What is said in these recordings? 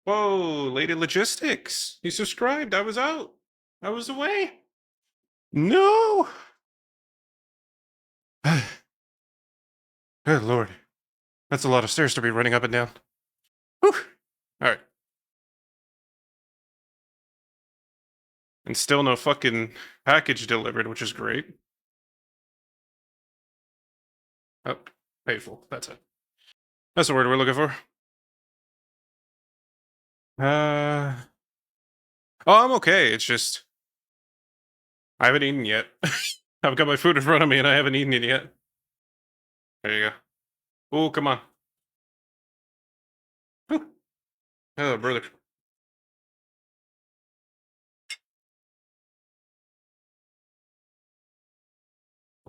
Whoa, Lady Logistics. You subscribed. I was out. I was away. No. Good lord. That's a lot of stairs to be running up and down. Whew. All right. And still no fucking package delivered, which is great. Oh, painful. That's it. That's the word we're looking for. Uh. Oh, I'm okay. It's just I haven't eaten yet. I've got my food in front of me and I haven't eaten it yet. There you go. Oh, come on. Whew. Oh, brother.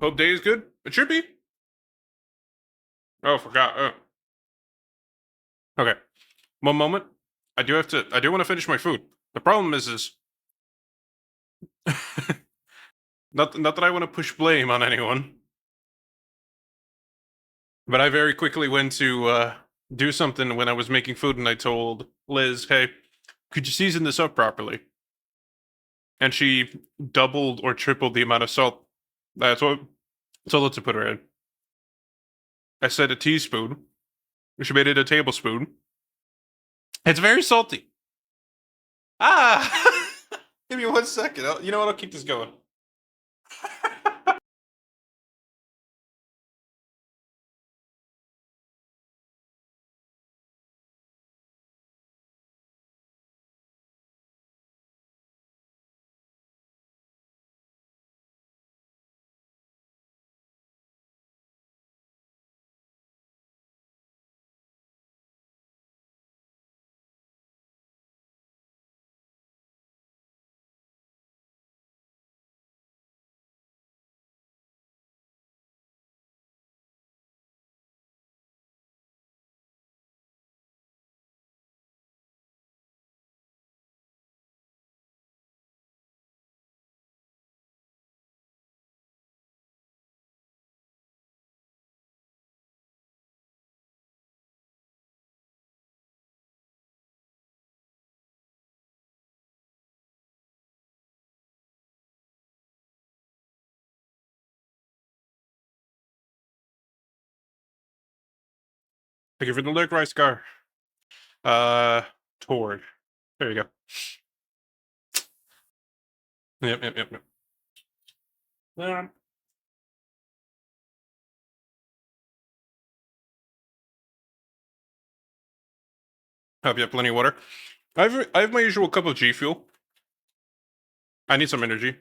Hope day is good. It should be. Oh, forgot. Oh. Okay. One moment. I do want to finish my food. The problem is not that I want to push blame on anyone, but I very quickly went to do something when I was making food, and I told Liz, "Hey, could you season this up properly?" And she doubled or tripled the amount of salt. That's what I told her to put her in. I said a teaspoon. She made it a tablespoon. It's very salty. Ah! Give me 1 second. You know what? I'll keep this going. Thank you for the lyric rice car. Uh, Toward. There you go. Yep. Um, Hope you have plenty of water. I have my usual cup of G Fuel. I need some energy.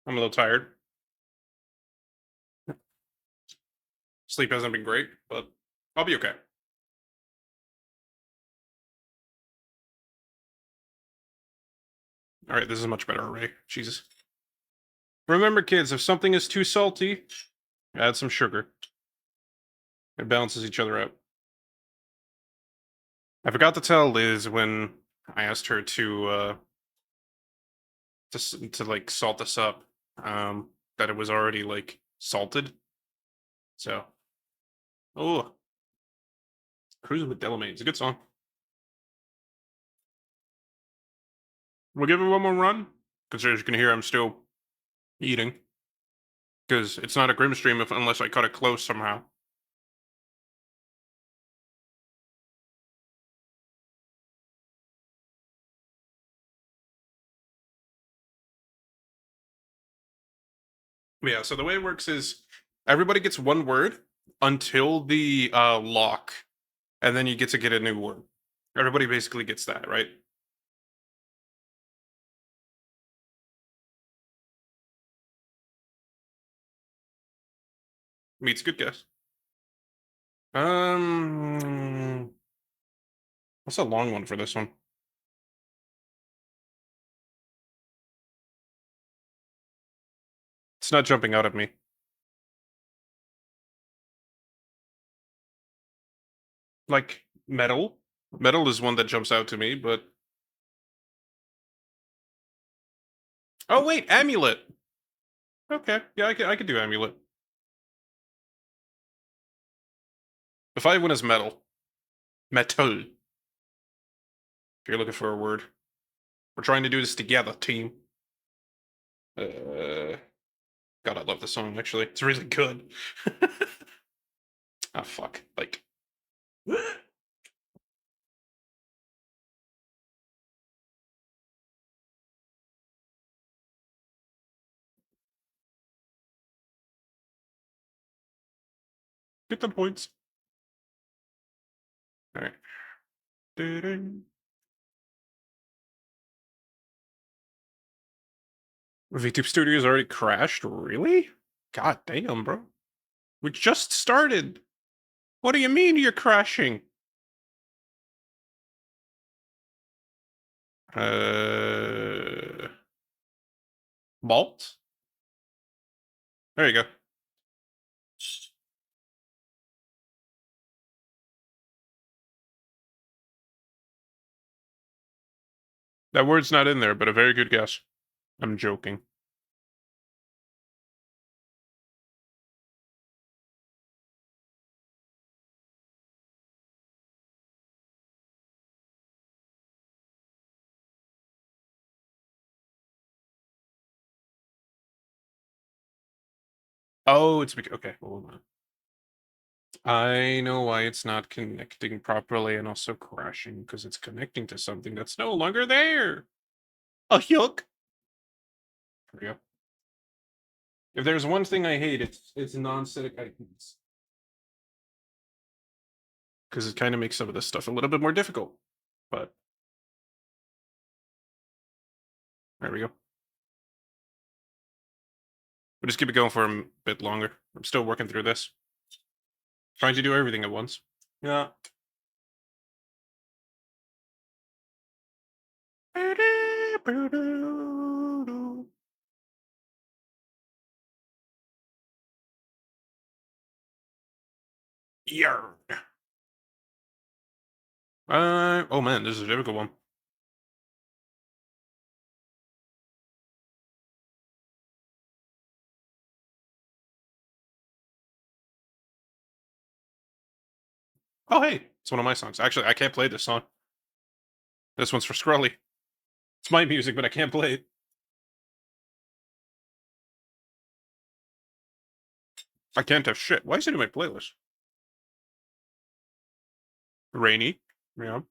I'm a little tired. Sleep hasn't been great, but I'll be okay. All right, this is a much better array. Jesus. Remember, kids, if something is too salty, add some sugar. It balances each other out. I forgot to tell Liz when I asked her to like salt this up, that it was already like salted. So, oh, Cruising with Delamate. It's a good song. We'll give it one more run, because as you can hear, I'm still eating. Because it's not a grim stream unless I cut it close somehow. Yeah, so the way it works is everybody gets one word until the lock, and then you get to get a new word. Everybody basically gets that, right? Meets good guess. Um, what's a long one for this one? It's not jumping out at me. Like metal. Metal is one that jumps out to me, but oh wait, amulet. Okay, yeah, I could do amulet. If I win as metal, metal. If you're looking for a word. We're trying to do this together, team. God, I love the song, actually. It's really good. Ah, fuck. Like... Get the points. Alright. VTube Studios already crashed? Really? God damn, bro. We just started. What do you mean you're crashing? Malt? There you go. That word's not in there, but a very good guess. I'm joking. Oh, it's because... Okay, hold on. I know why it's not connecting properly and also crashing, because it's connecting to something that's no longer there. A yuck. There we go. If there's one thing I hate, it's non-static items. Because it kind of makes some of this stuff a little bit more difficult. But there we go. We'll just keep it going for a bit longer. I'm still working through this. Trying to do everything at once. Yeah. Yarn. Oh man, this is a difficult one. Oh hey, it's one of my songs. Actually, I can't play this song. This one's for Scrully. It's my music, but I can't play it. I can't have shit. Why is it in my playlist? Rainy. Yeah.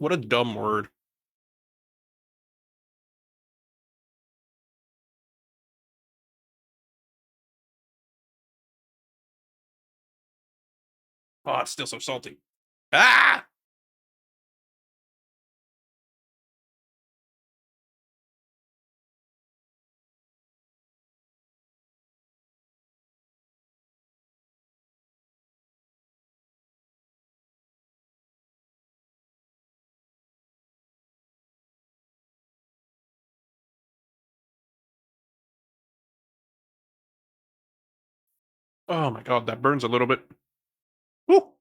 What a dumb word. Oh, it's still so salty. Ah! Oh my god, that burns a little bit. Woo!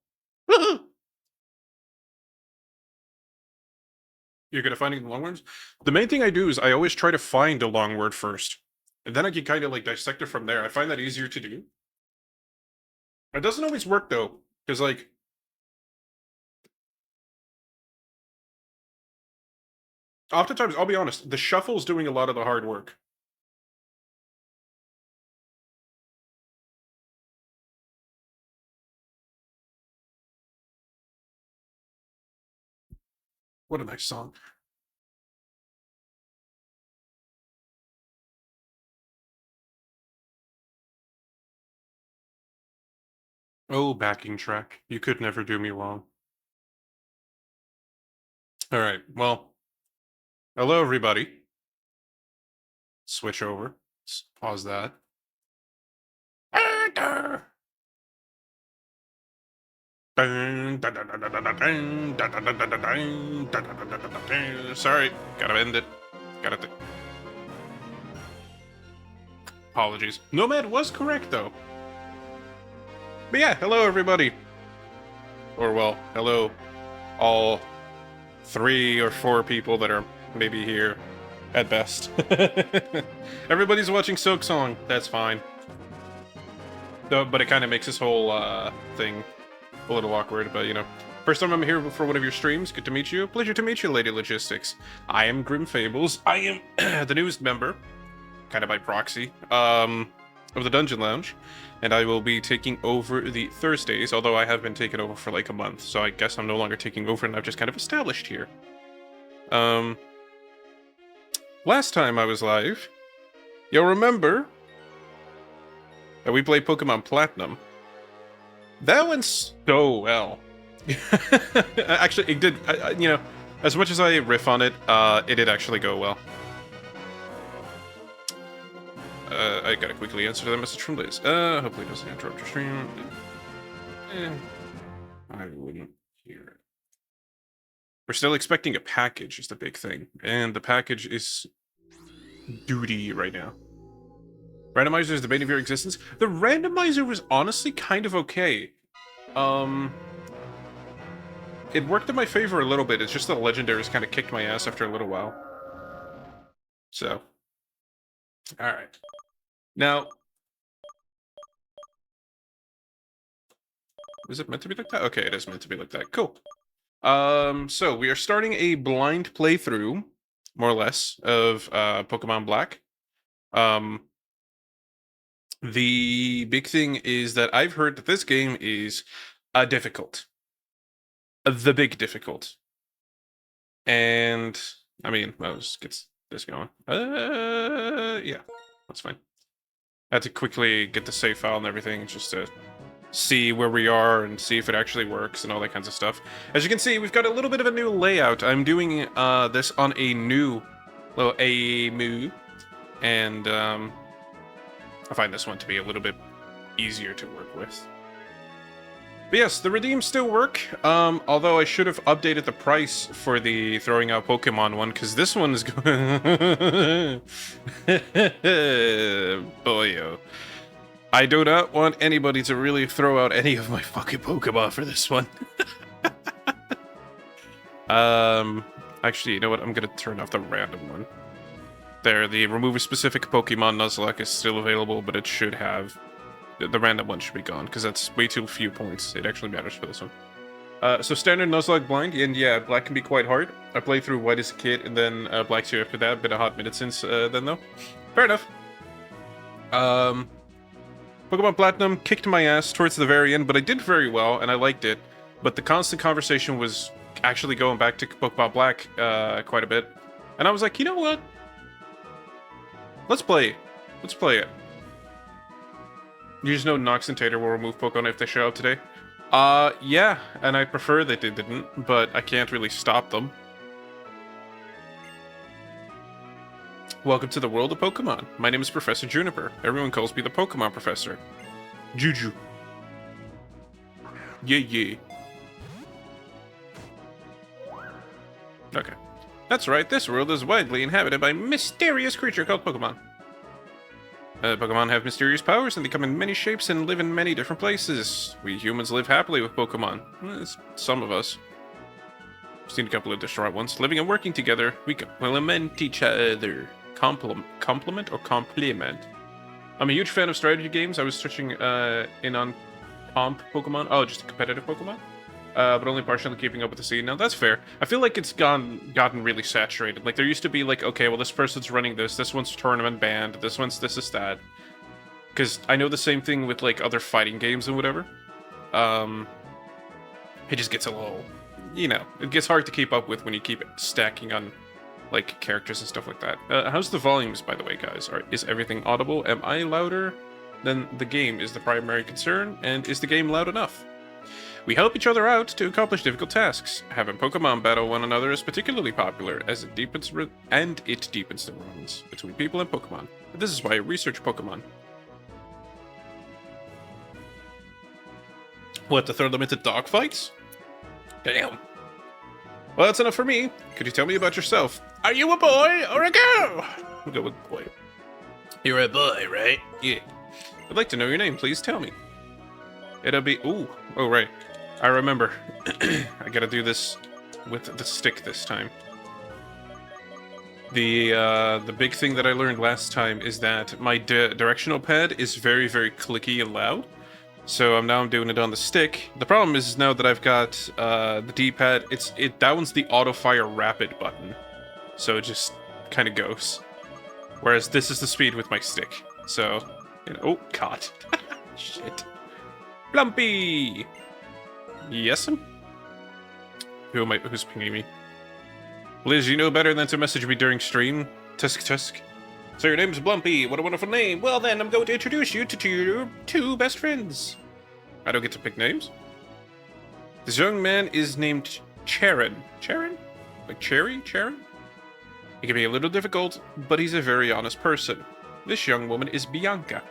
You're good at finding the long words? The main thing I do is I always try to find a long word first. And then I can kind of like dissect it from there. I find that easier to do. It doesn't always work though. Because like oftentimes, I'll be honest, the shuffle's doing a lot of the hard work. What a nice song. Oh, backing track. You could never do me wrong. Alright, well, hello everybody. Switch over. Pause that. Sorry, gotta end it. Gotta. Apologies. Nomad was correct though. But yeah, hello everybody. Or well, hello all 3 or 4 people that are maybe here at best. Everybody's watching Silksong, that's fine. But it kind of makes this whole thing a little awkward, but you know. First time I'm here for one of your streams, good to meet you. Pleasure to meet you, Lady Logistics. I am Grim Fables. I am the newest member, kind of by proxy, of the Dungeon Lounge. And I will be taking over the Thursdays, although I have been taking over for like a month, so I guess I'm no longer taking over and I've just kind of established here. Last time I was live, you'll remember that we played Pokemon Platinum. That went so well. Actually, it did, you know, as much as I riff on it, it did actually go well. I gotta quickly answer the message from Liz. Hopefully it doesn't interrupt your stream. I wouldn't hear it. We're still expecting a package is the big thing. And the package is duty right now. Randomizer is the bane of your existence. The randomizer was honestly kind of okay. It worked in my favor a little bit. It's just the legendaries kind of kicked my ass after a little while. So. Alright. Now, is it meant to be like that? Okay, it is meant to be like that. Cool. So we are starting a blind playthrough, more or less, of Pokemon Black. The big thing is that I've heard that this game is difficult. The big difficult. And, I mean, let's get this going. Yeah, that's fine. I had to quickly get the save file and everything just to see where we are and see if it actually works and all that kinds of stuff. As you can see, we've got a little bit of a new layout. I'm doing this on a new little AMU, and I find this one to be a little bit easier to work with. But yes, the redeems still work, although I should have updated the price for the throwing out Pokemon one, because this one is going... Boyo. I do not want anybody to really throw out any of my fucking Pokemon for this one. Actually, you know what? I'm gonna turn off the random one. There, the remove a specific Pokemon Nuzlocke is still available, but it should have... The random one should be gone, because that's way too few points. It actually matters for this one. So standard Nuzlocke blind, and yeah, Black can be quite hard. I played through White as a kid, and then Black 2 after that. Been a hot minute since then, though. Fair enough. Pokemon Platinum kicked my ass towards the very end, but I did very well, and I liked it. But the constant conversation was actually going back to Pokemon Black quite a bit. And I was like, you know what? Let's play. Let's play it. You just know Nox and Tater will remove Pokemon if they show up today? Yeah, and I prefer that they didn't, but I can't really stop them. Welcome to the world of Pokemon. My name is Professor Juniper. Everyone calls me the Pokemon Professor. Juju. Yeah. Okay. That's right, this world is widely inhabited by a mysterious creature called Pokemon. Pokemon have mysterious powers and they come in many shapes and live in many different places. We humans live happily with Pokemon. Some of us. I've seen a couple of distraught ones. Living and working together, we complement each other. Compliment or compliment? I'm a huge fan of strategy games. I was searching in on comp Pokemon. Oh, just a competitive Pokemon? But only partially keeping up with the scene. Now, that's fair. I feel like it's gotten really saturated. Like, there used to be, like, okay, well, this person's running this one's tournament banned, this is that. Because I know the same thing with, like, other fighting games and whatever. It just gets a little, you know, it gets hard to keep up with when you keep stacking on, like, characters and stuff like that. How's the volumes, by the way, guys? Is everything audible? Am I louder than the game is the primary concern? And is the game loud enough? We help each other out to accomplish difficult tasks. Having Pokemon battle one another is particularly popular, as it deepens the bonds between people and Pokemon. This is why I research Pokemon. What, to throw them into dogfights? Damn. Well, that's enough for me. Could you tell me about yourself? Are you a boy or a girl? We'll go with boy. You're a boy, right? Yeah. I'd like to know your name. Please tell me. It'll be... Ooh. Oh, right. I remember. I gotta do this with the stick this time. The big thing that I learned last time is that my directional pad is very, very clicky and loud. So I'm doing it on the stick. The problem is now that I've got the D-pad, it downs the auto-fire rapid button. So it just kind of goes. Whereas this is the speed with my stick. So, you know, oh, God. Shit. Blumpy! Yes'm? Who's pinging me? Liz, you know better than to message me during stream. Tusk. So your name's Blumpy. What a wonderful name. Well then, I'm going to introduce you to your two best friends. I don't get to pick names. This young man is named Charon. Charon? Like Cherry? Charon? He can be a little difficult, but he's a very honest person. This young woman is Bianca.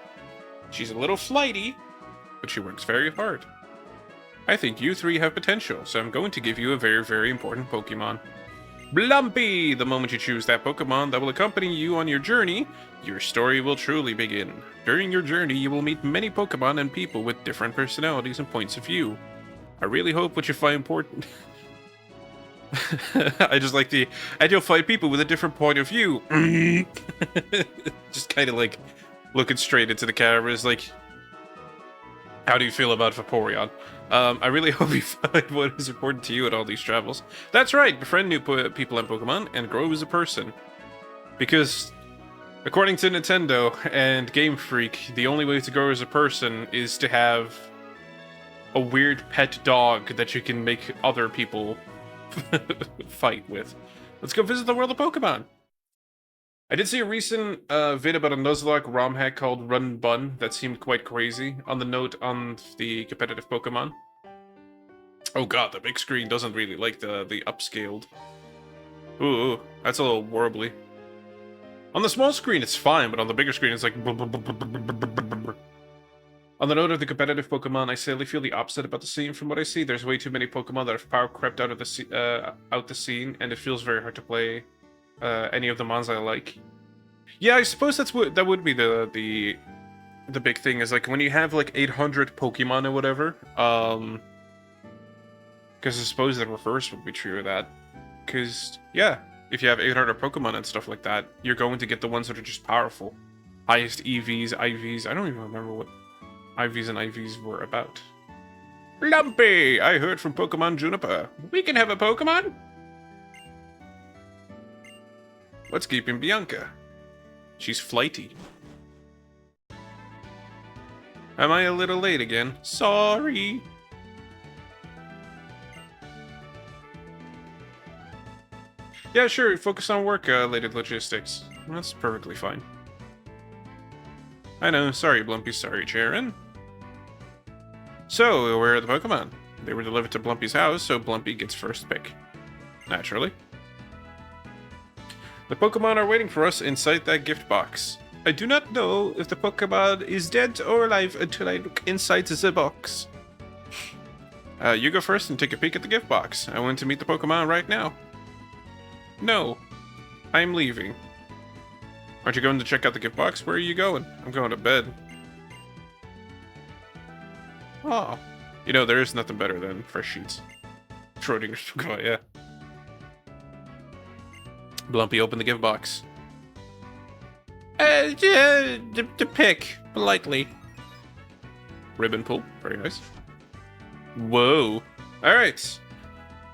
She's a little flighty, but she works very hard. I think you three have potential, so I'm going to give you a very, very important Pokemon. Blumpy! The moment you choose that Pokemon that will accompany you on your journey, your story will truly begin. During your journey, you will meet many Pokemon and people with different personalities and points of view. I really hope what you find important... I just like and you'll find people with a different point of view. Just kind of like looking straight into the camera is like, how do you feel about Vaporeon? I really hope you find what is important to you at all these travels. That's right, befriend new people and Pokemon, and grow as a person. Because, according to Nintendo and Game Freak, the only way to grow as a person is to have a weird pet dog that you can make other people fight with. Let's go visit the world of Pokemon. I did see a recent vid about a Nuzlocke ROM hack called Run Bun that seemed quite crazy. On the note on the competitive Pokemon. Oh god, the big screen doesn't really like the upscaled. Ooh, that's a little warbly. On the small screen it's fine, but on the bigger screen it's like... On the note of the competitive Pokemon, I sadly feel the opposite about the scene. From what I see, there's way too many Pokemon that have power crept out of the scene, and it feels very hard to play any of the mons I like. Yeah, I suppose that would be the big thing, is like when you have like 800 Pokemon or whatever, because I suppose the reverse would be true of that. Because yeah, if you have 800 Pokemon and stuff like that, you're going to get the ones that are just powerful. Highest EVs, IVs, I don't even remember what IVs and IVs were about. Lumpy! I heard from Pokemon Juniper. We can have a Pokemon? What's keeping Bianca? She's flighty. Am I a little late again? Sorry. Yeah, sure, focus on work-related logistics. That's perfectly fine. I know, sorry Blumpy, sorry Charon. So, where are the Pokemon? They were delivered to Blumpy's house, so Blumpy gets first pick. Naturally. The Pokemon are waiting for us inside that gift box. I do not know if the Pokemon is dead or alive until I look inside the box. You go first and take a peek at the gift box. I want to meet the Pokemon right now. No. I'm leaving. Aren't you going to check out the gift box? Where are you going? I'm going to bed. Oh. You know, there is nothing better than fresh sheets. Schrodinger's Pokemon, yeah. Blumpy opened the gift box. To pick, politely. Ribbon pull, very nice. Whoa. Alright.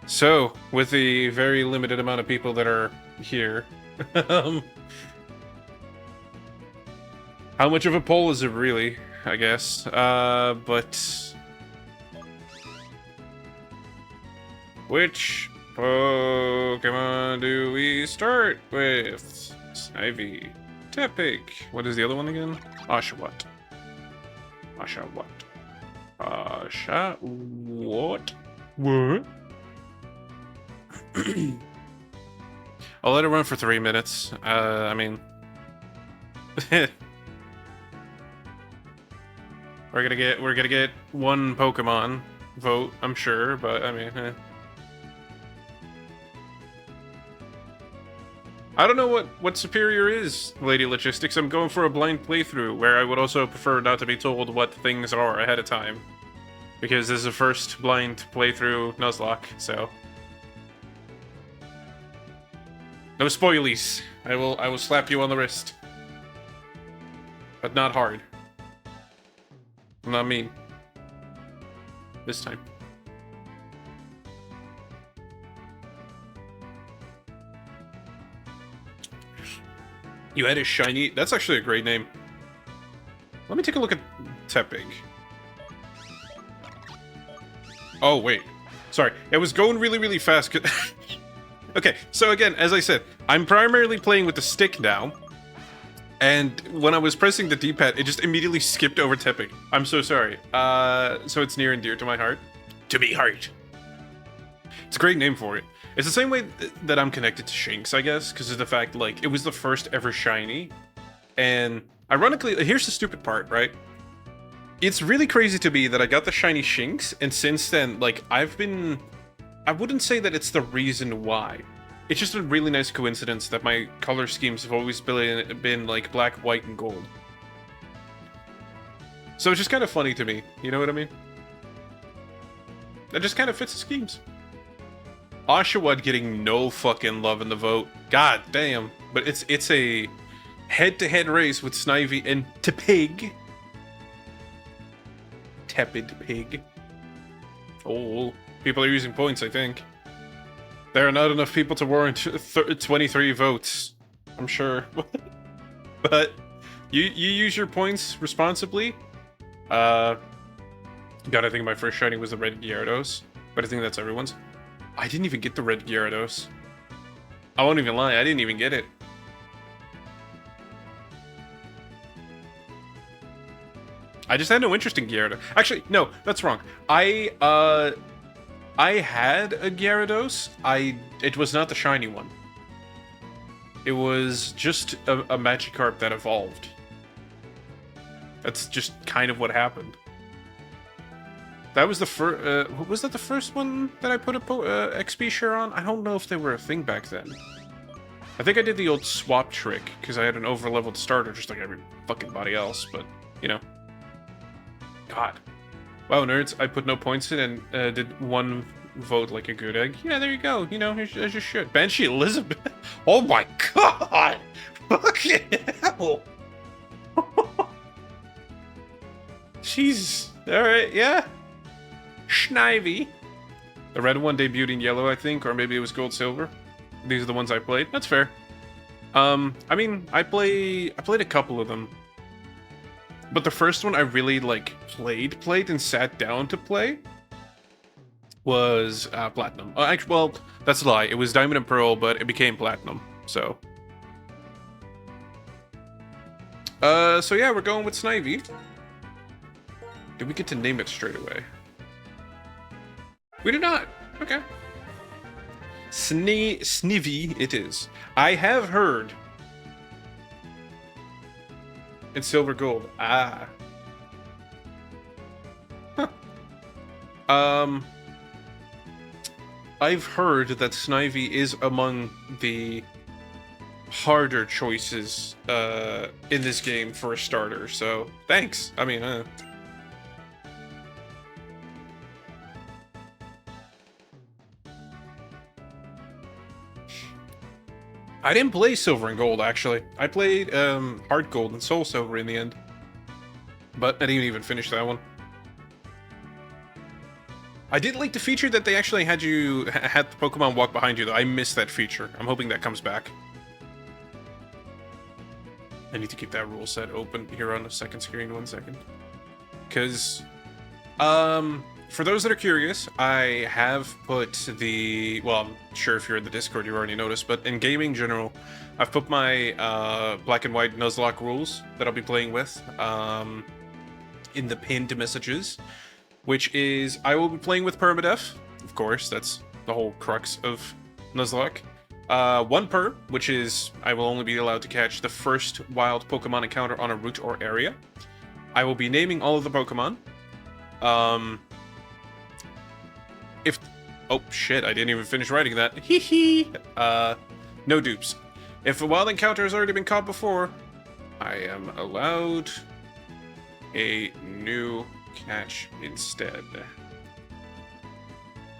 So, with the very limited amount of people that are here, how much of a poll is it really, I guess? But... which Pokemon do we start with? Ivy. Tepig. What is the other one again? Oshawott. Oshawott. Oshawott? What? I'll let it run for 3 minutes. I mean... we're gonna get one Pokemon vote, I'm sure, but I mean, I don't know what superior is, Lady Logistics. I'm going for a blind playthrough, where I would also prefer not to be told what things are ahead of time. Because this is the first blind playthrough Nuzlocke, so... No spoilies. I will slap you on the wrist. But not hard. I'm not mean. This time. You had a shiny... That's actually a great name. Let me take a look at Tepig. Oh, wait. Sorry. It was going really, really fast. Okay, so again, as I said, I'm primarily playing with the stick now. And when I was pressing the D-pad, it just immediately skipped over Tepig. I'm so sorry. So it's near and dear to my heart. To me heart. It's a great name for it. It's the same way that I'm connected to Shinx, I guess, because of the fact, like, it was the first ever shiny. And ironically, here's the stupid part, right? It's really crazy to me that I got the shiny Shinx, and since then, like, I wouldn't say that it's the reason why. It's just a really nice coincidence that my color schemes have always been like black, white, and gold. So it's just kind of funny to me, you know what I mean? That just kind of fits the schemes. Oshawott getting no fucking love in the vote. God damn. But it's a head-to-head race with Snivy and Tepig. Tepid pig. Oh, people are using points, I think. There are not enough people to warrant 23 votes, I'm sure. But you use your points responsibly. God, I think my first shiny was the red Gyarados, but I think that's everyone's. I didn't even get the red Gyarados. I won't even lie, I didn't even get it. I just had no interest in Gyarados. Actually, no, that's wrong. I had a Gyarados. It was not the shiny one. It was just a Magikarp that evolved. That's just kind of what happened. That was the first. Was that the first one that I put a XP share on? I don't know if they were a thing back then. I think I did the old swap trick because I had an over-leveled starter, just like every fucking body else. But you know. God. Wow, nerds, I put no points in and did one vote like a good egg. Yeah, there you go. You know, as you should. Banshee Elizabeth. Oh my god! Fucking hell! Jesus. Alright, yeah. Snivy. The red one debuted in yellow, I think, or maybe it was gold silver. These are the ones I played. That's fair. I mean, I played a couple of them. But the first one I really, like, played and sat down to play was Platinum. Actually, well, that's a lie. It was Diamond and Pearl, but it became Platinum, so. So yeah, we're going with Snivy. Did we get to name it straight away? We did not. Okay. Snivy it is. I have heard... It's silver gold. Ah. Huh. I've heard that Snivy is among the harder choices in this game for a starter, so thanks. I mean, I didn't play Silver and Gold, actually. I played Heart Gold and Soul Silver in the end. But I didn't even finish that one. I did like the feature that they actually had the Pokemon walk behind you, though. I missed that feature. I'm hoping that comes back. I need to keep that rule set open here on the second screen 1 second. Because, for those that are curious, I have put the... Well, I'm sure if you're in the Discord you already noticed, but in gaming in general, I've put my black and white Nuzlocke rules that I'll be playing with in the pinned messages, which is I will be playing with Permadeath. Of course, that's the whole crux of Nuzlocke. 1 per, which is I will only be allowed to catch the first wild Pokemon encounter on a route or area. I will be naming all of the Pokemon. Oh shit, I didn't even finish writing that. Hee hee. No dupes. If a wild encounter has already been caught before, I am allowed a new catch instead.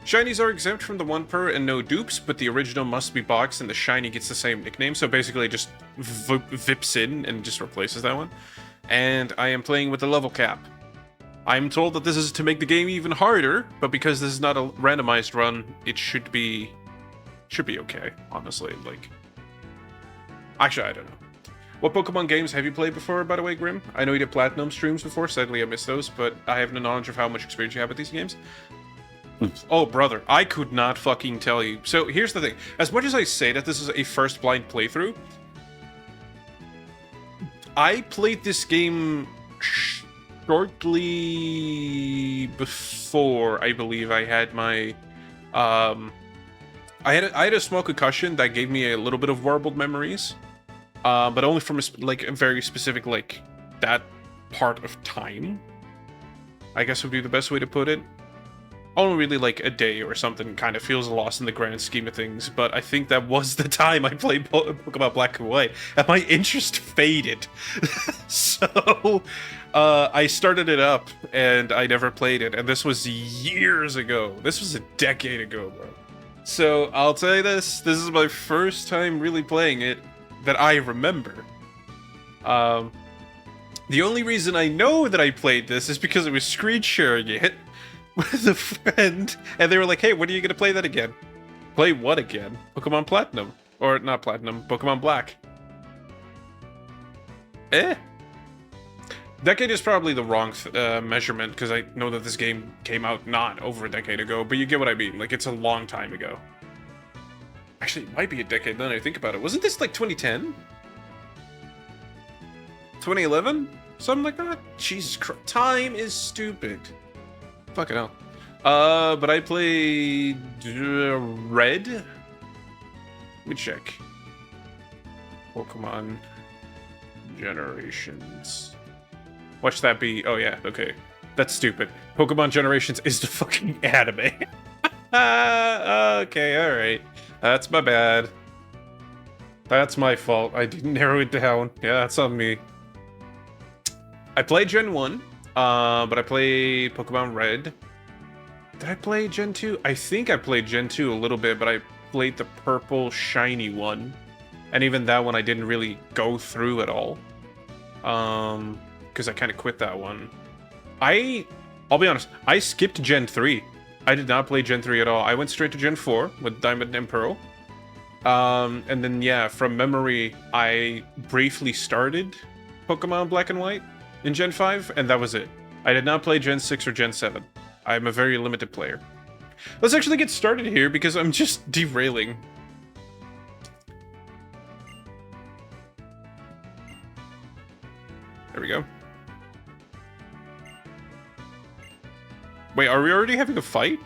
Shinies are exempt from the 1 per and no dupes, but the original must be boxed and the shiny gets the same nickname, so basically it just vips in and just replaces that one. And I am playing with the level cap. I'm told that this is to make the game even harder, but because this is not a randomized run, it should be okay, honestly. Like, actually, I don't know. What Pokemon games have you played before, by the way, Grim? I know you did Platinum streams before, sadly I missed those, but I have no knowledge of how much experience you have with these games. Oh, brother, I could not fucking tell you. So here's the thing. As much as I say that this is a first blind playthrough, I played this game shortly before, I believe, I had my... I had a small concussion that gave me a little bit of warbled memories. But only from a very specific, like, that part of time. I guess would be the best way to put it. Only really like a day or something, kind of feels lost in the grand scheme of things, but I think that was the time I played Pokemon Black and White, and my interest faded. So, I started it up, and I never played it, and this was years ago. This was a decade ago, bro. So, I'll tell you this is my first time really playing it that I remember. The only reason I know that I played this is because I was screen sharing it with a friend, and they were like, hey, when are you gonna play that again? Play what again? Pokemon Platinum. Or not Platinum, Pokemon Black. Decade is probably the wrong measurement, because I know that this game came out not over a decade ago, but you get what I mean. Like, it's a long time ago. Actually, it might be a decade now that I think about it. Wasn't this like 2010? 2011? Something like that? Jesus Christ. Time is stupid. Fucking hell. But I played Red. Let me check. Pokemon Generations. Watch that be. Oh yeah, okay. That's stupid. Pokemon Generations is the fucking anime. Okay, alright. That's my bad. That's my fault. I didn't narrow it down. Yeah, that's on me. I played Gen 1. But I played Pokemon Red. Did I play Gen 2? I think I played Gen 2 a little bit, but I played the purple shiny one. And even that one I didn't really go through at all. Because I kind of quit that one. I'll be honest, I skipped Gen 3. I did not play Gen 3 at all. I went straight to Gen 4 with Diamond and Pearl. And then, yeah, from memory, I briefly started Pokemon Black and White in Gen 5, and that was it. I did not play Gen 6 or Gen 7. I'm a very limited player. Let's actually get started here, because I'm just derailing. There we go. Wait, are we already having a fight?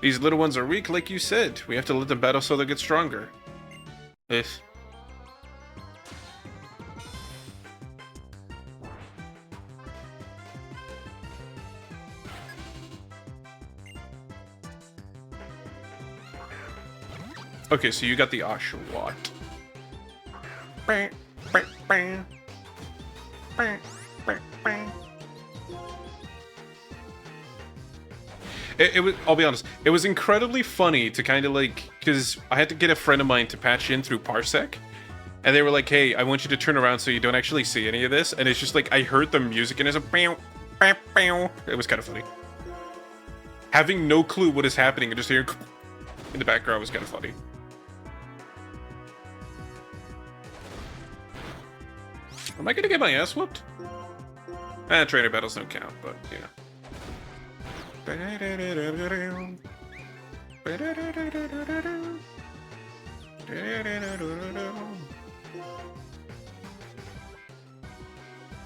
These little ones are weak, like you said. We have to let them battle so they get stronger. Yes. Okay, so you got the Oshawott. It was, I'll be honest, it was incredibly funny to kind of like, because I had to get a friend of mine to patch in through Parsec, and they were like, hey, I want you to turn around so you don't actually see any of this, and it's just like, I heard the music and it's a bam, bam, bam. It was kind of funny. Having no clue what is happening and just hearing in the background was kind of funny. Am I gonna get my ass whooped? Trainer battles don't count, but yeah.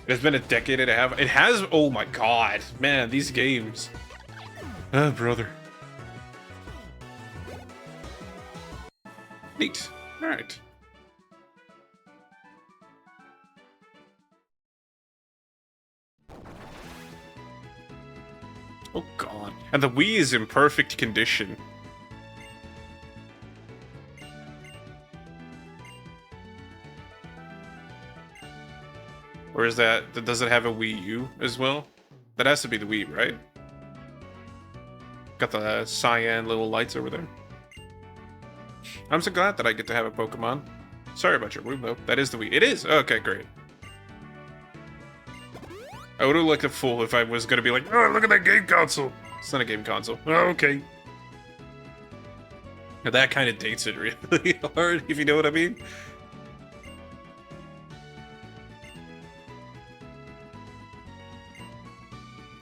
It's been a decade and a half. It has. Oh my god, man, these games. Oh, brother. Neat. All right. Oh god. And the Wii is in perfect condition. Or is that does it have a Wii U as well? That has to be the Wii, right? Got the cyan little lights over there. I'm so glad that I get to have a Pokemon. Sorry about your room, though. That is the Wii. It is? Okay, great. I would have looked a fool if I was going to be like, oh, look at that game console. It's not a game console. Oh, okay. Now, that kind of dates it really hard, if you know what I mean.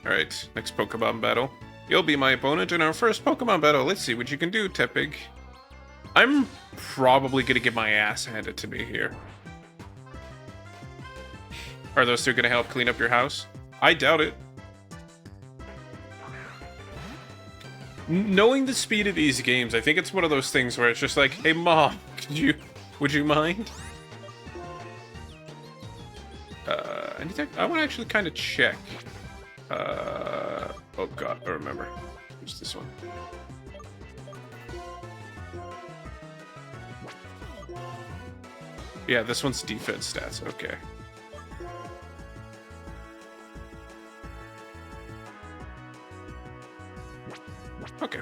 Alright, next Pokemon battle. You'll be my opponent in our first Pokemon battle. Let's see what you can do, Tepig. I'm probably going to get my ass handed to me here. Are those two going to help clean up your house? I doubt it. Knowing the speed of these games, I think it's one of those things where it's just like, hey, Mom, would you mind? I want to actually kind of check. Oh god, I remember. Who's this one? Yeah, this one's defense stats. Okay. Okay.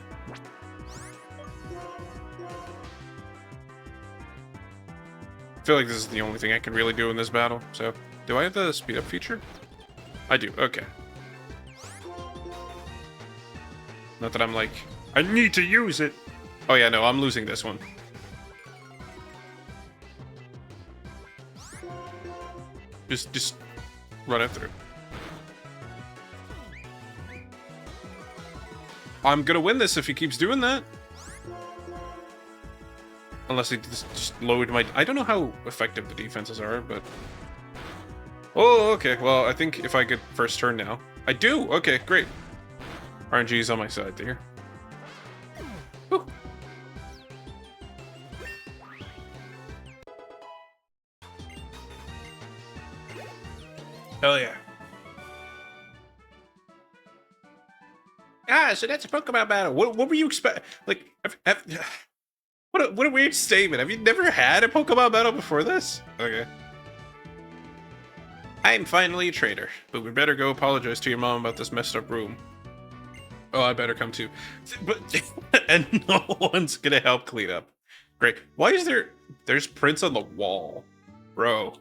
I feel like this is the only thing I can really do in this battle. So, do I have the speed up feature? I do. Okay. Not that I'm like, I need to use it. Oh yeah, no, I'm losing this one. Just run it through. I'm gonna win this if he keeps doing that. Unless he just lowered my... I don't know how effective the defenses are, but... Oh, okay. Well, I think if I get first turn now... I do! Okay, great. RNG is on my side there. Woo. Hell yeah. Ah, so that's a Pokemon battle. What were you expect? Like, what a weird statement. Have you never had a Pokemon battle before this? Okay. I'm finally a traitor, but we better go apologize to your mom about this messed up room. Oh, I better come too. But and no one's gonna help clean up. Great. Why is there's prints on the wall? Bro.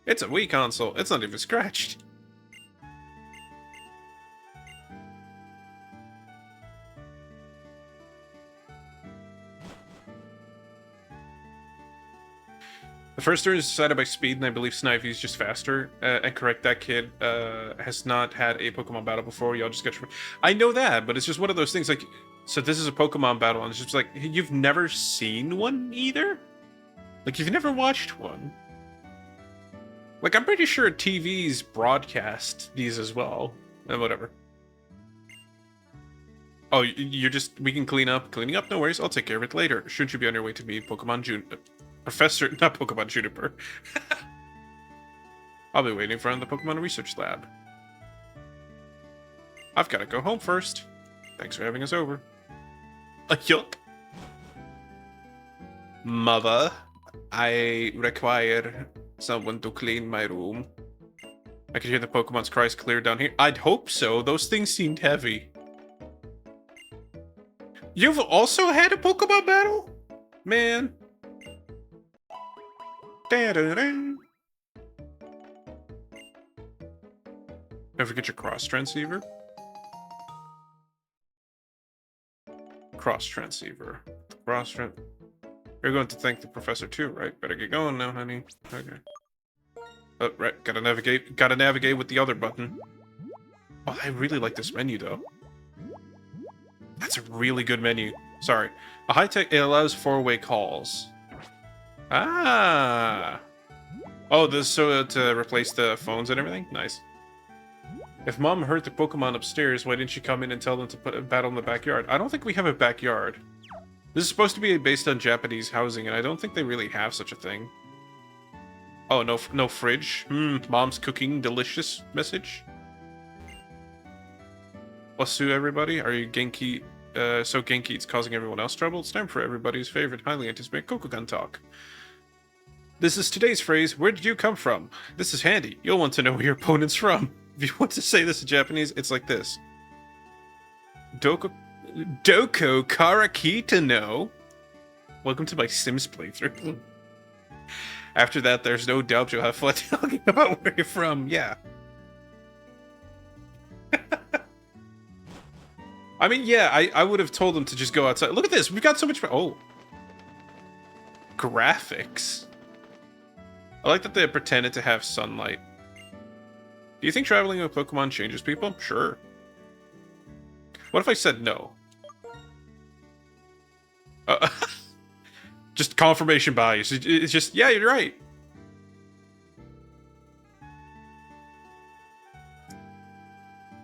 It's a Wii console. It's not even scratched. The first turn is decided by speed, and I believe Snively's just faster. And correct, that kid has not had a Pokemon battle before. Y'all just get... I know that, but it's just one of those things like... So this is a Pokemon battle, and it's just like, you've never seen one either? Like, you've never watched one. Like, I'm pretty sure TVs broadcast these as well. Whatever. Oh, you're just... We can clean up. Cleaning up? No worries. I'll take care of it later. Shouldn't you be on your way to meet Pokemon Professor, not Pokemon Juniper. I'll be waiting for in the Pokemon Research Lab. I've got to go home first. Thanks for having us over. Yuck. Mother, I require someone to clean my room. I can hear the Pokemon's cries clear down here. I'd hope so. Those things seemed heavy. You've also had a Pokemon battle? Man. Don't forget your cross transceiver. Cross transceiver. You're going to thank the professor too, right? Better get going now, honey. Okay. Oh, right. Gotta navigate with the other button. Oh, I really like this menu though. That's a really good menu. Sorry. A high-tech, it allows four-way calls. Ah. Oh, this is so to replace the phones and everything? Nice. If Mom heard the Pokemon upstairs, why didn't she come in and tell them to put a battle in the backyard? I don't think we have a backyard. This is supposed to be based on Japanese housing, and I don't think they really have such a thing. Oh, no fridge? Mom's cooking delicious message? Wasu, everybody? Are you Genki? So Genki it's causing everyone else trouble? It's time for everybody's favorite, highly anticipated Kokugan talk. This is today's phrase, where did you come from? This is handy. You'll want to know where your opponent's from. If you want to say this in Japanese, it's like this. Doko Karakita no. Welcome to my Sims playthrough. After that, there's no doubt you'll have fun talking about where you're from. Yeah. I mean, yeah, I would have told them to just go outside. Look at this. We've got so much... Oh. Graphics. I like that they pretended to have sunlight. Do you think traveling with Pokemon changes people? Sure. What if I said no? Just confirmation bias. It's just, yeah, you're right.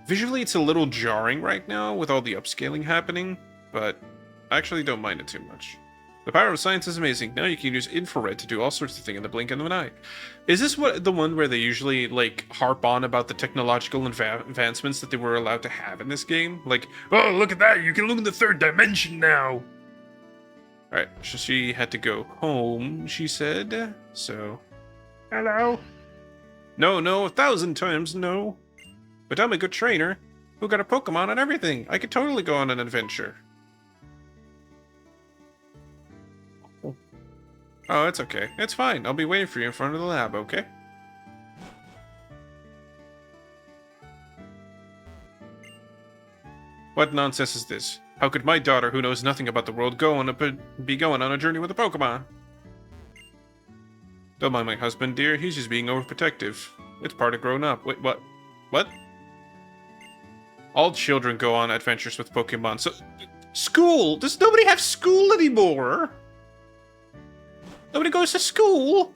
Visually, it's a little jarring right now with all the upscaling happening, but I actually don't mind it too much. The power of science is amazing. Now you can use infrared to do all sorts of things in the blink of an eye. Is this the one where they usually, like, harp on about the technological advancements that they were allowed to have in this game? Like, oh, look at that, you can look in the third dimension now! Alright, so she had to go home, she said, so... Hello? No, 1,000 times no. But I'm a good trainer, who got a Pokemon and everything. I could totally go on an adventure. Oh, it's okay. It's fine. I'll be waiting for you in front of the lab, okay? What nonsense is this? How could my daughter, who knows nothing about the world, be going on a journey with a Pokemon? Don't mind my husband, dear. He's just being overprotective. It's part of growing up. Wait, what? What? All children go on adventures with Pokemon, so... School! Does nobody have school anymore? Nobody goes to school?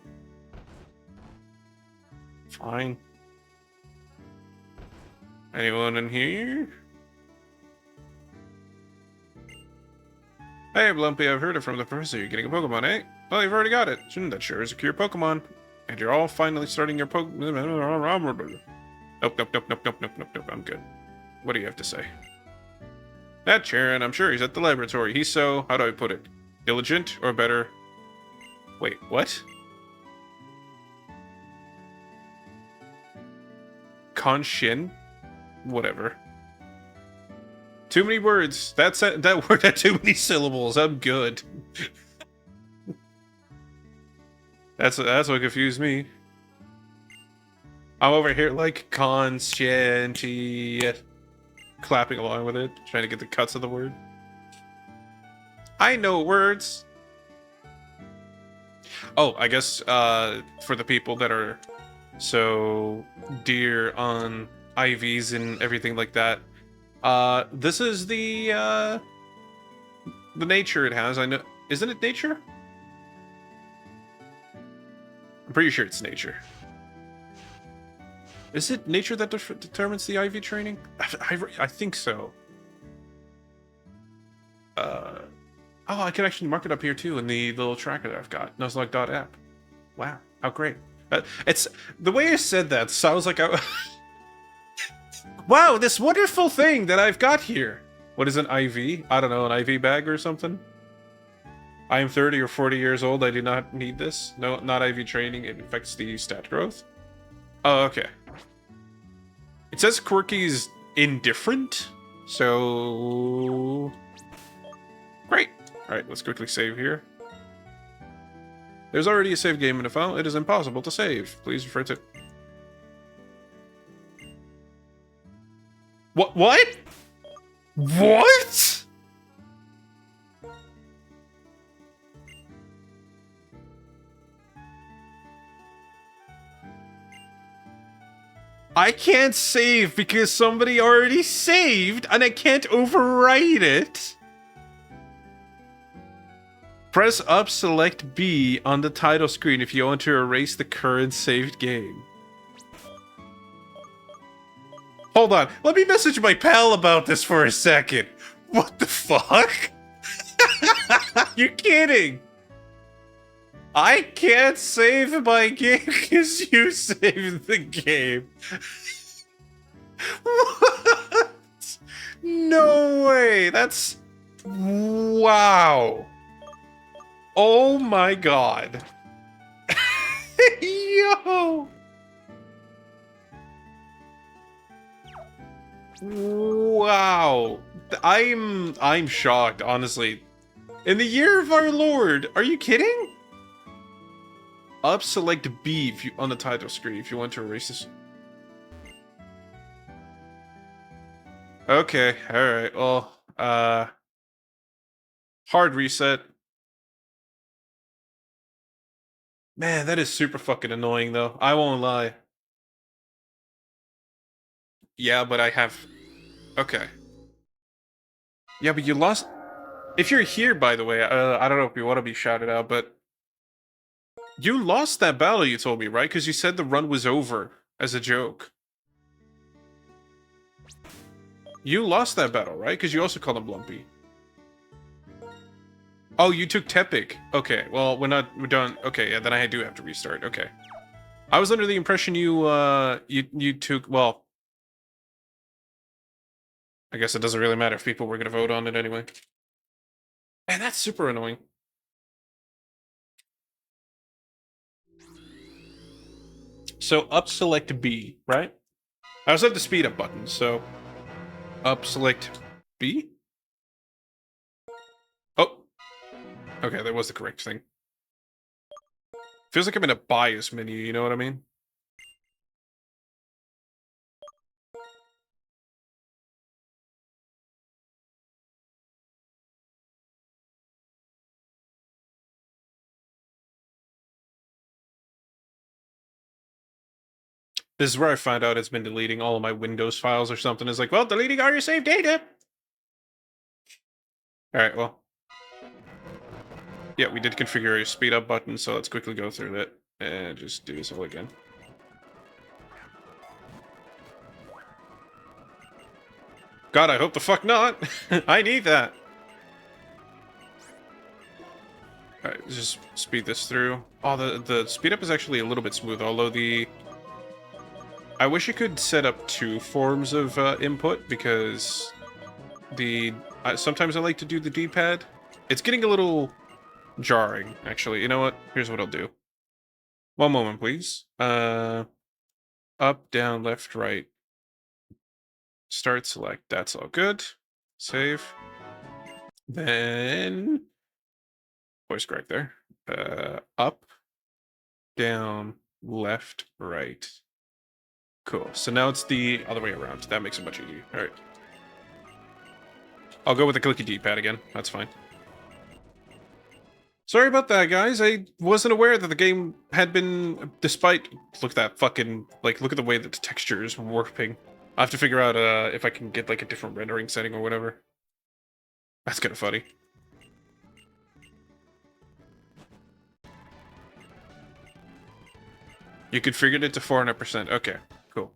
Fine. Anyone in here? Hey, Blumpy, I've heard it from the professor. You're getting a Pokemon, eh? Well, you've already got it. That sure is a cure Pokemon. And you're all finally starting your Pokemon. Nope. I'm good. What do you have to say? That Charon, I'm sure he's at the laboratory. He's so, how do I put it? Diligent, or better... Wait, what? Conscien? Whatever. Too many words. That word had too many syllables. I'm good. That's what confused me. I'm over here like conscientious, clapping along with it, trying to get the cuts of the word. I know words. Oh, I guess for the people that are so dear on IVs and everything like that, this is the nature it has. I know, isn't it nature? I'm pretty sure it's nature. Is it nature that determines the IV training? I think so. Oh, I can actually mark it up here too in the little tracker that I've got. Nuzlocke.app. Wow, how great. It's the way I said that sounds like I... Wow, this wonderful thing that I've got here. What is an IV? I don't know, an IV bag or something? I am 30 or 40 years old. I do not need this. No, not IV training. It affects the stat growth. Oh, okay. It says Quirky's indifferent. So... Great. Alright, let's quickly save here. There's already a save game in the file. It is impossible to save. Please refer to... What? What? What? I can't save because somebody already saved and I can't overwrite it. Press up, select B on the title screen if you want to erase the current saved game. Hold on, let me message my pal about this for a second. What the fuck? You're kidding. I can't save my game because you saved the game. What? No way. That's... Wow. Oh my god. Yo! Wow. I'm shocked, honestly. In the year of our Lord, are you kidding? Up select B if you, on the title screen if you want to erase this. Okay, alright, well, hard reset. Man, that is super fucking annoying though. I won't lie. Yeah, but I have... Okay. Yeah, but you lost... If you're here, by the way, I don't know if you want to be shouted out, but... You lost that battle, you told me, right? Because you said the run was over as a joke. You lost that battle, right? Because you also called him Lumpy. Oh, you took Tepic. Okay, well, we're done. Okay, yeah, then I do have to restart. Okay. I was under the impression you took, well... I guess it doesn't really matter if people were going to vote on it anyway. Man, that's super annoying. So, up select B, right? I also have the speed up button, so... Up select B? Oh! Okay, that was the correct thing. Feels like I'm in a bias menu, you know what I mean? This is where I find out it's been deleting all of my Windows files or something. It's like, well, deleting all your saved data! Alright, well. Yeah, we did configure a speed up button, so let's quickly go through that and just do this all again. God, I hope the fuck not! I need that! Alright, just speed this through. Oh, the speed up is actually a little bit smooth, although the... I wish you could set up 2 forms of input, because the... sometimes I like to do the D-pad. It's getting a little jarring, actually. You know what? Here's what I'll do. One moment, please. Up, down, left, right. Start, select. That's all good. Save. Then... voice correct there. Up, down, left, right. Cool. So now it's the other way around. That makes it much easier. All right. I'll go with the clicky D-pad again. That's fine. Sorry about that, guys. I wasn't aware that the game had been, despite... Look at that fucking... Like, look at the way that the texture is warping. I have to figure out if I can get, like, a different rendering setting or whatever. That's kind of funny. You configured it to 400%. Okay, cool.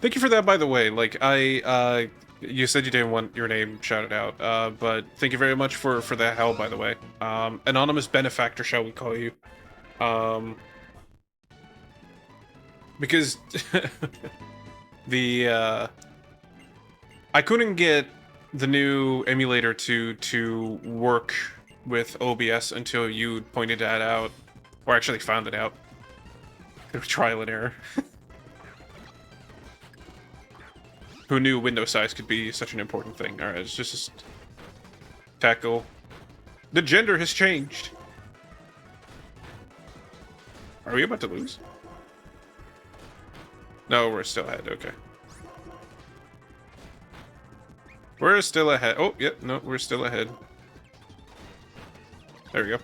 Thank you for that, by the way. Like, you said you didn't want your name shouted out, but thank you very much for that help, by the way. Anonymous benefactor, shall we call you? Because the I couldn't get the new emulator to work with OBS until you pointed that out, or actually found it out. It was trial and error. Who knew window size could be such an important thing? Alright, it's just tackle. The gender has changed. Are we about to lose? No, we're still ahead, okay. We're still ahead. Oh, yep, no, we're still ahead. There we go.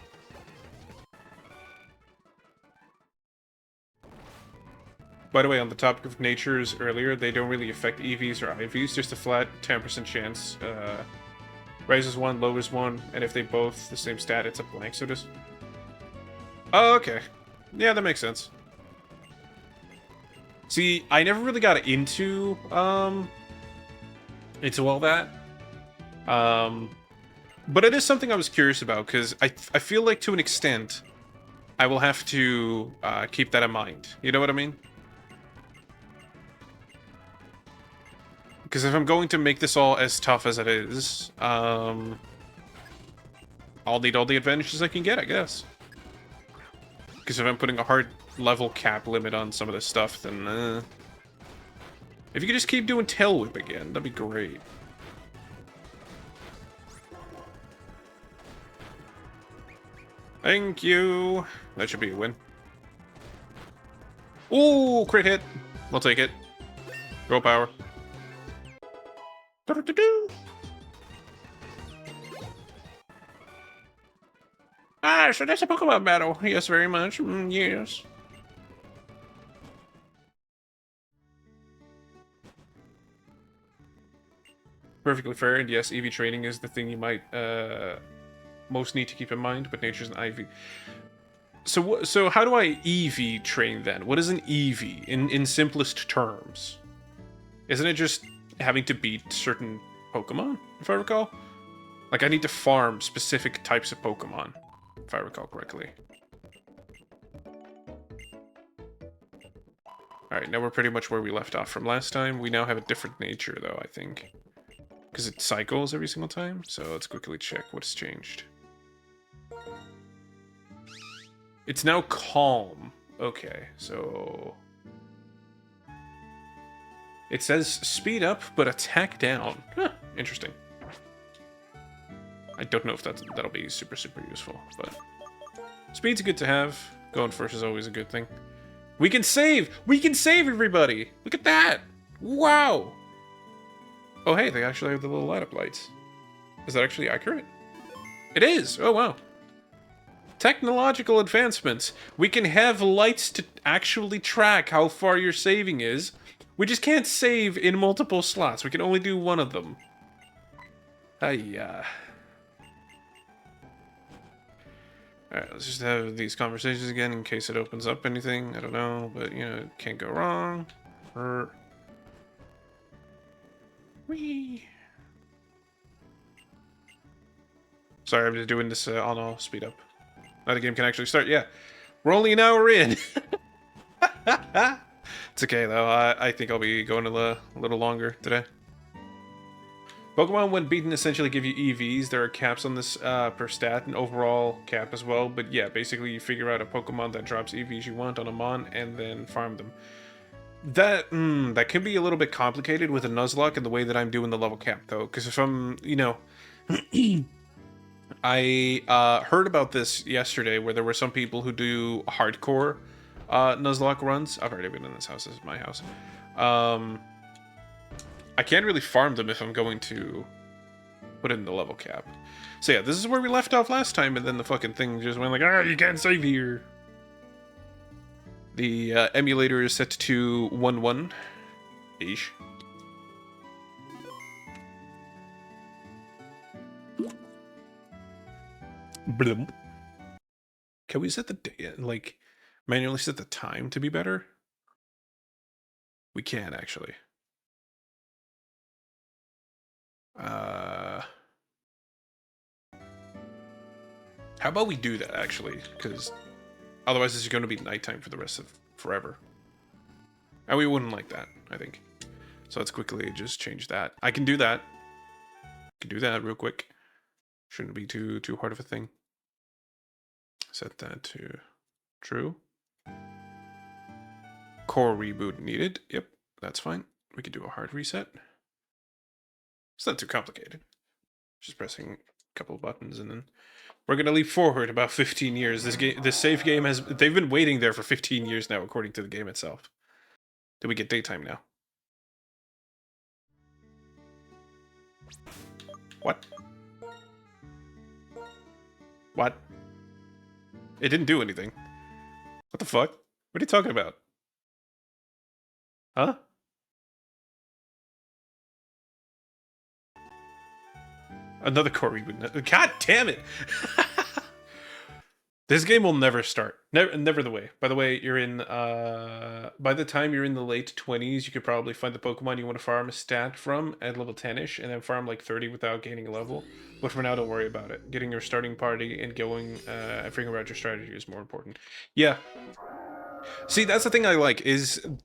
By the way, on the topic of natures earlier, they don't really affect EVs or IVs, just a flat 10% chance. Raises 1, lowers 1, and if they both the same stat, it's a blank, so just... Oh, okay. Yeah, that makes sense. See, I never really got into all that. But it is something I was curious about, because I feel like to an extent, I will have to keep that in mind. You know what I mean? Because if I'm going to make this all as tough as it is, I'll I'll need all the advantages I can get, I guess. Because if I'm putting a hard level cap limit on some of this stuff, then if you could just keep doing Tail Whip again, that'd be great. Thank you. That should be a win. Ooh, crit hit. We'll take it. Girl power. Ah, so that's a Pokemon battle. Yes, very much. Yes. Perfectly fair, and yes, EV training is the thing you might most need to keep in mind, but nature's an IV. So how do I EV train then? What is an EV in simplest terms? Isn't it just having to beat certain Pokemon, if I recall? Like, I need to farm specific types of Pokemon, if I recall correctly. Alright, now we're pretty much where we left off from last time. We now have a different nature, though, I think. Because it cycles every single time, so let's quickly check what's changed. It's now calm. Okay, so... It says speed up, but attack down. Huh, interesting. I don't know if that'll be super useful, but... Speed's good to have. Going first is always a good thing. We can save! We can save, everybody! Look at that! Wow! Oh, hey, they actually have the little light-up lights. Is that actually accurate? It is! Oh, wow. Technological advancements. We can have lights to actually track how far your saving is. We just can't save in multiple slots. We can only do one of them. Alright, let's just have these conversations again in case it opens up anything. I don't know, but, you know, it can't go wrong. Whee! Sorry, I'm just doing this on all speed up. Now the game can actually start. Yeah, we're only an hour in. It's okay though. I think I'll be going a little longer today. Pokemon, when beaten, essentially give you EVs. There are caps on this per stat, and overall cap as well. But yeah, basically you figure out a Pokemon that drops EVs you want on a Mon, and then farm them. That can be a little bit complicated with a Nuzlocke and the way that I'm doing the level cap though, because if I'm, you know, I heard about this yesterday where there were some people who do hardcore Nuzlocke runs. I've already been in this house. This is my house. I can't really farm them if I'm going to put in the level cap. So yeah, this is where we left off last time, and then the fucking thing just went like, ah, you can't save here. The emulator is set to 1-1-ish. Can we set the day, like, manually set the time to be better? We can, actually. How about we do that, actually? Because otherwise this is going to be nighttime for the rest of forever. And we wouldn't like that, I think. So let's quickly just change that. I can do that. Can do that real quick. Shouldn't be too hard of a thing. Set that to true. Core reboot needed. Yep, that's fine. We could do a hard reset. It's not too complicated. Just pressing a couple of buttons and then we're gonna leap forward about 15 years. This save game they've been waiting there for 15 years now, according to the game itself. Did we get daytime now? What? What? It didn't do anything. What the fuck? What are you talking about? Huh? Another core reboot. God damn it! This game will never start. Never the way. By the way, you're in, by the time you're in the late 20s, you could probably find the Pokemon you want to farm a stat from at level 10-ish, and then farm like 30 without gaining a level. But for now, don't worry about it. Getting your starting party and going, and figuring out your strategy is more important. Yeah. See, that's the thing I like,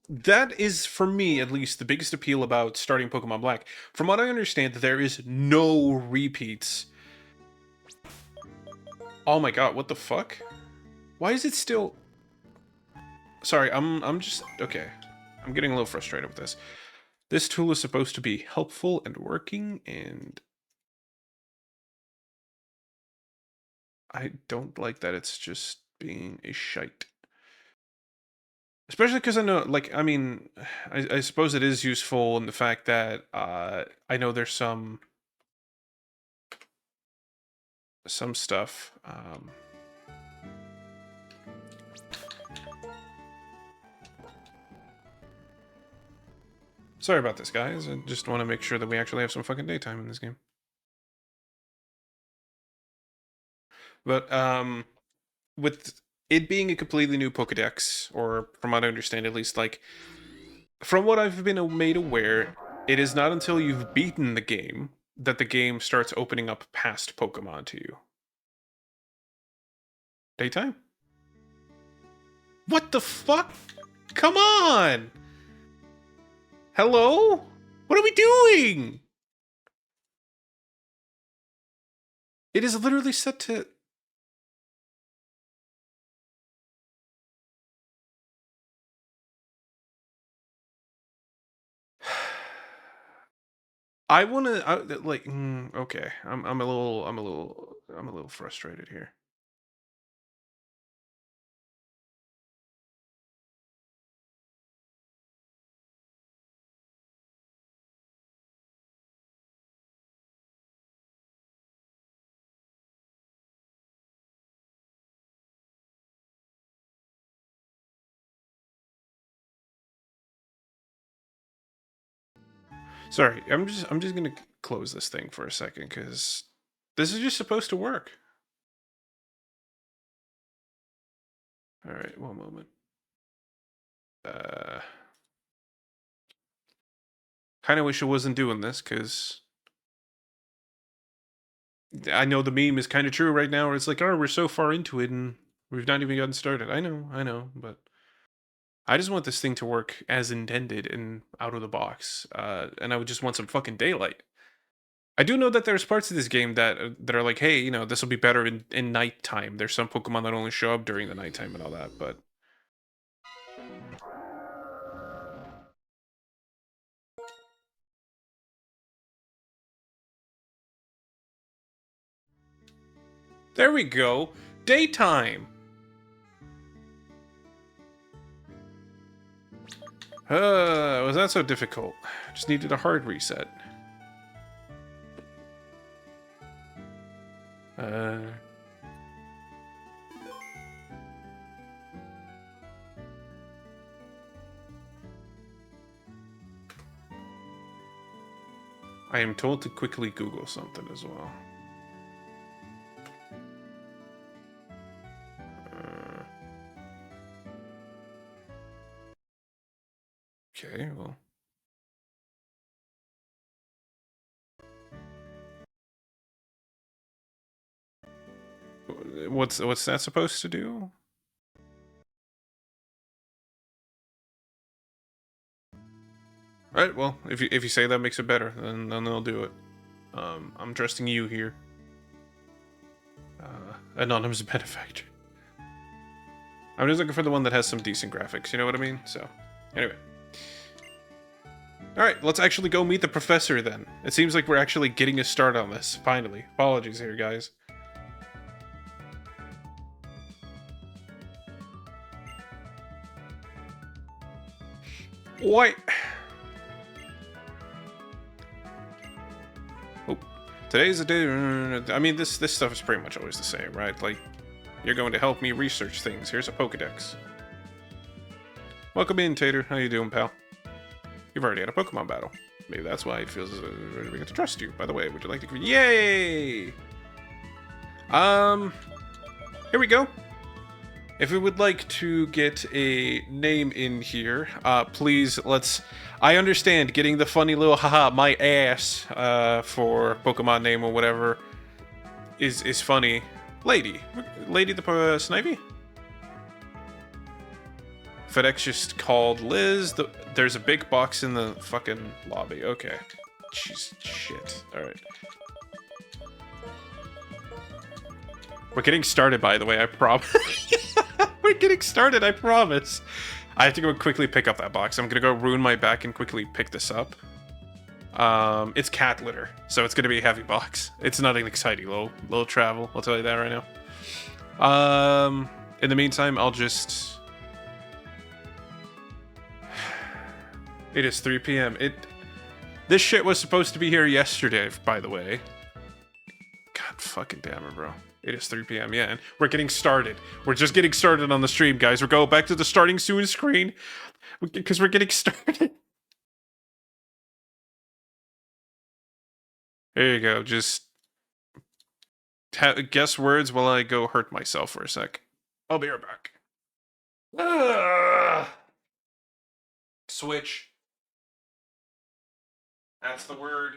that is, for me, at least, the biggest appeal about starting Pokemon Black. From what I understand, there is no repeats Oh my god, what the fuck? Why is it still... Sorry, I'm just... Okay. I'm getting a little frustrated with this. This tool is supposed to be helpful and working, and... I don't like that it's just being a shite. Especially because I know, like, I mean, I suppose it is useful in the fact that I know there's some stuff. Sorry about this, guys. I just want to make sure that we actually have some fucking daytime in this game. But with it being a completely new Pokedex, or from what I understand, at least, like, from what I've been made aware, it is not until you've beaten the game that the game starts opening up past Pokemon to you. Daytime? What the fuck? Come on! Hello? What are we doing? It is literally set to... I want to like okay. I'm a little frustrated here. Sorry, I'm just gonna close this thing for a second because this is just supposed to work. All right, one moment. Kind of wish I wasn't doing this because I know the meme is kind of true right now. Where it's like, oh, we're so far into it and we've not even gotten started. I know, but I just want this thing to work as intended and out of the box. And I would just want some fucking daylight. I do know that there's parts of this game that are like, hey, you know, this will be better in nighttime. There's some Pokemon that only show up during the nighttime and all that, but there we go. Daytime. Was that so difficult? Just needed a hard reset. I am told to quickly Google something as well. Okay, well. What's that supposed to do? All right, well, if you say that makes it better, then they'll do it. I'm trusting you here. Anonymous benefactor. I'm just looking for the one that has some decent graphics, you know what I mean? So, anyway. Alright, let's actually go meet the professor then. It seems like we're actually getting a start on this, finally. Apologies here, guys. What? Oh, today's the day. I mean, this stuff is pretty much always the same, right? Like, you're going to help me research things. Here's a Pokedex. Welcome in, Tater. How you doing, pal? You've already had a Pokemon battle. Maybe that's why it feels we get to trust you. By the way, would you like to... Yay! Here we go. If we would like to get a name in here, please, let's... I understand getting the funny little haha, my ass, for Pokemon name or whatever is funny. Lady the Snivy? FedEx just called Liz. There's a big box in the fucking lobby. Okay. Jeez, shit. Alright. We're getting started, by the way, I promise. We're getting started, I promise. I have to go quickly pick up that box. I'm gonna go ruin my back and quickly pick this up. It's cat litter, so it's gonna be a heavy box. It's nothing exciting, little travel, I'll tell you that right now. In the meantime, I'll just... It is 3 p.m. This shit was supposed to be here yesterday, by the way. God fucking damn it, bro. It is 3 p.m. Yeah, and we're getting started. We're just getting started on the stream, guys. We're going back to the starting soon screen because we're getting started. There you go. Just guess words while I go hurt myself for a sec. I'll be right back. Switch. That's the word.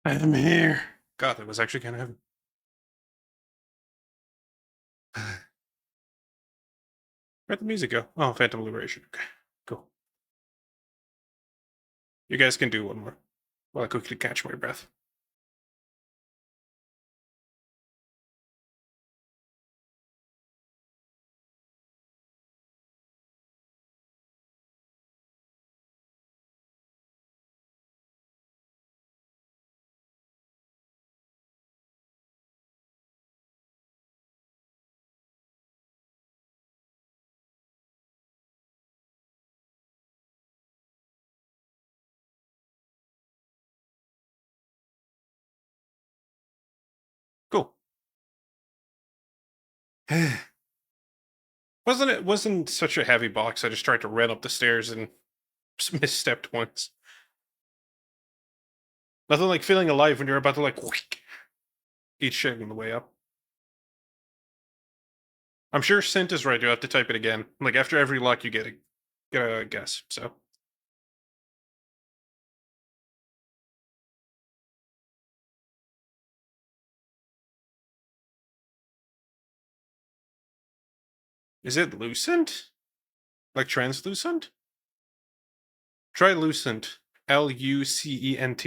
I'm here. God, that was actually kind of heavy. Where'd the music go? Oh, Phantom Liberation. Okay, cool. You guys can do one more while I quickly catch my breath. Cool. Wasn't such a heavy box. I just tried to run up the stairs and misstepped once. Nothing like feeling alive when you're about to like eat shit on the way up. I'm sure Sint is right. You have to type it again. Like after every lock, you get a guess. So is it lucent? Like translucent? Try lucent. Lucent.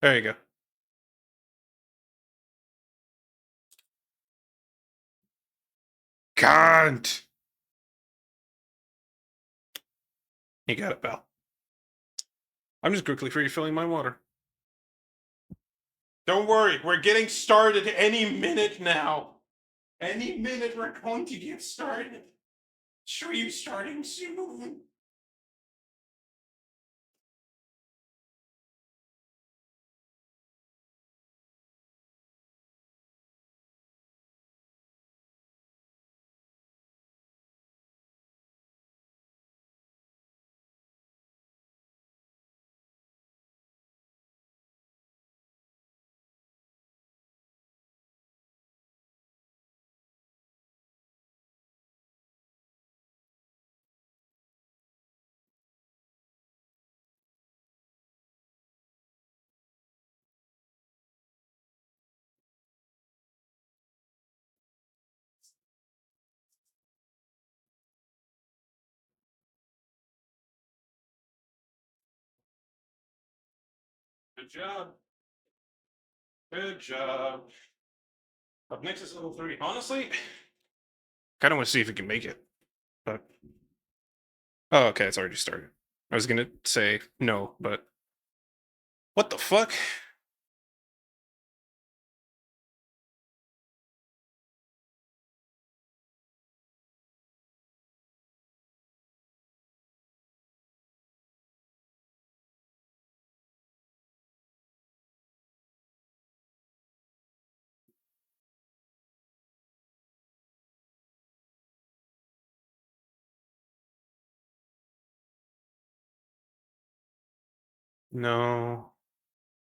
There you go. Can't. You got it, pal. I'm just quickly refilling my water. Don't worry, we're getting started any minute now. Any minute we're going to get started. Stream starting soon. Good job. Good job. Up next is level 3. Honestly, kind of want to see if we can make it. But oh, okay, it's already started. I was gonna say no, but what the fuck? No.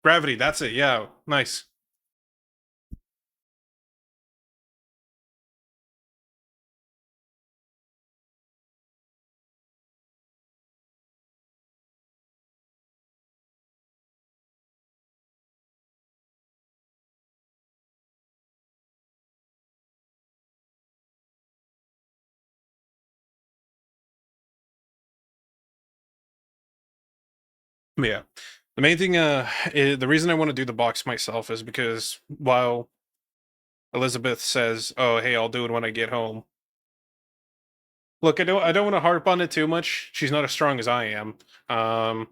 Gravity, that's it. Yeah, nice. Yeah. The main thing, the reason I want to do the box myself is because while Elizabeth says, "Oh, hey, I'll do it when I get home." Look, I don't want to harp on it too much. She's not as strong as I am, um,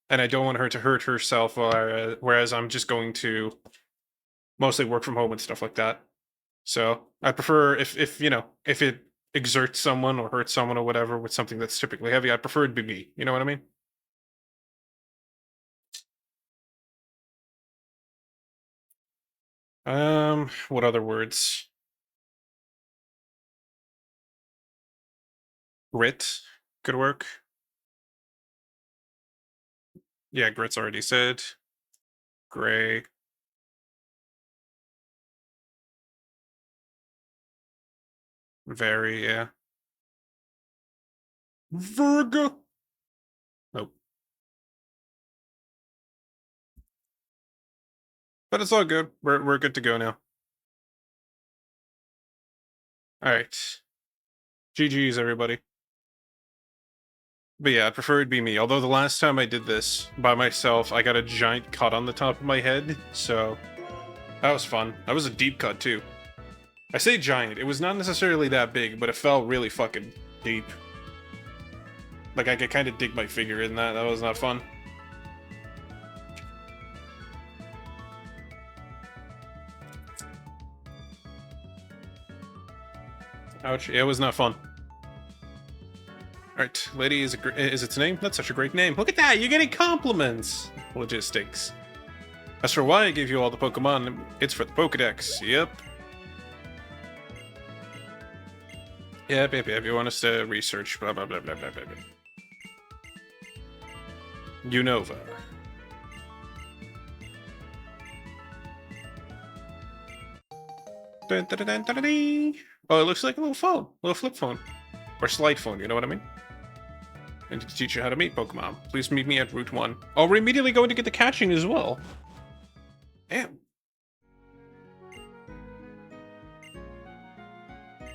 and I don't want her to hurt herself. Whereas I'm just going to mostly work from home and stuff like that. So I prefer if if it exerts someone or hurts someone or whatever with something that's typically heavy, I prefer it be me. You know what I mean? What other words? Grit could work. Yeah, grit's already said. Gray. Very, yeah. Virgo. Nope. But it's all good. We're good to go now. All right. GG's everybody. But yeah, I prefer it be me. Although the last time I did this by myself, I got a giant cut on the top of my head, so that was fun. That was a deep cut too. I say giant, it was not necessarily that big, but it felt really fucking deep. Like I could kind of dig my finger in that. That was not fun. Ouch. Yeah, it was not fun. Alright, Lady is its name? That's such a great name. Look at that, you're getting compliments! Logistics. As for why I gave you all the Pokemon, it's for the Pokedex. Yep. Yep. You want us to research blah blah blah blah blah blah blah. Unova. Dun, dun, dun, dun, dun, dun. Oh, it looks like a little phone. A little flip phone. Or slide phone, you know what I mean? And to teach you how to meet Pokemon. Please meet me at Route 1. Oh, we're immediately going to get the catching as well. Damn.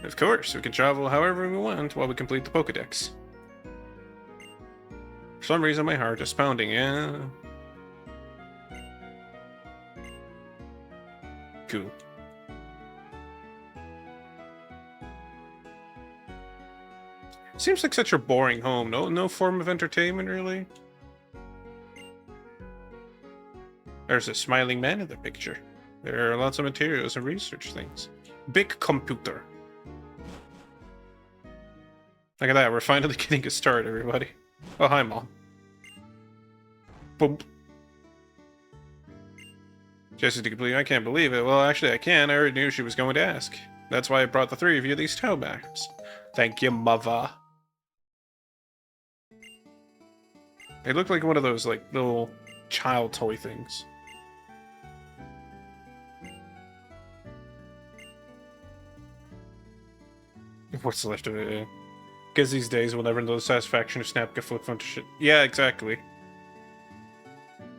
Of course, we can travel however we want while we complete the Pokedex. For some reason, my heart is pounding, yeah. Cool. Seems like such a boring home. No form of entertainment, really. There's a smiling man in the picture. There are lots of materials and research things. Big computer. Look at that, we're finally getting a start, everybody. Oh, hi, Mom. Boom. Jesse's complete. I can't believe it. Well, actually, I can. I already knew she was going to ask. That's why I brought the three of you these toe maps. Thank you, mother. They look like one of those, like, little child toy things. What's left of it? Because these days we'll never know the satisfaction of snap a flip phone to shit. Yeah, exactly.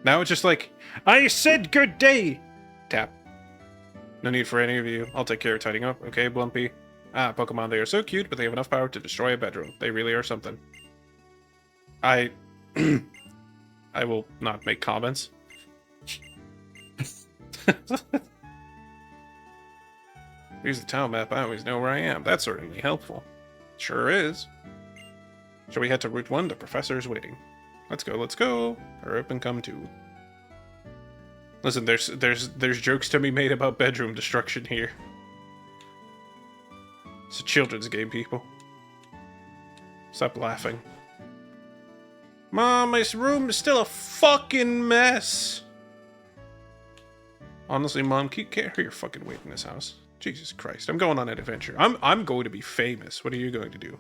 Now it's just like, I said good day! Tap. No need for any of you. I'll take care of tidying up. Okay, Blumpy? Ah, Pokemon, they are so cute, but they have enough power to destroy a bedroom. They really are something. I will not make comments. Here's the town map. I always know where I am. That's certainly helpful. Sure is. Shall we head to Route 1? The professor is waiting. Let's go, let's go. Hurry up and come too. Listen, there's jokes to be made about bedroom destruction here. It's a children's game, people. Stop laughing. Mom, my room is still a fucking mess. Honestly, Mom, carry your fucking weight in this house. Jesus Christ, I'm going on an adventure. I'm going to be famous. What are you going to do?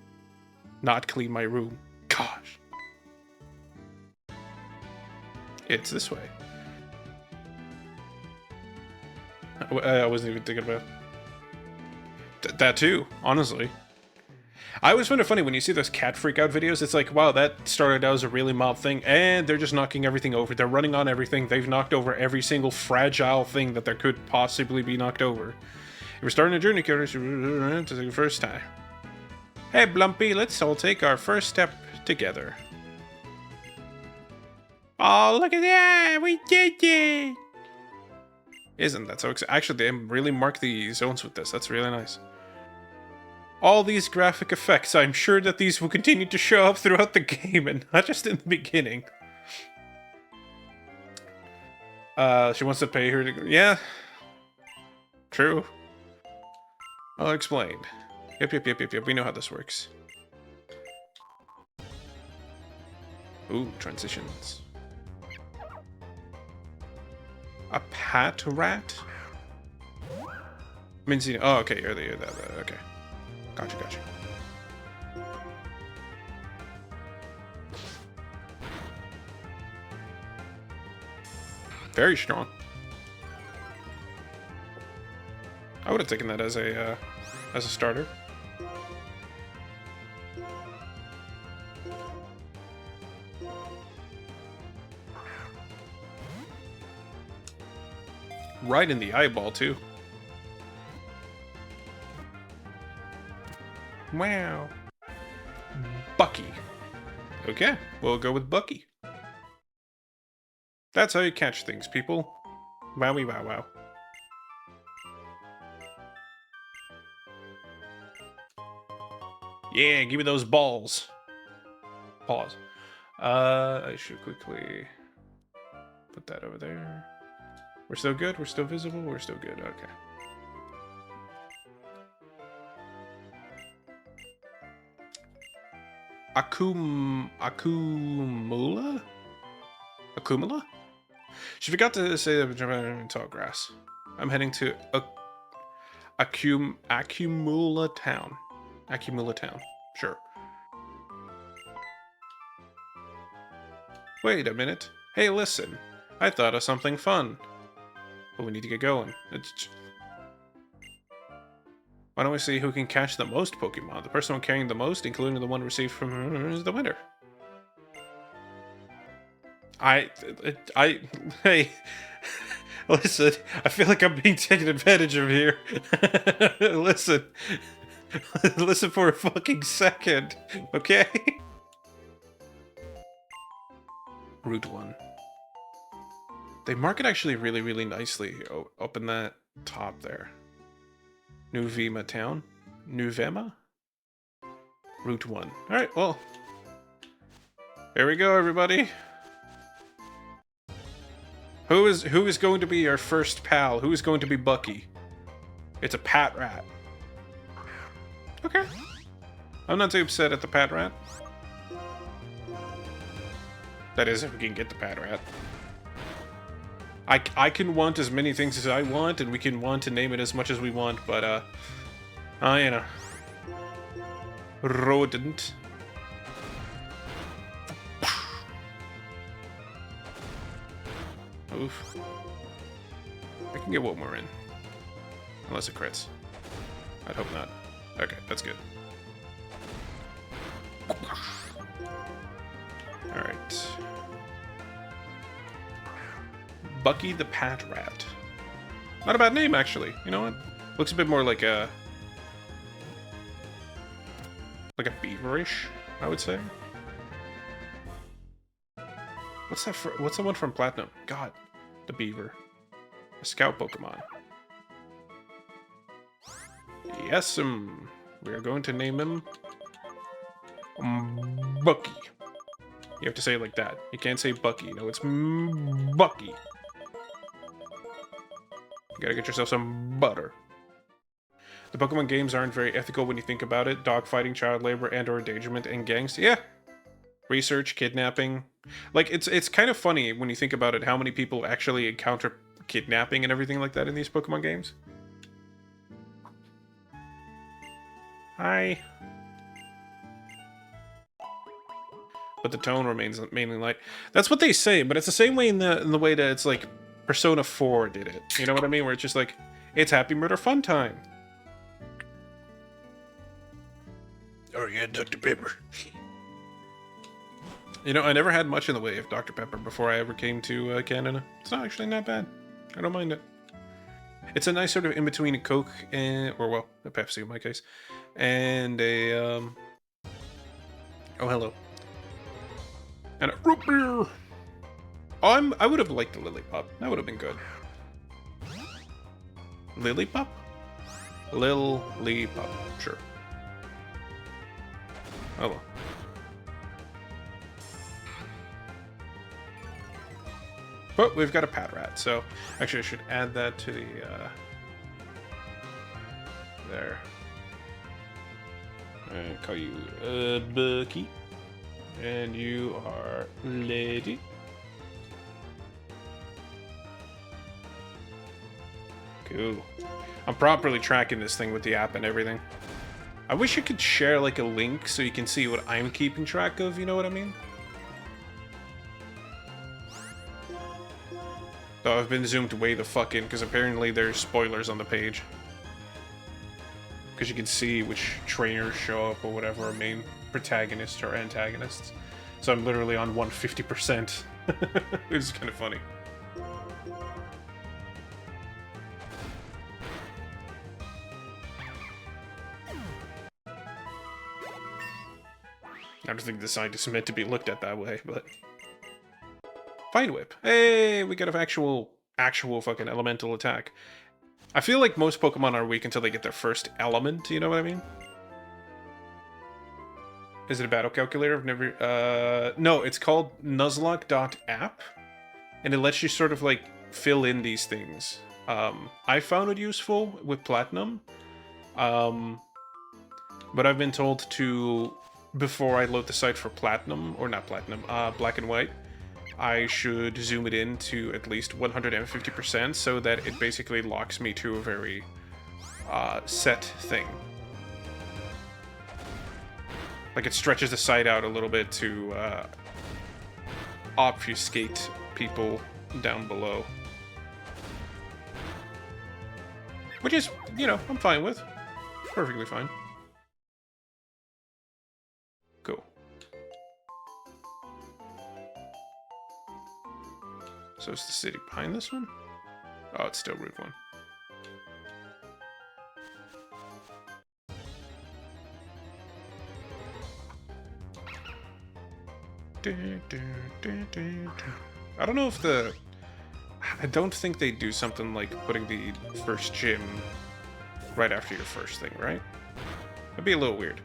Not clean my room. Gosh. It's this way. I wasn't even thinking about that too, honestly. I always find it funny when you see those cat freak out videos. It's like, wow, that started out as a really mild thing, and they're just knocking everything over. They're running on everything. They've knocked over every single fragile thing that there could possibly be knocked over. If we're starting a journey, to the first time. Hey, Blumpy, let's all take our first step together. Oh, look at that! We did it! Isn't that so exciting? Actually, they really mark the zones with this. That's really nice. All these graphic effects, I'm sure that these will continue to show up throughout the game and not just in the beginning. She wants to pay her to... Yeah. True. I'll explain. Yep. We know how this works. Ooh, transitions. A pat rat? Mincing. Oh, okay. You're that. Okay. Gotcha. Very strong. I would have taken that as a starter. Right in the eyeball, too. Wow. Bucky. Okay, we'll go with Bucky. That's how you catch things, people. Wowie wow. Yeah, give me those balls. Pause. I should quickly put that over there. We're still good? We're still visible? We're still good. Okay. Akumula? She forgot to say that in tall grass. I'm heading to Akumula Town. Sure. Wait a minute. Hey, listen. I thought of something fun. But we need to get going. Why don't we see who can catch the most Pokemon? The person carrying the most, including the one received from her, is the winner. Hey, listen, I feel like I'm being taken advantage of here. Listen for a fucking second, okay? Route 1. They mark it actually really nicely up in that top there. Nuvema Town? Nuvema? Route 1. Alright, well. Here we go, everybody. Who is going to be our first pal? Who is going to be Bucky? It's a Pat Rat. Okay. I'm not too upset at the Pat Rat. That is, if we can get the Pat Rat. I can want as many things as I want, and we can want to name it as much as we want, but, you know. Rodent. Oof. I can get one more in. Unless it crits. I'd hope not. Okay, that's good. Alright. Bucky the Pat Rat. Not a bad name, actually. You know what? Looks a bit more like a... beaverish, I would say. What's that for? What's the one from Platinum? God, the beaver. A scout Pokemon. Yes, we are going to name him Bucky. You have to say it like that. You can't say Bucky. No, it's Bucky. You gotta get yourself some butter. The Pokemon games aren't very ethical when you think about it. Dogfighting, child labor, and/or endangerment, and gangs. Yeah. Research, kidnapping. Like, it's kind of funny when you think about it, how many people actually encounter kidnapping and everything like that in these Pokemon games. Hi. But the tone remains mainly light. That's what they say, but it's the same way in the way that it's like Persona 4 did it. You know what I mean? Where it's just like, it's happy murder fun time. Oh yeah, Dr. Pepper. You know, I never had much in the way of Dr. Pepper before I ever came to Canada. It's not actually not bad. I don't mind it. It's a nice sort of in-between a Coke and, or well, a Pepsi in my case, and a, oh hello. And a root beer! I would have liked the Lillipup. That would have been good. Lillipup? Lillipup, sure. Oh well. But we've got a Pat Rat, so actually I should add that to the, there. And call you, Bucky. And you are Lady. Cool. I'm properly tracking this thing with the app and everything. I wish I could share, like, a link so you can see what I'm keeping track of, you know what I mean? Though I've been zoomed way the fuck in, because apparently there's spoilers on the page. Because you can see which trainers show up or whatever, main protagonists or antagonists. So I'm literally on 150%. Which is kind of funny. I don't think the scientist is meant to be looked at that way, but... Vine Whip. Hey, we got an actual fucking elemental attack. I feel like most Pokemon are weak until they get their first element, you know what I mean? Is it a battle calculator? I've never... no, it's called Nuzlocke.app. And it lets you sort of, like, fill in these things. I found it useful with Platinum. But I've been told to... Before I load the site for Platinum, or not Platinum, Black and White, I should zoom it in to at least 150% so that it basically locks me to a very set thing. Like, it stretches the site out a little bit to obfuscate people down below. Which is, you know, I'm fine with. Perfectly fine. Cool. So is the city behind this one? Oh, it's still Route 1. I don't know if the... I don't think they do something like putting the first gym right after your first thing, right? That'd be a little weird.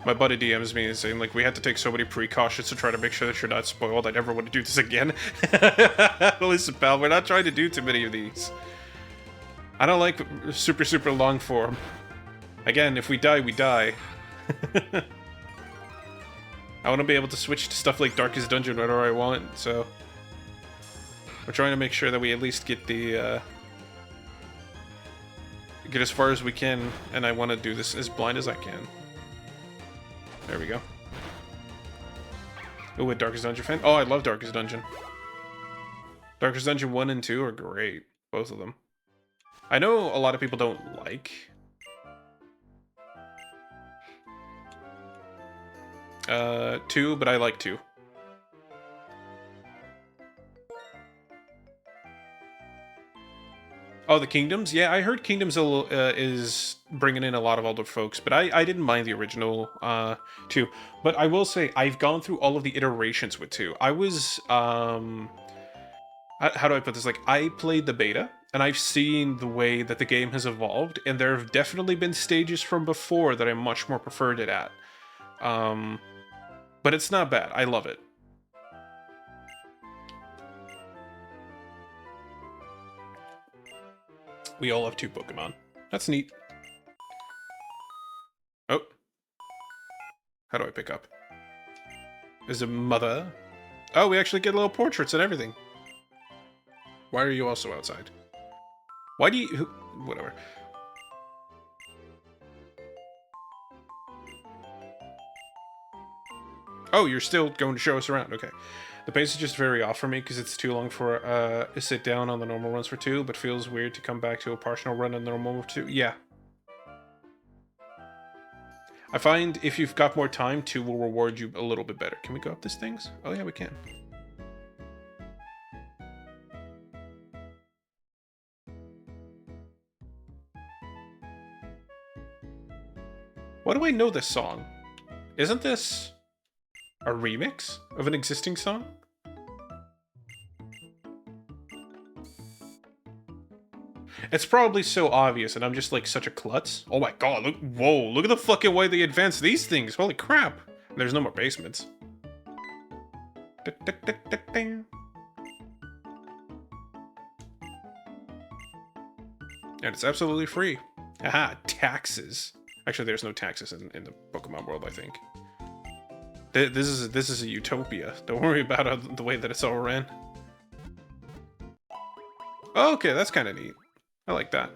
My buddy DMs me and saying, like, we had to take so many precautions to try to make sure that you're not spoiled. I never want to do this again. Listen, pal, we're not trying to do too many of these. I don't like super, super long form. Again, if we die, we die. I want to be able to switch to stuff like Darkest Dungeon whenever I want, so... We're trying to make sure that we at least get the, get as far as we can, and I want to do this as blind as I can. There we go. Ooh, a Darkest Dungeon fan? Oh, I love Darkest Dungeon. Darkest Dungeon 1 and 2 are great. Both of them. I know a lot of people don't like... 2, but I like 2. Oh, the Kingdoms? Yeah, I heard Kingdoms is bringing in a lot of older folks, but I didn't mind the original 2. But I will say, I've gone through all of the iterations with 2. I was, how do I put this? Like, I played the beta, and I've seen the way that the game has evolved, and there have definitely been stages from before that I much more preferred it at. But it's not bad. I love it. We all have 2 Pokemon. That's neat. Oh. How do I pick up? Is it mother? Oh, we actually get little portraits and everything. Why are you also outside? Why do you... Whatever. Oh, you're still going to show us around. Okay. The pace is just very off for me because it's too long for a sit down on the normal runs for 2, but feels weird to come back to a partial run on the normal of 2. Yeah. I find if you've got more time, 2 will reward you a little bit better. Can we go up these things? Oh yeah, we can. Why do I know this song? Isn't this a remix of an existing song? It's probably so obvious, and I'm just like such a klutz. Oh my god, look, whoa, look at the fucking way they advance these things. Holy crap. There's no more basements. And it's absolutely free. Aha, taxes. Actually, there's no taxes in the Pokemon world, I think. This is a utopia. Don't worry about the way that it's all ran. Oh, okay, that's kind of neat. I like that.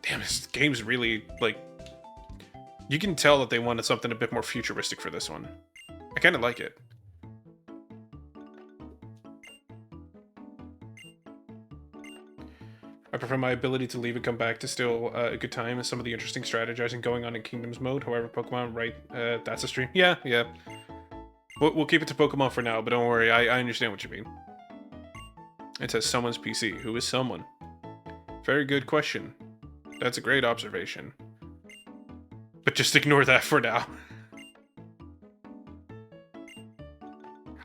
Damn, this game's really, like... You can tell that they wanted something a bit more futuristic for this one. I kind of like it. I prefer my ability to leave and come back to still a good time and some of the interesting strategizing going on in Kingdoms mode. However, Pokemon, right, that's a stream. Yeah. We'll keep it to Pokemon for now, but don't worry, I understand what you mean. It says someone's PC. Who is someone? Very good question. That's a great observation. But just ignore that for now.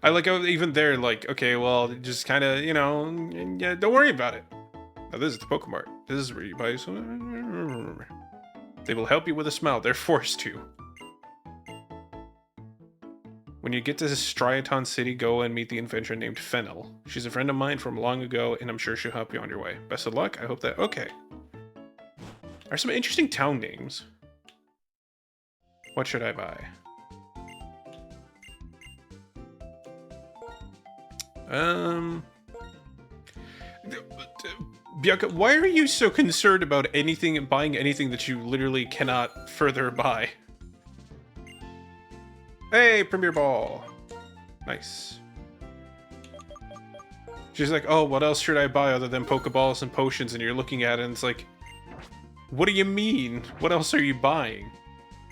I like how even they're like, okay, well, just kind of, you know, yeah, don't worry about it. Now this is the Pokemart. This is where you buy some... They will help you with a smile. They're forced to. When you get to Striaton City, go and meet the inventor named Fennel. She's a friend of mine from long ago, and I'm sure she'll help you on your way. Best of luck. I hope that... Okay. There are some interesting town names. What should I buy? Bianca, why are you so concerned about anything and buying anything that you literally cannot further buy? Hey, Premier Ball. Nice. She's like, oh, what else should I buy other than Pokeballs and potions? And you're looking at it and it's like, what do you mean? What else are you buying?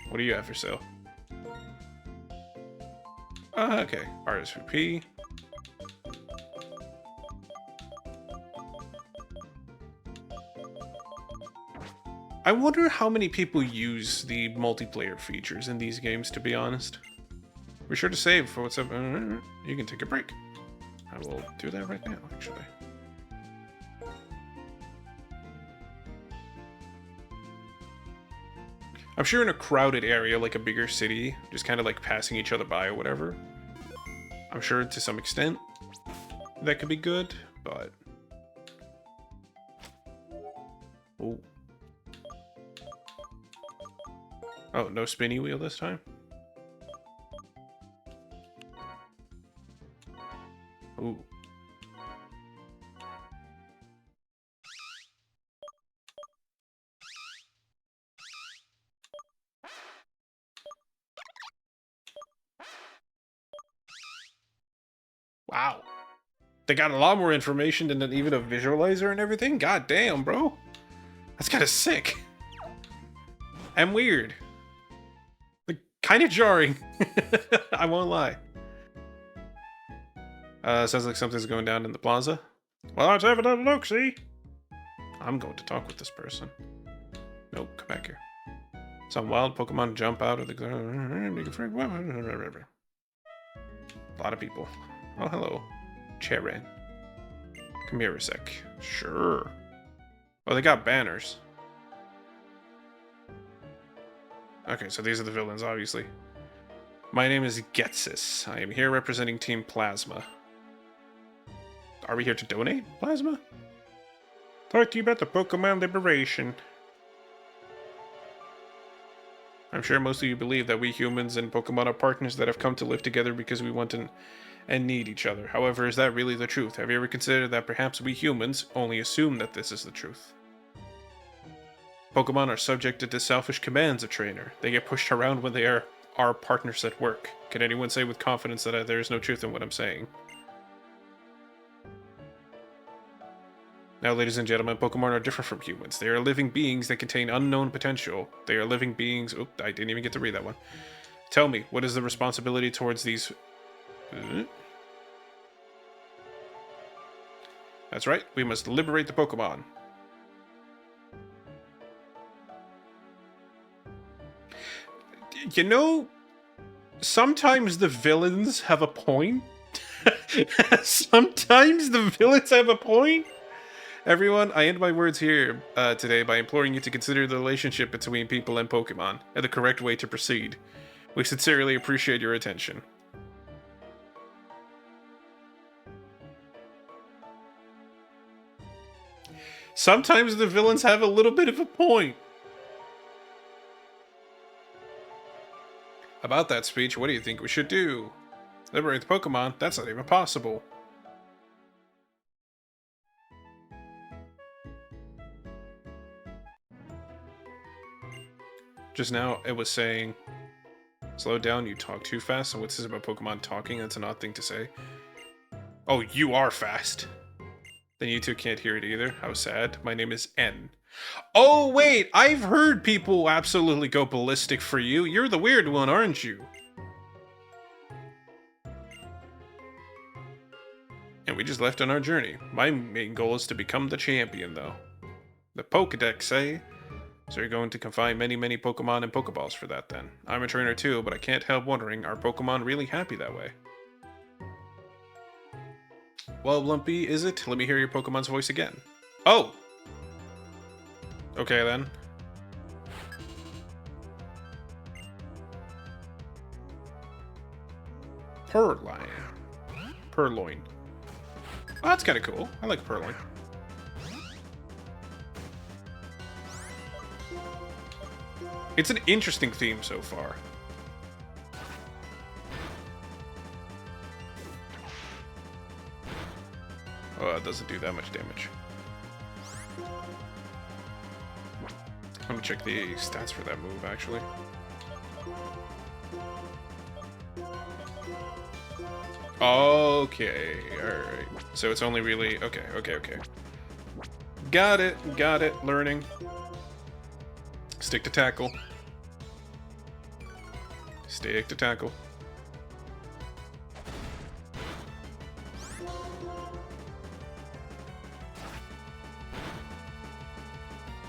What do you have for sale? Okay. RSVP. I wonder how many people use the multiplayer features in these games, to be honest. Be sure to save for what's up. You can take a break. I will do that right now, actually. I'm sure in a crowded area, like a bigger city, just kind of like passing each other by or whatever. I'm sure to some extent that could be good, but... Oh. Oh, no spinny wheel this time? Ooh. Wow. They got a lot more information than even a visualizer and everything? God damn, bro. That's kind of sick. And weird. Like, kind of jarring. I won't lie. Sounds like something's going down in the plaza. Well, let's have another look, see? I'm going to talk with this person. Nope, come back here. Some wild Pokemon jump out of the... A lot of people. Oh, hello. Cheren. Come here a sec. Sure. Oh, they got banners. Okay, so these are the villains, obviously. My name is Getsis. I am here representing Team Plasma. Are we here to donate plasma? Talk to you about the Pokemon Liberation. I'm sure most of you believe that we humans and Pokemon are partners that have come to live together because we want and need each other. However, is that really the truth? Have you ever considered that perhaps we humans only assume that this is the truth? Pokemon are subjected to selfish commands of trainer. They get pushed around when they are our partners at work. Can anyone say with confidence that there is no truth in what I'm saying? Now, ladies and gentlemen, Pokemon are different from humans. They are living beings that contain unknown potential. They are living beings... Oop, I didn't even get to read that one. Tell me, what is the responsibility towards these... That's right, we must liberate the Pokemon. You know, sometimes the villains have a point. Sometimes the villains have a point. Everyone, I end my words here today by imploring you to consider the relationship between people and Pokemon and the correct way to proceed. We sincerely appreciate your attention. Sometimes the villains have a little bit of a point. About that speech, what do you think we should do? Liberate the Pokemon? That's not even possible. Just now, it was saying, slow down, you talk too fast. And what's this about Pokemon talking? That's an odd thing to say. Oh, you are fast. Then you two can't hear it either. How sad. My name is N. Oh, wait, I've heard people absolutely go ballistic for you. You're the weird one, aren't you? And we just left on our journey. My main goal is to become the champion, though. The Pokedex say. So you're going to confine many, many Pokemon and Pokeballs for that, then. I'm a trainer too, but I can't help wondering, are Pokemon really happy that way? Well, Lumpy, is it? Let me hear your Pokemon's voice again. Oh! Okay, then. Purloin. Oh, that's kind of cool. I like Purloin. It's an interesting theme so far. Oh, it doesn't do that much damage. Let me check the stats for that move, actually. Okay, alright. So it's only really... Okay. Got it, learning. Stick to tackle. Stick to tackle.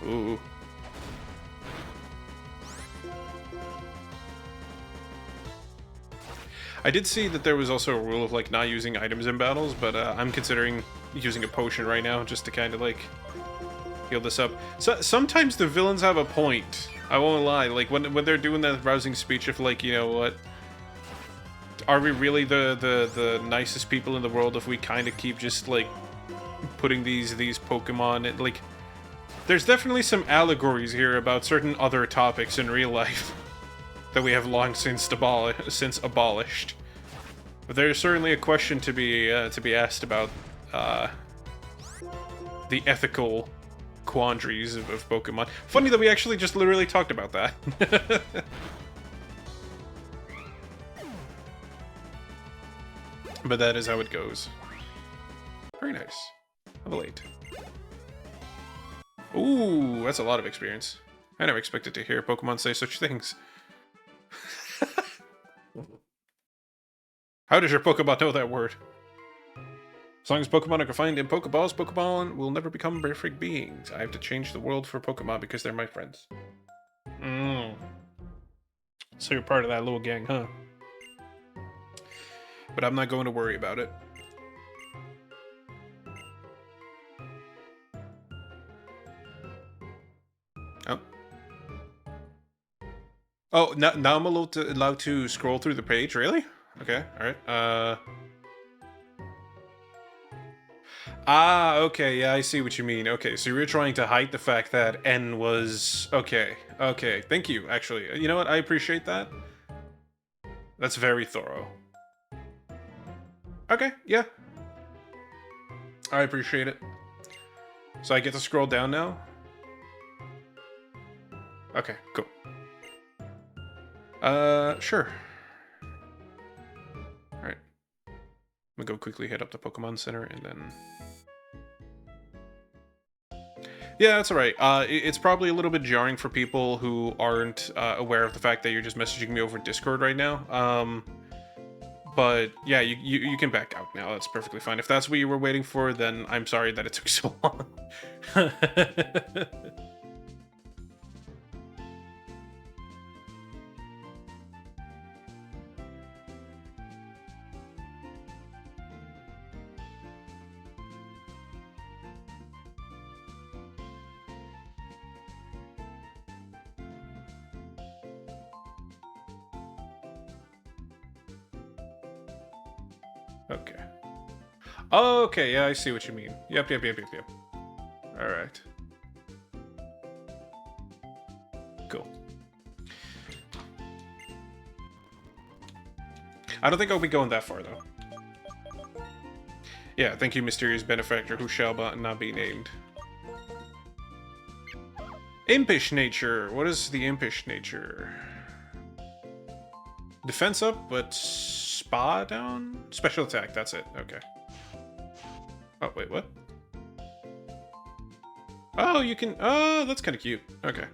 Ooh. I did see that there was also a rule of like not using items in battles, but I'm considering using a potion right now just to kind of like heal this up. So sometimes the villains have a point. I won't lie. Like when they're doing that rousing speech of like, you know what? Are we really the nicest people in the world if we kind of keep just like putting these Pokemon like? There's definitely some allegories here about certain other topics in real life that we have long since abolished. But there's certainly a question to be asked about the ethical quandaries of Pokemon. Funny that we actually just literally talked about that. But that is how it goes. Very nice. Level 8. Ooh, that's a lot of experience. I never expected to hear Pokemon say such things. How does your Pokemon know that word? As long as Pokemon are confined in Pokeballs, Pokemon will never become perfect beings. I have to change the world for Pokemon because they're my friends. So you're part of that little gang, huh? But I'm not going to worry about it. Oh. Oh, now I'm allowed to scroll through the page, really? Okay, alright. Ah, okay, yeah, I see what you mean. Okay, so you're trying to hide the fact that N was... Okay, okay, thank you, actually. You know what, I appreciate that. That's very thorough. Okay, yeah. I appreciate it. So I get to scroll down now? Okay, cool. Sure. Alright. I'm gonna go quickly hit up the Pokemon Center and then... Yeah, that's alright. It's probably a little bit jarring for people who aren't aware of the fact that you're just messaging me over Discord right now. But yeah, you can back out now. That's perfectly fine. If that's what you were waiting for, then I'm sorry that it took so long. Okay. Oh, okay, yeah, I see what you mean. Yep. Alright. Cool. I don't think I'll be going that far, though. Yeah, thank you, mysterious benefactor who shall not be named. Impish nature. What is the impish nature? Defense up, but spa down? Special attack, that's it. Okay. Oh, wait, what? Oh, you can... Oh, that's kind of cute. Okay.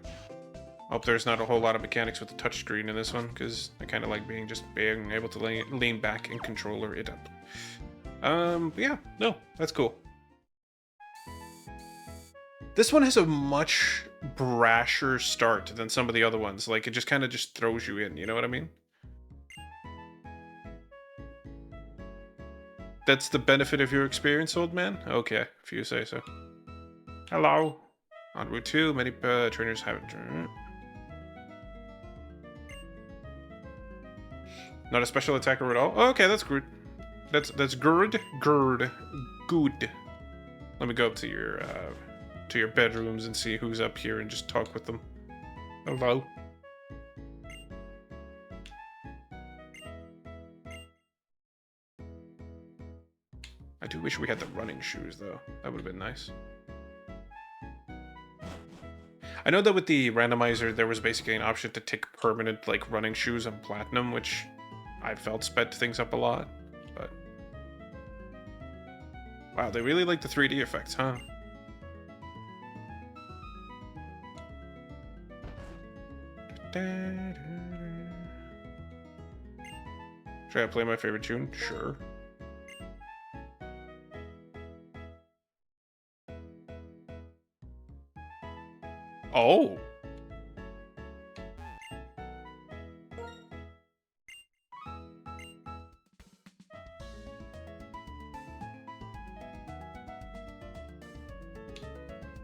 Hope there's not a whole lot of mechanics with the touchscreen in this one, because I kind of like being able to lean back and controller it up. Yeah, no, that's cool. This one has a much brasher start than some of the other ones. Like, it just kind of just throws you in, you know what I mean? That's the benefit of your experience, old man? Okay, if you say so. Hello. On Route 2, many trainers haven't... Not a special attacker at all? Oh, okay, that's good. That's good. Good. Let me go up to your bedrooms and see who's up here and just talk with them. Hello. I do wish we had the running shoes, though. That would have been nice. I know that with the randomizer, there was basically an option to tick permanent, like, running shoes on Platinum, which I felt sped things up a lot, but... Wow, they really like the 3D effects, huh? Should I play my favorite tune? Sure. Oh!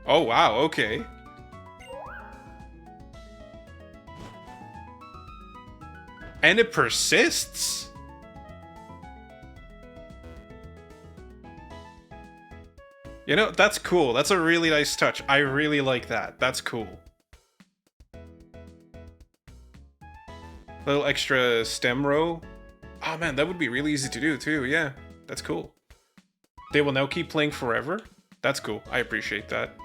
Oh, wow, okay. And it persists? You know, that's cool. That's a really nice touch. I really like that. That's cool. Little extra stem row. Oh man, that would be really easy to do too. Yeah, that's cool. They will now keep playing forever? That's cool. I appreciate that.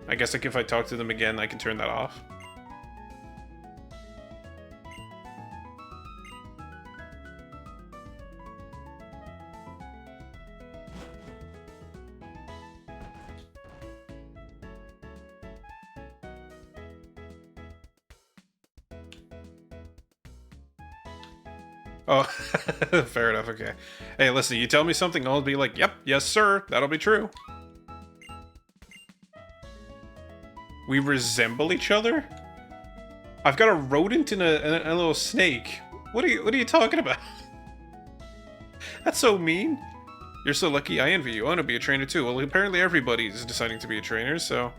I guess like if I talk to them again, I can turn that off. Oh, fair enough, okay. Hey, listen, you tell me something, I'll be like, yep, yes sir, that'll be true. We resemble each other? I've got a rodent and a little snake. What are you talking about? That's so mean. You're so lucky, I envy you. I want to be a trainer too. Well, apparently everybody's deciding to be a trainer, so...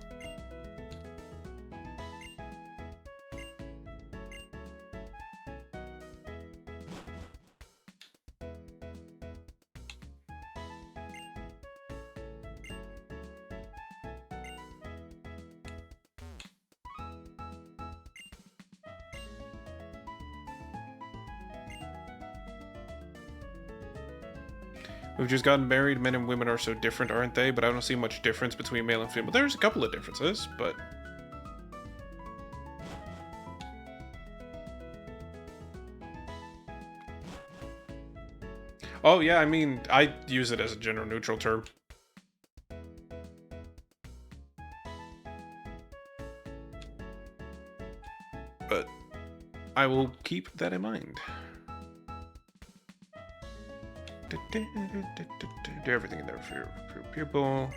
We've just gotten married. Men and women are so different, aren't they? But I don't see much difference between male and female. There's a couple of differences, but... Oh, yeah, I mean, I use it as a gender neutral term. But I will keep that in mind. Do everything in there for your pupil.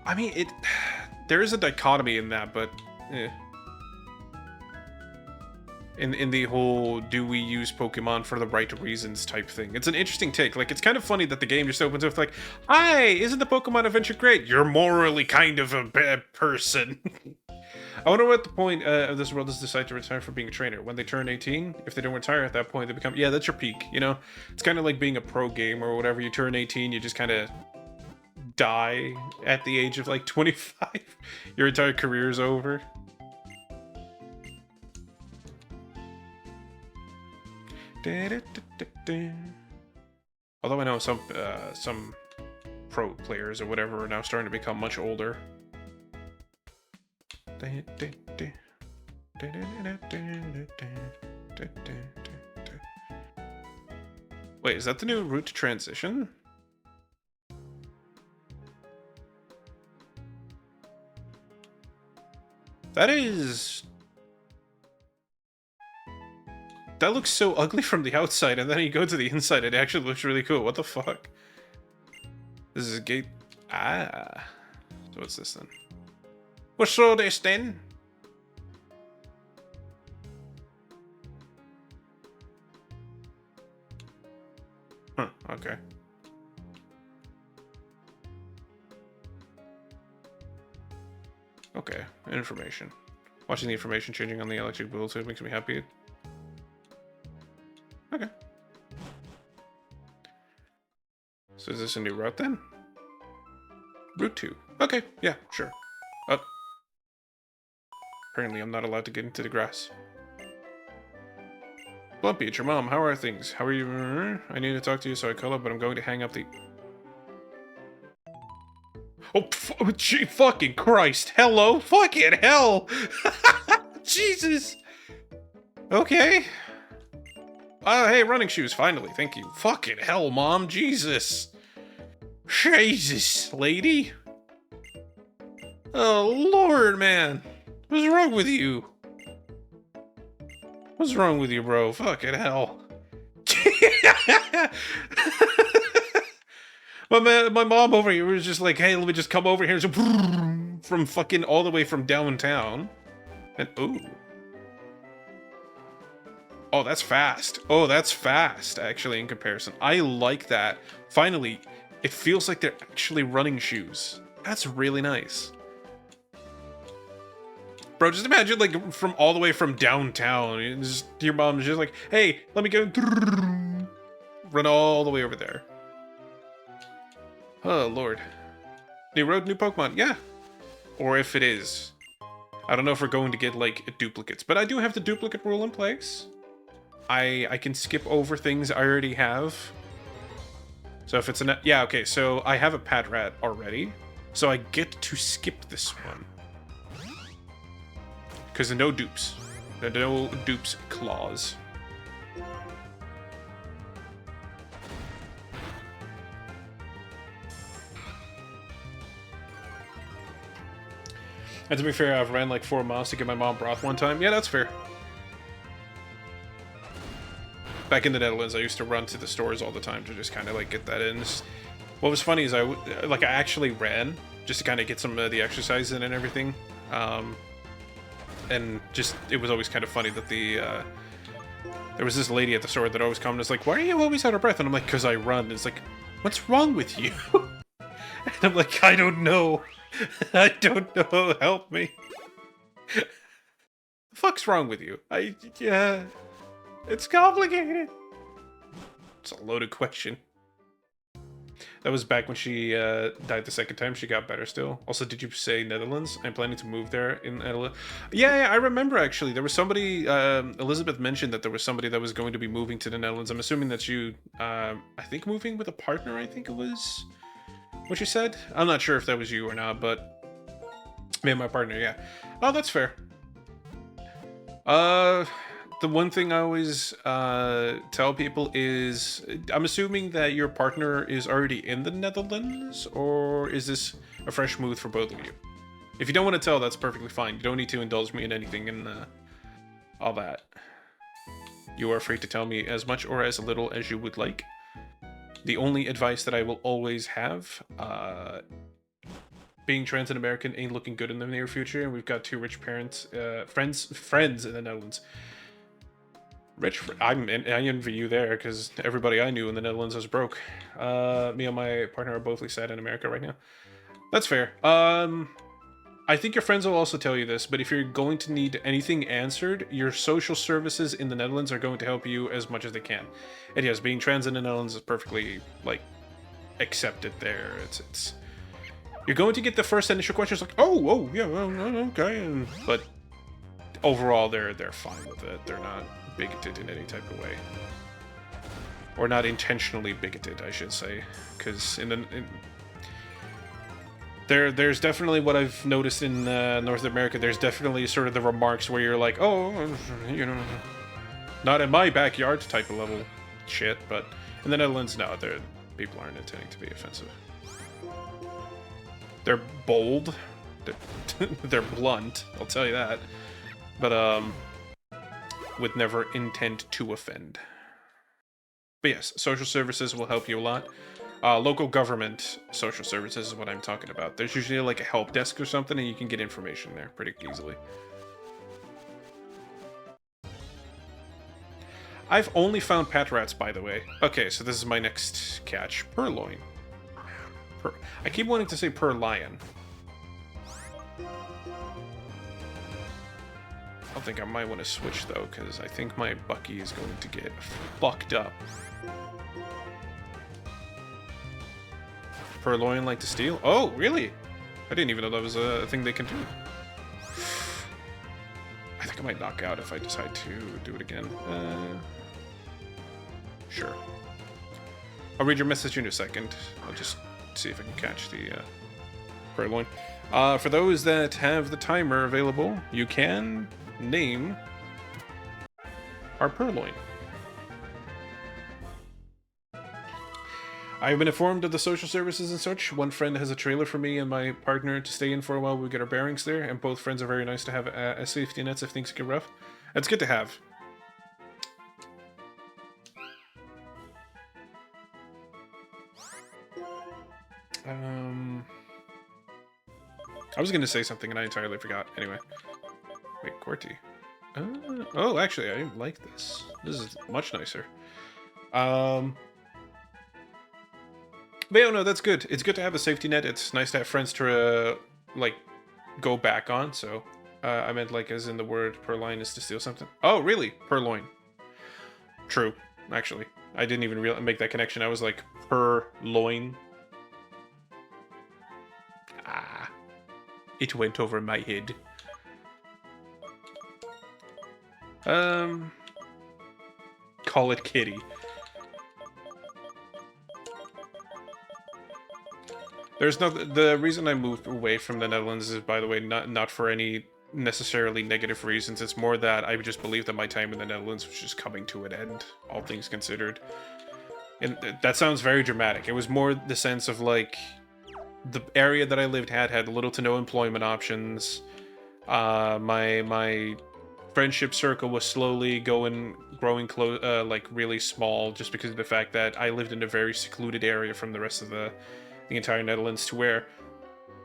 I mean, there is a dichotomy in that, but in the whole do we use Pokemon for the right reasons type thing. It's an interesting take. Like, it's kind of funny that the game just opens up with like, hi, isn't the Pokemon adventure great? You're morally kind of a bad person. I wonder what the point of this world is decide to retire from being a trainer. When they turn 18, if they don't retire at that point, they become... Yeah, that's your peak, you know? It's kind of like being a pro gamer or whatever. You turn 18, you just kind of die at the age of, like, 25. Your entire career's over. Although I know some pro players or whatever are now starting to become much older. Wait, is that the new route to transition? That is... That looks so ugly from the outside, and then you go to the inside, it actually looks really cool. What the fuck? This is a gate... Ah. So what's this then? What's all this then? Huh, okay. Okay, information. Watching the information changing on the electric Bluetooth makes me happy. Okay. So is this a new route then? Route 2. Okay, yeah, sure. Oh. Apparently I'm not allowed to get into the grass. Blumpy, it's your mom. How are things? How are you? I need to talk to you, so I call up, but I'm going to hang up the... Oh, gee, fucking Christ. Hello? Fucking hell. Jesus. Okay. Hey, running shoes, finally. Thank you. Fucking hell, Mom. Jesus. Jesus, lady. Oh, Lord, man. What's wrong with you? What's wrong with you, bro? Fucking hell. my mom over here was just like, hey, let me just come over here. So, from fucking all the way from downtown. And, ooh. Oh, that's fast. Oh, that's fast, actually, in comparison. I like that. Finally, it feels like they're actually running shoes. That's really nice. Bro, just imagine, like, from all the way from downtown, your mom's just like, hey, let me go. Run all the way over there. Oh, Lord. New road, new Pokemon. Yeah. Or if it is. I don't know if we're going to get, like, duplicates. But I do have the duplicate rule in place. I can skip over things I already have. So if it's a... Yeah, okay, so I have a Patrat already. So I get to skip this one. Because there are no dupes. There are no dupes clause. And to be fair, I've ran like 4 miles to get my mom broth one time. Yeah, that's fair. Back in the Netherlands, I used to run to the stores all the time to just kind of like get that in. What was funny is I actually ran just to kind of get some of the exercise in and everything. And just, it was always kind of funny that there was this lady at the store that always come and was like, why are you always out of breath? And I'm like, because I run. And it's like, what's wrong with you? And I'm like, I don't know. I don't know. Help me. The fuck's wrong with you? Yeah. It's complicated. It's a loaded question. That was back when she died the second time. She got better still. Also, did you say Netherlands? I'm planning to move there in Netherlands. Yeah, I remember actually. There was somebody, Elizabeth mentioned that there was somebody that was going to be moving to the Netherlands. I'm assuming that's you, I think moving with a partner, I think it was what you said. I'm not sure if that was you or not, but me and my partner, yeah. Oh, that's fair. The one thing I always tell people is, I'm assuming that your partner is already in the Netherlands, or is this a fresh move for both of you? If you don't want to tell, that's perfectly fine. You don't need to indulge me in anything and all that. You are free to tell me as much or as little as you would like. The only advice that I will always have, being trans and American ain't looking good in the near future, and we've got 2 rich parents, friends in the Netherlands. I envy you there, because everybody I knew in the Netherlands was broke. Me and my partner are both sad in America right now. That's fair. I think your friends will also tell you this, but if you're going to need anything answered, your social services in the Netherlands are going to help you as much as they can. And yes, being trans in the Netherlands is perfectly, like, accepted there. It's you're going to get the first initial questions like, oh, yeah, okay, but overall, they're fine with it. They're not bigoted in any type of way, or not intentionally bigoted, I should say, because there's definitely what I've noticed in North America. There's definitely sort of the remarks where you're like, oh, you know, not in my backyard type of level shit, but in the Netherlands, no, people aren't intending to be offensive. They're bold, they're blunt, I'll tell you that, but would never intend to offend. But yes, social services will help you a lot. Local government social services is what I'm talking about. There's usually like a help desk or something, and you can get information there pretty easily. I've only found Patrats, by the way. Okay, so this is my next catch. Purloin. I keep wanting to say Purlion. I think I might want to switch, though, because I think my Bucky is going to get fucked up. Purloin like to steal? Oh, really? I didn't even know that was a thing they can do. I think I might knock out if I decide to do it again. Sure. I'll read your message in a second. I'll just see if I can catch the Purloin. For those that have the timer available, you can name our Purloin. I've been informed of the social services and such. One friend has a trailer for me and my partner to stay in for a while. We get our bearings there, and both friends are very nice to have as safety nets if things get rough. That's good to have. I was going to say something and I entirely forgot. Anyway. Wait, QWERTY. Oh, actually, I like this. This is much nicer. But yeah, no, that's good. It's good to have a safety net. It's nice to have friends to, like, go back on. So, I meant, like, as in the word purloin is to steal something. Oh, really? Purloin. True, actually. I didn't even make that connection. I was like, purloin. Ah, it went over my head. Call it kitty. There's no the reason I moved away from the Netherlands is, by the way, not for any necessarily negative reasons. It's more that I just believe that my time in the Netherlands was just coming to an end, all things considered. And that sounds very dramatic. It was more the sense of like the area that I lived had little to no employment options. My friendship circle was slowly growing close, like really small, just because of the fact that I lived in a very secluded area from the rest of the entire Netherlands, to where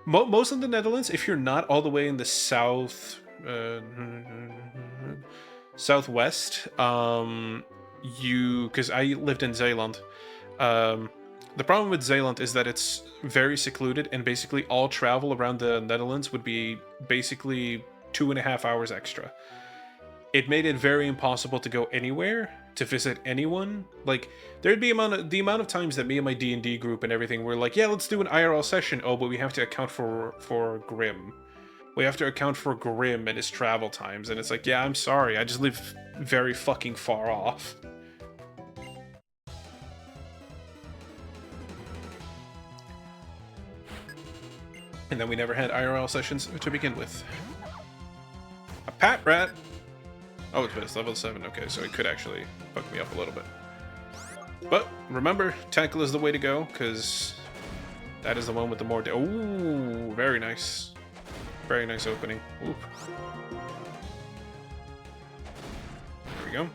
most of the Netherlands, if you're not all the way in the southwest, because I lived in Zeeland. The problem with Zeeland is that it's very secluded, and basically all travel around the Netherlands would be basically 2.5 hours extra. It made it very impossible to go anywhere, to visit anyone. Like, there'd be the amount of times that me and my D&D group and everything were like, yeah, let's do an IRL session. Oh, but we have to account for Grim. We have to account for Grim and his travel times. And it's like, yeah, I'm sorry. I just live very fucking far off. And then we never had IRL sessions to begin with. A pat rat! Oh, it's level 7. Okay, so it could actually fuck me up a little bit. But remember, tackle is the way to go, because that is the one with the more... Ooh, very nice. Very nice opening. Ooh. There we go.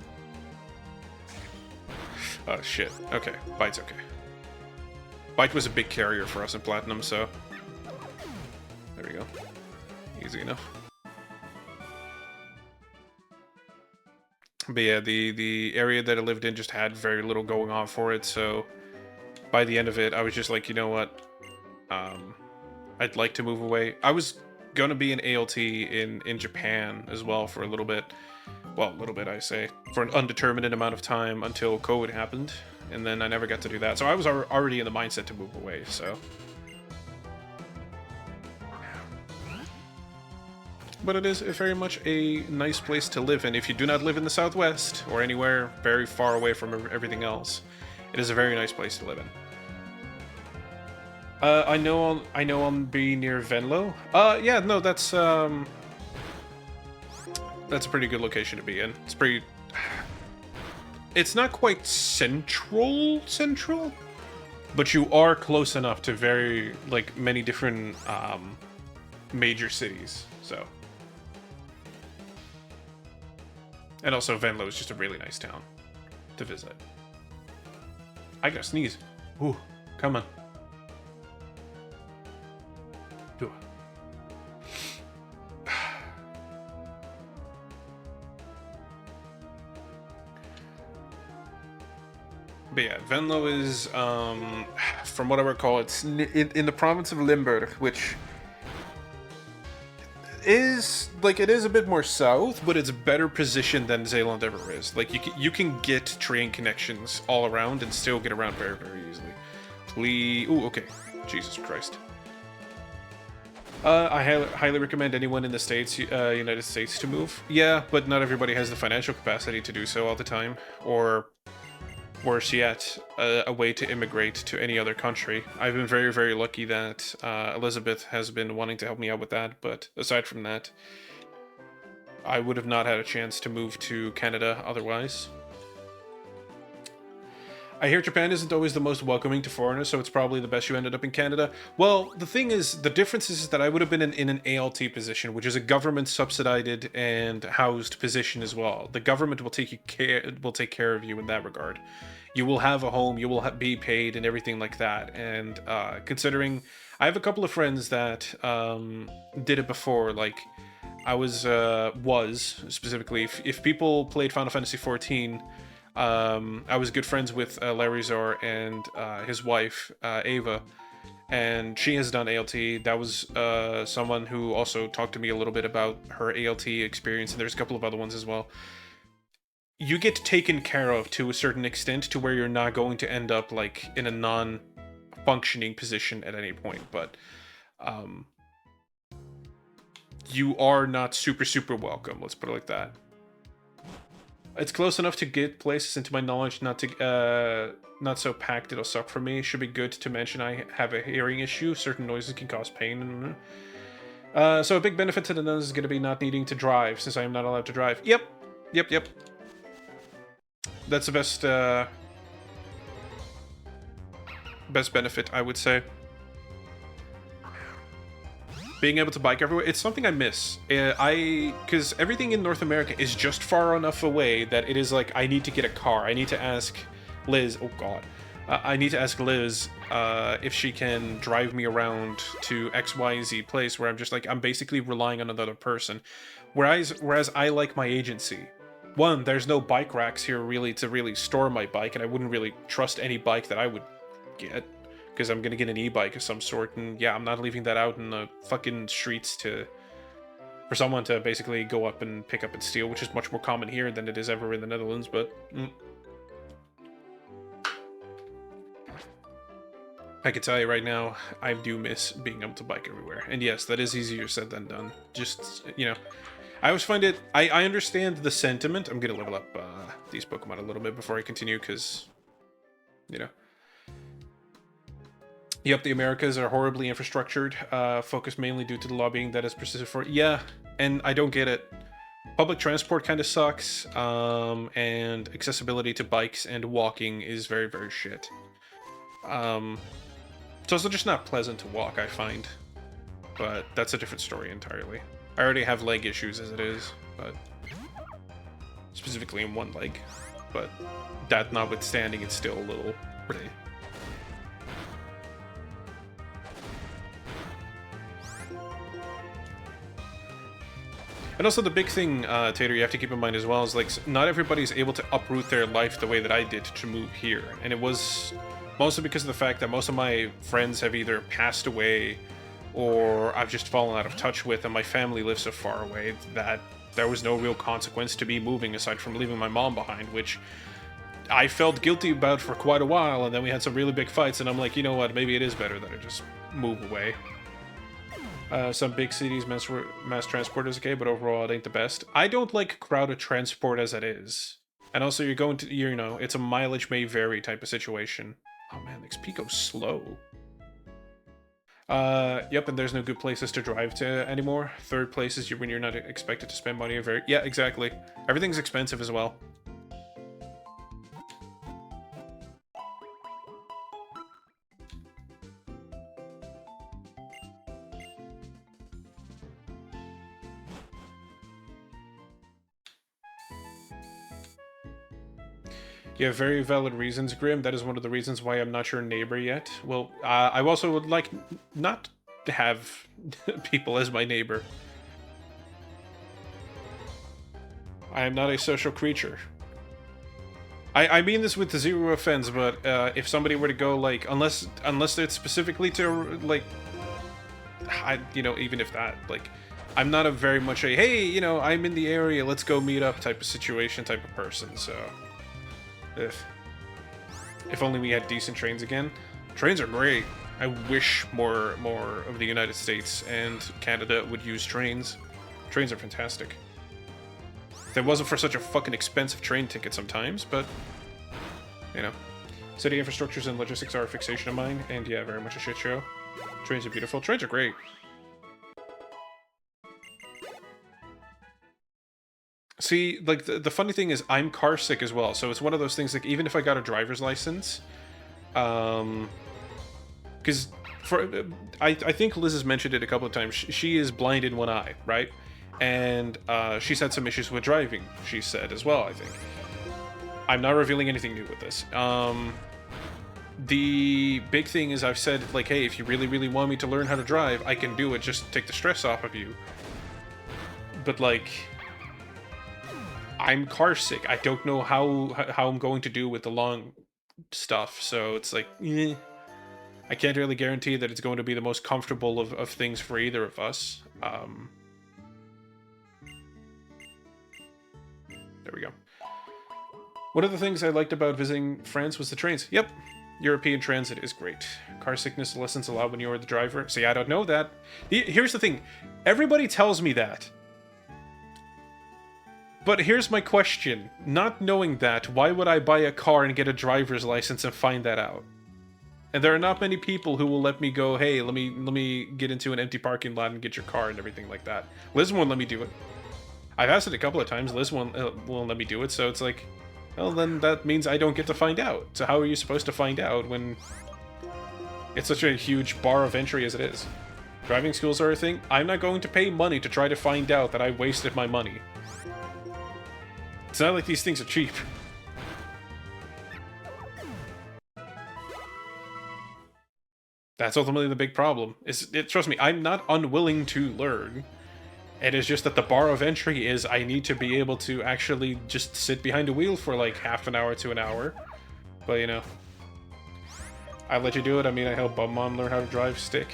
Oh, shit. Okay, Bite's okay. Bite was a big carrier for us in Platinum, so... There we go. Easy enough. But yeah, the area that I lived in just had very little going on for it, so by the end of it, I was just like, you know what? I'd like to move away. I was gonna be an ALT in Japan as well for a little bit. Well, a little bit, I say. For an undetermined amount of time until COVID happened, and then I never got to do that. So I was already in the mindset to move away, so... But it is very much a nice place to live in. If you do not live in the Southwest or anywhere very far away from everything else, it is a very nice place to live in. I know I'll be near Venlo. Yeah, no, that's a pretty good location to be in. It's pretty. It's not quite central, but you are close enough to very many different major cities. So. And also, Venlo is just a really nice town to visit. I gotta sneeze. Ooh, come on. Do it. But yeah, Venlo is, from what I recall, it's in the province of Limburg, which is it is a bit more south, but it's better positioned than Zeeland ever is. Like you can get train connections all around and still get around very, very easily. Please, ooh, okay, Jesus Christ. I highly recommend anyone in the States, United States, to move. Yeah, but not everybody has the financial capacity to do so all the time, or worse yet, a way to immigrate to any other country. I've been very, very lucky that Elizabeth has been wanting to help me out with that, but aside from that, I would have not had a chance to move to Canada otherwise. I hear Japan isn't always the most welcoming to foreigners, so it's probably the best you ended up in Canada. Well, the thing is, the difference is that I would have been in an ALT position, which is a government subsidized and housed position as well. The government will take care of you in that regard. You will have a home, you will be paid, and everything like that. And considering, I have a couple of friends that did it before, like I was specifically, if people played Final Fantasy 14, I was good friends with Larizar and his wife, Ava, and she has done ALT. That was someone who also talked to me a little bit about her ALT experience, and there's a couple of other ones as well. You get taken care of to a certain extent to where you're not going to end up like in a non-functioning position at any point, but you are not super welcome, let's put it like that. It's close enough to get places, and to my knowledge, not so packed it'll suck for me. Should be good to mention I have a hearing issue. Certain noises can cause pain. So a big benefit to the Nuns is going to be not needing to drive, since I am not allowed to drive. Yep. That's the best benefit, I would say. Being able to bike everywhere, it's something I miss. Because everything in North America is just far enough away that it is like, I need to get a car. I need to ask Liz, oh god. I need to ask Liz if she can drive me around to X, Y, Z place where I'm just like, I'm basically relying on another person. Whereas I like my agency. One, there's no bike racks here really to really store my bike, and I wouldn't really trust any bike that I would get, because I'm gonna get an e-bike of some sort, and yeah, I'm not leaving that out in the fucking streets for someone to basically go up and pick up and steal, which is much more common here than it is ever in the Netherlands, but... I can tell you right now, I do miss being able to bike everywhere. And yes, that is easier said than done. Just, you know... I always find it... I understand the sentiment. I'm gonna level up these Pokemon a little bit before I continue, because... You know... Yep, the Americas are horribly infrastructured, focused mainly due to the lobbying that is persisted for... Yeah, and I don't get it. Public transport kind of sucks, and accessibility to bikes and walking is very, very shit. It's also just not pleasant to walk, I find. But that's a different story entirely. I already have leg issues as it is, but... Specifically in one leg. But that notwithstanding, it's still a little... Pretty. And also the big thing, Tater, you have to keep in mind as well is, like, not everybody's able to uproot their life the way that I did to move here. And it was mostly because of the fact that most of my friends have either passed away or I've just fallen out of touch with, and my family lives so far away that there was no real consequence to me moving aside from leaving my mom behind, which I felt guilty about for quite a while, and then we had some really big fights, and I'm like, you know what, maybe it is better that I just move away. Some big cities, mass transport is okay, but overall it ain't the best. I don't like crowded transport as it is. And also you're going to, you know, it's a mileage may vary type of situation. Oh man, XP goes slow. Yep, and there's no good places to drive to anymore. Third place is when you're not expected to spend money. Yeah, exactly. Everything's expensive as well. You have very valid reasons, Grim. That is one of the reasons why I'm not your neighbor yet. Well, I also would like not to have people as my neighbor. I am not a social creature. I mean this with zero offense, but if somebody were to go, like, unless it's specifically to, like, you know, even if that, like, I'm not a very much a, hey, you know, I'm in the area, let's go meet up type of situation, type of person, so... If only we had decent trains again. Trains are great. I wish more of the United States and Canada would use trains. Trains are fantastic. If it wasn't for such a fucking expensive train ticket sometimes, but... You know. City infrastructures and logistics are a fixation of mine, and yeah, very much a shit show. Trains are beautiful. Trains are great. See, like, the funny thing is, I'm car sick as well, so it's one of those things, like, even if I got a driver's license, because I think Liz has mentioned it a couple of times, she is blind in one eye, right? And she's had some issues with driving, she said, as well, I think. I'm not revealing anything new with this. The big thing is I've said, like, hey, if you really, really want me to learn how to drive, I can do it, just take the stress off of you. but like, I'm car sick. I don't know how I'm going to do with the long stuff, so it's like, I can't really guarantee that it's going to be the most comfortable of things for either of us. There we go. One of the things I liked about visiting France was the trains. Yep, European transit is great. Car sickness lessons allowed when you are the driver. See, I don't know that. Here's the thing. Everybody tells me that. But here's my question. Not knowing that, why would I buy a car and get a driver's license and find that out? And there are not many people who will let me go, hey, let me get into an empty parking lot and get your car and everything like that. Liz won't let me do it. I've asked it a couple of times. Liz won't let me do it, so it's like, well, then that means I don't get to find out. So how are you supposed to find out when it's such a huge bar of entry as it is? Driving schools are a thing. I'm not going to pay money to try to find out that I wasted my money. It's not like these things are cheap. That's ultimately the big problem. Trust me, I'm not unwilling to learn. It is just that the bar of entry is I need to be able to actually just sit behind a wheel for like half an hour to an hour. But you know, I let you do it. I mean, I help Mom learn how to drive stick.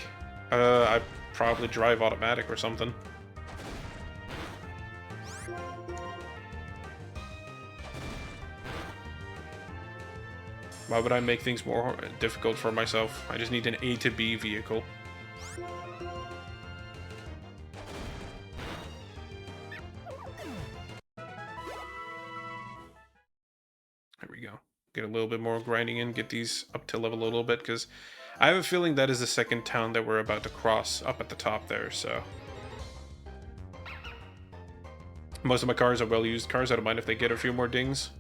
I probably drive automatic or something. Why would I make things more difficult for myself? I just need an A to B vehicle. There we go. Get a little bit more grinding in, get these up to level a little bit, because I have a feeling that is the second town that we're about to cross up at the top there, so. Most of my cars are well-used cars. I don't mind if they get a few more dings.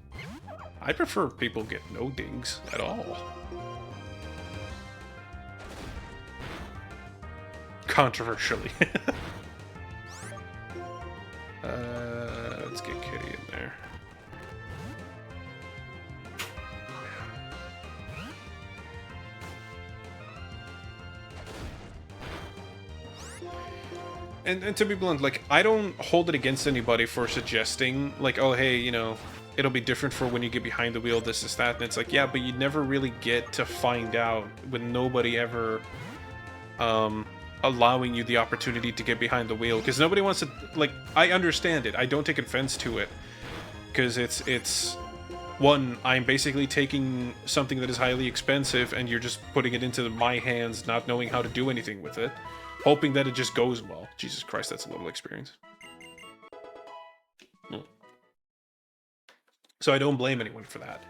I prefer people get no dings at all. Controversially. Let's get Kitty in there. And to be blunt, like, I don't hold it against anybody for suggesting, like, oh, hey, you know, it'll be different for when you get behind the wheel, this is that, and it's like, yeah, but you never really get to find out with nobody ever allowing you the opportunity to get behind the wheel, because nobody wants to, like, I understand it, I don't take offense to it, because it's one, I'm basically taking something that is highly expensive and you're just putting it into my hands, not knowing how to do anything with it, hoping that it just goes well. Jesus Christ, that's a little experience. So I don't blame anyone for that,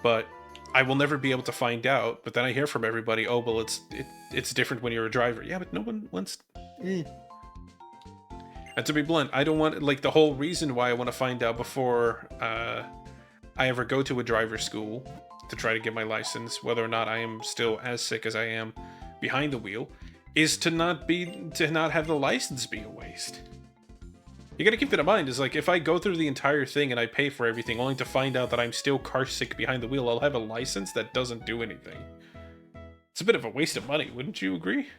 but I will never be able to find out. But then I hear from everybody, oh, well, it's different when you're a driver. Yeah, but no one wants. And to be blunt, I don't want, like, the whole reason why I want to find out before I ever go to a driver's school to try to get my license, whether or not I am still as sick as I am behind the wheel, is to not have the license be a waste. You gotta keep that in mind, is like, if I go through the entire thing and I pay for everything only to find out that I'm still car sick behind the wheel, I'll have a license that doesn't do anything. It's a bit of a waste of money, wouldn't you agree?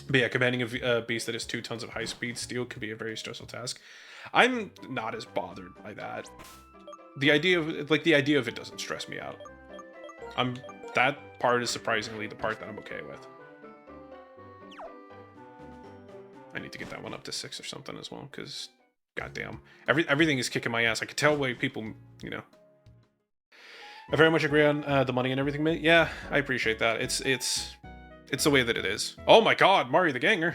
But yeah, commanding a beast that has 2 tons of high-speed steel can be a very stressful task. I'm not as bothered by that. The idea of it doesn't stress me out. That part is surprisingly the part that I'm okay with. I need to get that one up to 6 or something as well, because goddamn, everything is kicking my ass. I can tell why people, you know. I very much agree on the money and everything, mate. Yeah, I appreciate that. It's the way that it is. Oh my God, Mario the Ganger.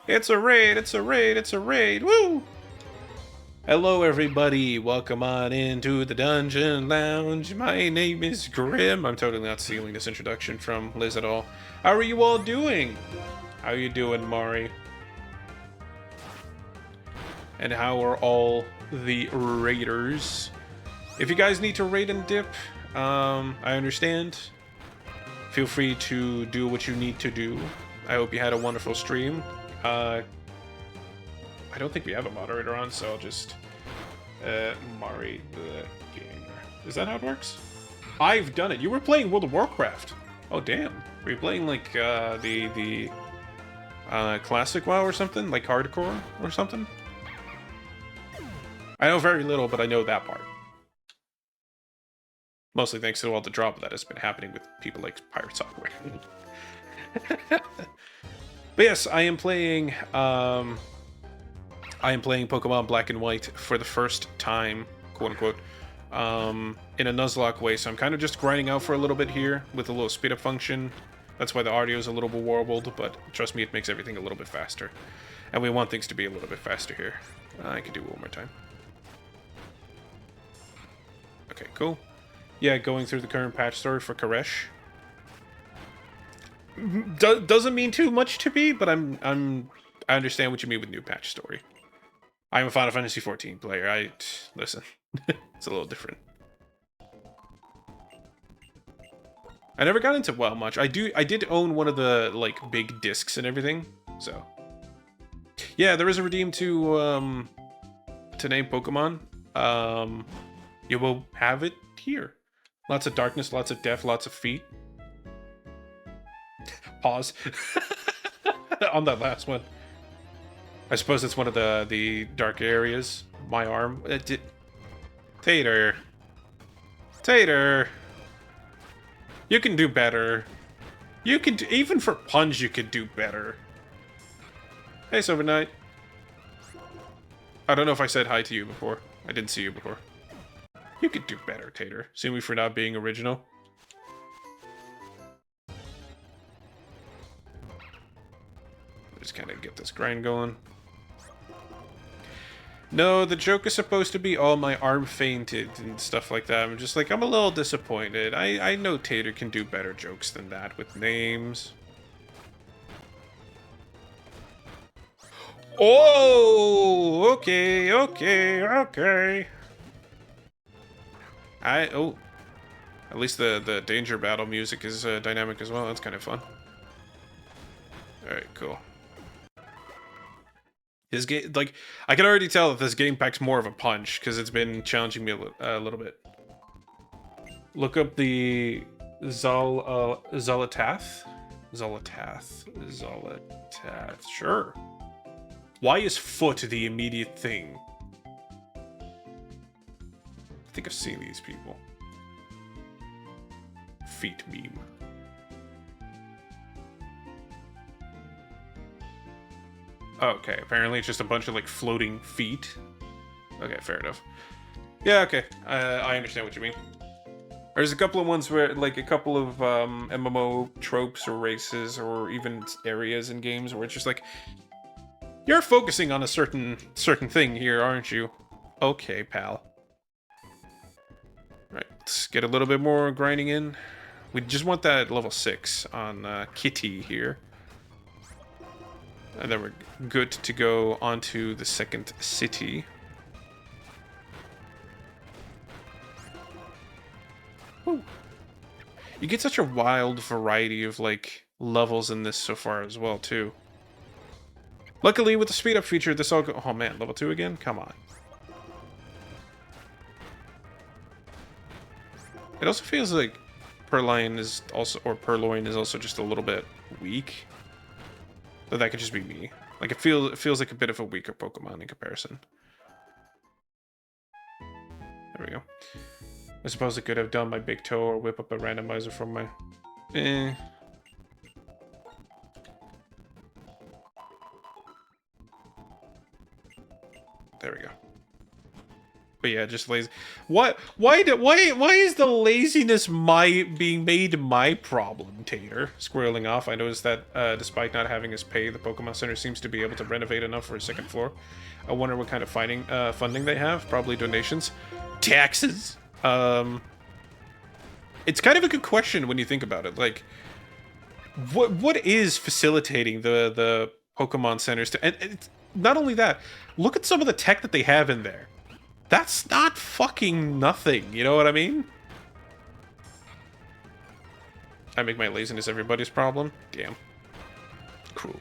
It's a raid, it's a raid, it's a raid. Woo! Hello everybody, welcome on into the Dungeon Lounge. My name is Grim. I'm totally not stealing this introduction from Liz at all. How are you all doing? How you doing, Mari? And how are all the raiders? If you guys need to raid and dip, I understand. Feel free to do what you need to do. I hope you had a wonderful stream. I don't think we have a moderator on, so I'll just Mari the Gamer. Is that how it works? I've done it. You were playing World of Warcraft. Oh, damn. Are you playing like the classic WoW or something? Like hardcore or something? I know very little, but I know that part. Mostly thanks to all the drama that has been happening with people like Pirate Software. But yes, I am playing Pokemon Black and White for the first time, quote unquote, in a Nuzlocke way. So I'm kind of just grinding out for a little bit here with a little speed up function. That's why the audio is a little bit warbled, but trust me, it makes everything a little bit faster. And we want things to be a little bit faster here. I could do it one more time. Okay, cool. Yeah, going through the current patch story for Koresh. Doesn't mean too much to me, but I understand what you mean with new patch story. I'm a Final Fantasy 14 player. Listen, it's a little different. I never got into WoW much. I did own one of the like big discs and everything. So yeah, there is a redeem to name Pokemon. You will have it here. Lots of darkness, lots of death, lots of feet. Pause on that last one. I suppose it's one of the dark areas. My arm. Tater. Tater. You can do better. You can do, even for puns, you could do better. Hey, Silver Knight. I don't know if I said hi to you before. I didn't see you before. You could do better, Tater. See me for not being original. Just kind of get this grind going. No, the joke is supposed to be, oh, my arm fainted and stuff like that. I'm just like, I'm a little disappointed. I know Tater can do better jokes than that with names. Oh, okay. At least the danger battle music is dynamic as well. That's kind of fun. Alright, cool. His game, like, I can already tell that this game packs more of a punch because it's been challenging me a little bit. Look up the Zolatath. Sure. Why is foot the immediate thing? I think I've seen these people. Feet meme. Okay, apparently it's just a bunch of, like, floating feet. Okay, fair enough. Yeah, okay. I understand what you mean. There's a couple of ones where, like, a couple of MMO tropes or races or even areas in games where it's just like, you're focusing on a certain thing here, aren't you? Okay, pal. Right, let's get a little bit more grinding in. We just want that level 6 on Kitty here. And then we're good to go onto the second city. Woo. You get such a wild variety of, like, levels in this so far as well, too. Luckily, with the speed up feature, this all go— oh man, level 2 again? Come on. It also feels like Purloin is also just a little bit weak. But that could just be me. Like, it feels like a bit of a weaker Pokemon in comparison. There we go. I suppose I could have done my big toe or whip up a randomizer from my... There we go. But yeah, just lazy. What? Why is the laziness being made my problem, Tater? Squirreling off. I noticed that despite not having us pay, the Pokemon Center seems to be able to renovate enough for a second floor. I wonder what kind of funding they have. Probably donations, taxes. It's kind of a good question when you think about it. Like, what is facilitating the Pokemon Centers to? And it's not only that. Look at some of the tech that they have in there. That's not fucking nothing, you know what I mean? I make my laziness everybody's problem? Damn. Cruel.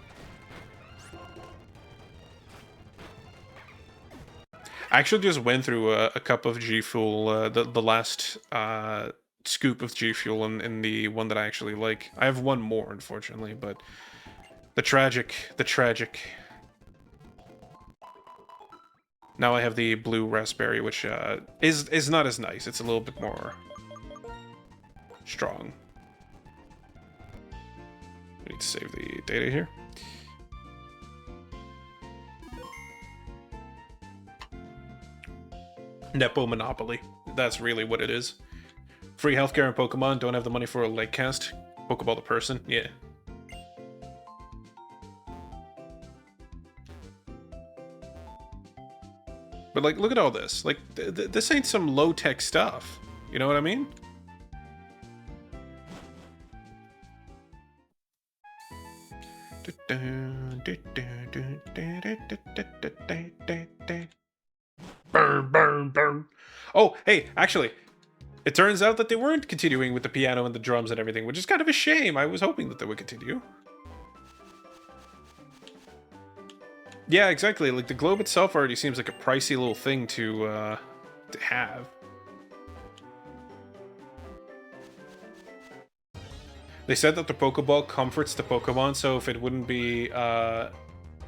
I actually just went through a cup of G Fuel the last scoop of G Fuel in the one that I actually like. I have one more, unfortunately, but the tragic. Now I have the blue raspberry, which is not as nice. It's a little bit more strong. I need to save the data here. Nepo Monopoly. That's really what it is. Free healthcare in Pokemon, don't have the money for a leg cast. Pokeball the person, yeah. But like, look at all this. Like, this ain't some low-tech stuff. You know what I mean? Burn, burn, burn. Oh, hey, actually, it turns out that they weren't continuing with the piano and the drums and everything, which is kind of a shame. I was hoping that they would continue. Yeah, exactly. Like, the globe itself already seems like a pricey little thing to have. They said that the Pokeball comforts the Pokemon, so if it wouldn't be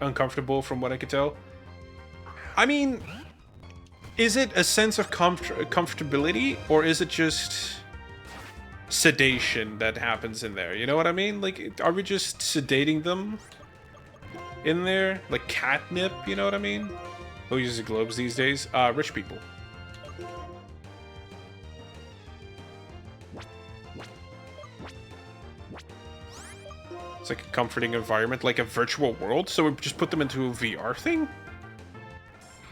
uncomfortable from what I could tell. I mean, is it a sense of comfortability, or is it just sedation that happens in there? You know what I mean? Like, are we just sedating them in there? Like catnip, you know what I mean? Who uses globes these days? Rich people. It's like a comforting environment, like a virtual world, so we just put them into a VR thing?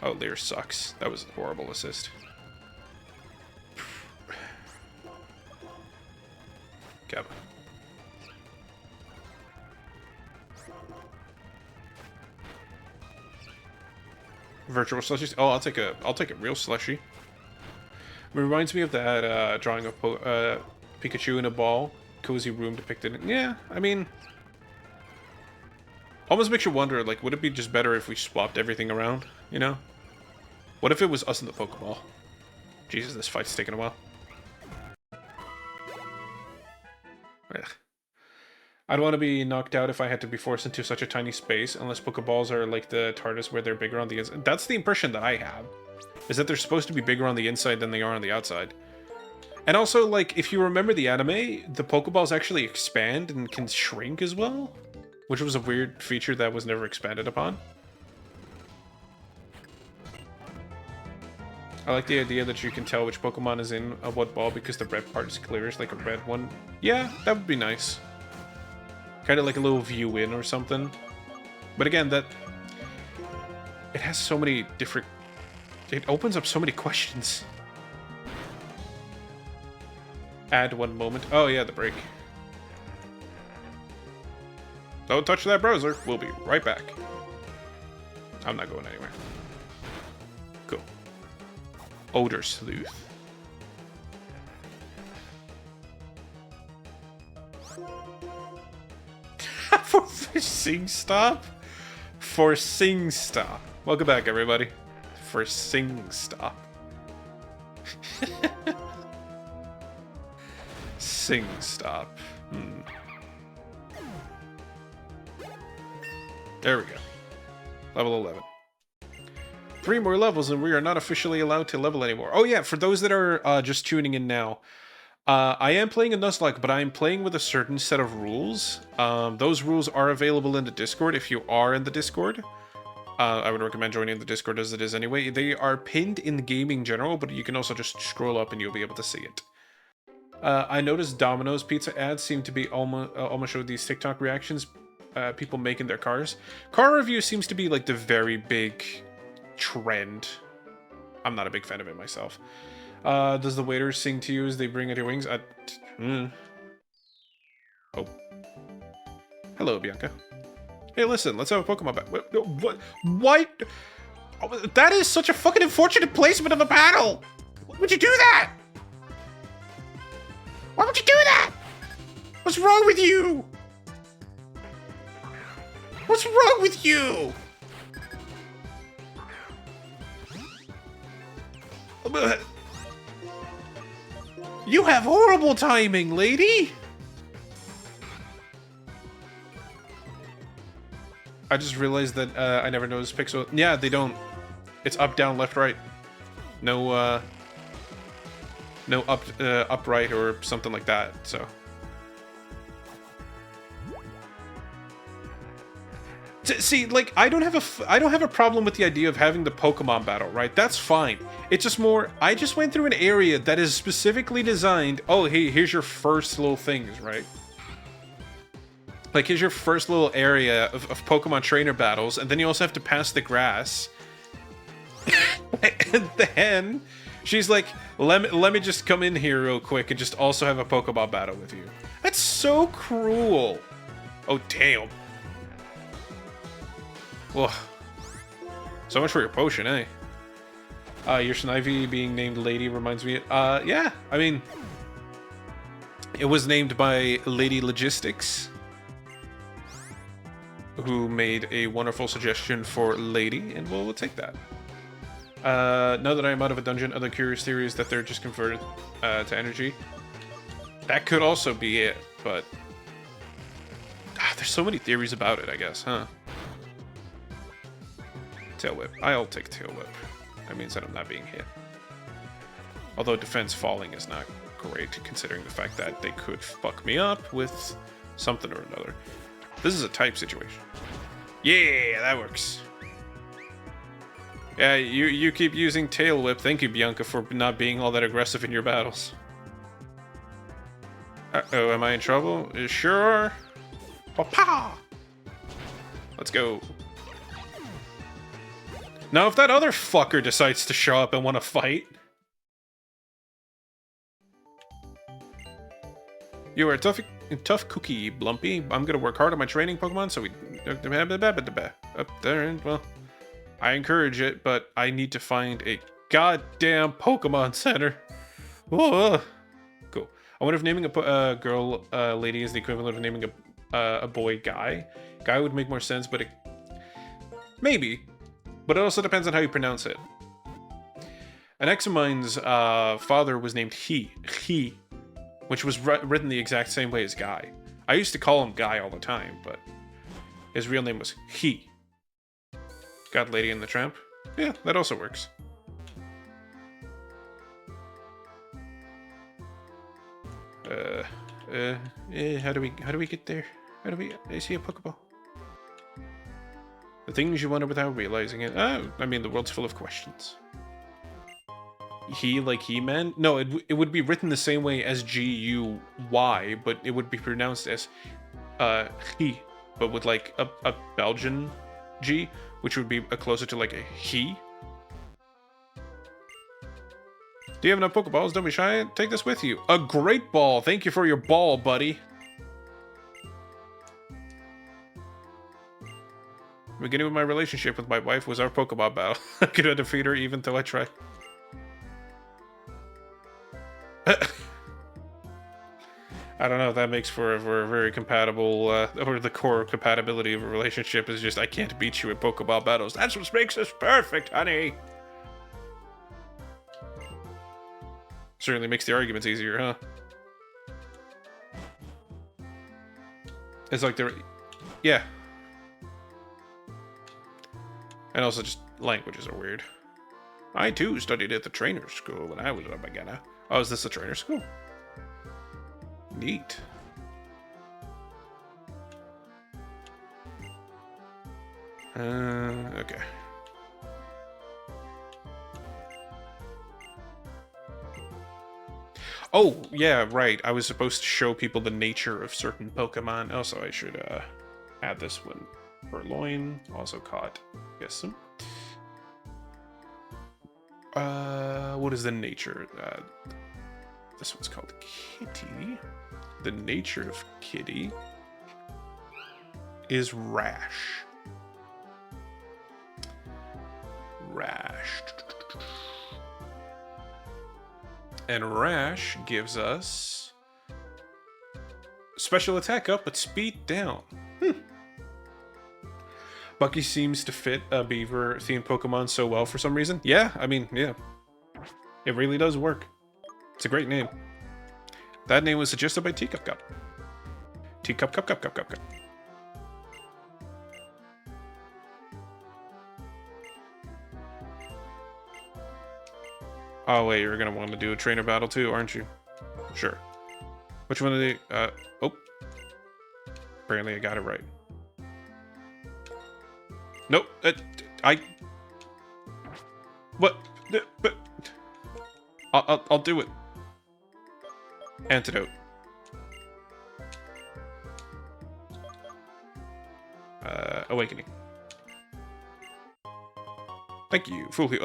Oh, Lear sucks. That was a horrible assist. Kevin. Virtual slushies? Oh, I'll take a real slushie. It reminds me of that drawing of Pikachu in a ball. Cozy room depicted in. Yeah, I mean, almost makes you wonder, like, would it be just better if we swapped everything around, you know? What if it was us in the Pokeball? Jesus, this fight's taking a while. Ugh. I'd want to be knocked out if I had to be forced into such a tiny space, unless Pokeballs are like the TARDIS where they're bigger on the inside. That's the impression that I have, is that they're supposed to be bigger on the inside than they are on the outside. And also, like, if you remember the anime, the Pokeballs actually expand and can shrink as well, which was a weird feature that was never expanded upon. I like the idea that you can tell which Pokemon is in what ball because the red part is clear, like a red one. Yeah, that would be nice. Kind of like a little view in or something. But again, that... it has so many different... it opens up so many questions. Add one moment. Oh yeah, the break. Don't touch that browser. We'll be right back. I'm not going anywhere. Cool. Odor Sleuth. For Sing Stop? For Sing Stop. Welcome back, everybody. For Sing Stop. Sing Stop. There we go. Level 11. 3 more levels and we are not officially allowed to level anymore. Oh yeah, for those that are just tuning in now, I am playing a Nuzlocke, but I am playing with a certain set of rules. Those rules are available in the Discord if you are in the Discord. I would recommend joining the Discord as it is anyway. They are pinned in the gaming general, but you can also just scroll up and you'll be able to see it. I noticed Domino's pizza ads seem to be almost show these TikTok reactions people make in their cars. Car review seems to be like the very big trend. I'm not a big fan of it myself. Does the waiter sing to you as they bring out your wings? Oh. Hello, Bianca. Hey, listen, let's have a Pokemon battle. What? Oh, that is such a fucking unfortunate placement of a battle! Why would you do that? Why would you do that? What's wrong with you? What's wrong with you? You have horrible timing, lady! I just realized that I never noticed pixel. Yeah, they don't. It's up, down, left, right. No, no up, right, or something like that. So. See, like, I don't have a problem with the idea of having the Pokemon battle, right? That's fine. It's just more, I just went through an area that is specifically designed. Oh, hey, here's your first little things, right? Like, here's your first little area of Pokemon trainer battles, and then you also have to pass the grass. And then she's like, let me just come in here real quick and just also have a Pokemon battle with you. That's so cruel. Oh, damn. Ugh. So much for your potion, eh? Your Snivy being named Lady reminds me. Yeah, I mean, it was named by Lady Logistics, who made a wonderful suggestion for Lady, and we'll take that. Now that I am out of a dungeon, other curious theories that they're just converted to energy. That could also be it, but there's so many theories about it, I guess, huh? Tail Whip. I'll take Tail Whip. That means that I'm not being hit. Although defense falling is not great, considering the fact that they could fuck me up with something or another. This is a type situation. Yeah, that works. Yeah, you keep using Tail Whip. Thank you, Bianca, for not being all that aggressive in your battles. Uh-oh, am I in trouble? Sure. Pa-pa! Let's go. Now, if that other fucker decides to show up and want to fight... You are a tough cookie, Blumpy. I'm gonna work hard on my training Pokemon, so we... Up there, and, well... I encourage it, but I need to find a goddamn Pokemon Center. Whoa. Cool. I wonder if naming a girl lady is the equivalent of naming a boy guy. Guy would make more sense, but it... Maybe. But it also depends on how you pronounce it. An ex of mine's father was named He, which was written the exact same way as Guy. I used to call him Guy all the time, but his real name was He. Got Lady and the Tramp? Yeah, that also works. How do we get there? I see a Pokeball. The things you wonder without realizing it. I mean, the world's full of questions. He, like He-Man? No, it would be written the same way as G-U-Y, but it would be pronounced as He, but with like a Belgian G, which would be closer to like a He. Do you have enough Pokeballs? Don't be shy. Take this with you. A great ball. Thank you for your ball, buddy. The beginning of my relationship with my wife was our Pokeball battle. I could not defeat her even though I tried. I don't know if that makes for a very compatible, or the core compatibility of a relationship is just, I can't beat you at Pokeball battles. That's what makes us perfect, honey. Certainly makes the arguments easier, huh? It's like they're... Yeah. And also just languages are weird. I too studied at the trainer school when I was a beginner. Oh, is this the trainer school? Neat. Okay. Oh, yeah, right. I was supposed to show people the nature of certain Pokemon. Also, I should add this one. Purloin, also caught. Guess some. What is the nature? This one's called Kitty. The nature of Kitty is Rash. Rash. And Rash gives us special attack up, but speed down. Bucky seems to fit a beaver-themed Pokemon so well for some reason. Yeah, I mean, yeah. It really does work. It's a great name. That name was suggested by Teacup Cup. Teacup Cup Cup Cup Cup Cup. Oh wait, you're gonna want to do a trainer battle too, aren't you? Sure. Which one of the? Oh. Apparently I got it right. Nope. What? But I'll do it. Antidote. Awakening. Thank you. Fool you.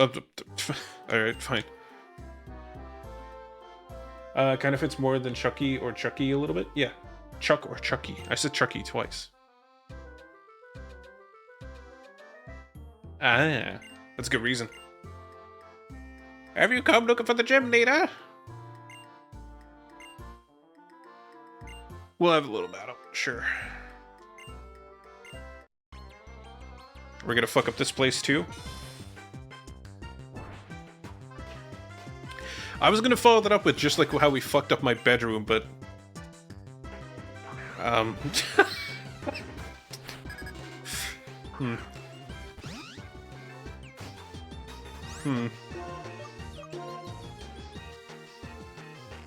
Alright, fine. Kind of fits more than Chucky or Chucky a little bit. Yeah. Chuck or Chucky. I said Chucky twice. Ah, that's a good reason. Have you come looking for the gym leader? We'll have a little battle, sure. We're gonna fuck up this place too. I was gonna follow that up with just like how we fucked up my bedroom, but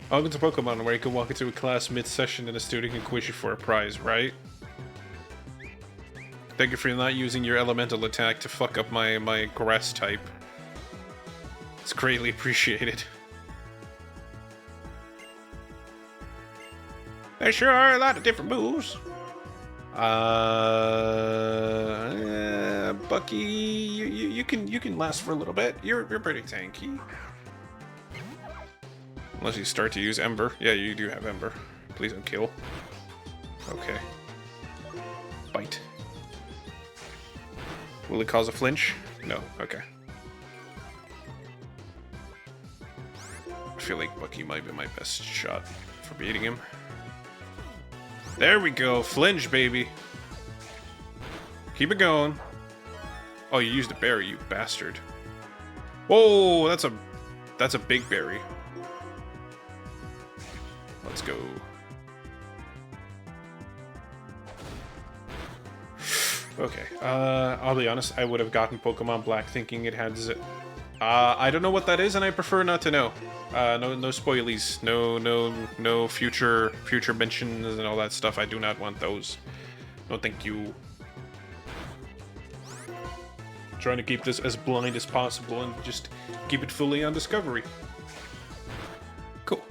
Welcome to Pokemon, where you can walk into a class mid-session and a student can quiz you for a prize, right? Thank you for not using your elemental attack to fuck up my grass type. It's greatly appreciated. There sure are a lot of different moves. Bucky, you can last for a little bit. You're pretty tanky. Unless you start to use Ember. Yeah, you do have Ember. Please don't kill. Okay. Bite. Will it cause a flinch? No. Okay. I feel like Bucky might be my best shot for beating him. There we go. Flinch, baby. Keep it going. Oh, you used a berry, you bastard. Whoa, that's a big berry. Let's go. Okay, I'll be honest, I would have gotten Pokemon Black thinking it had I don't know what that is, and I prefer not to know. No spoilies, no future mentions and all that stuff. I do not want those. No, thank you. Trying to keep this as blind as possible and just keep it fully on Discovery. Cool.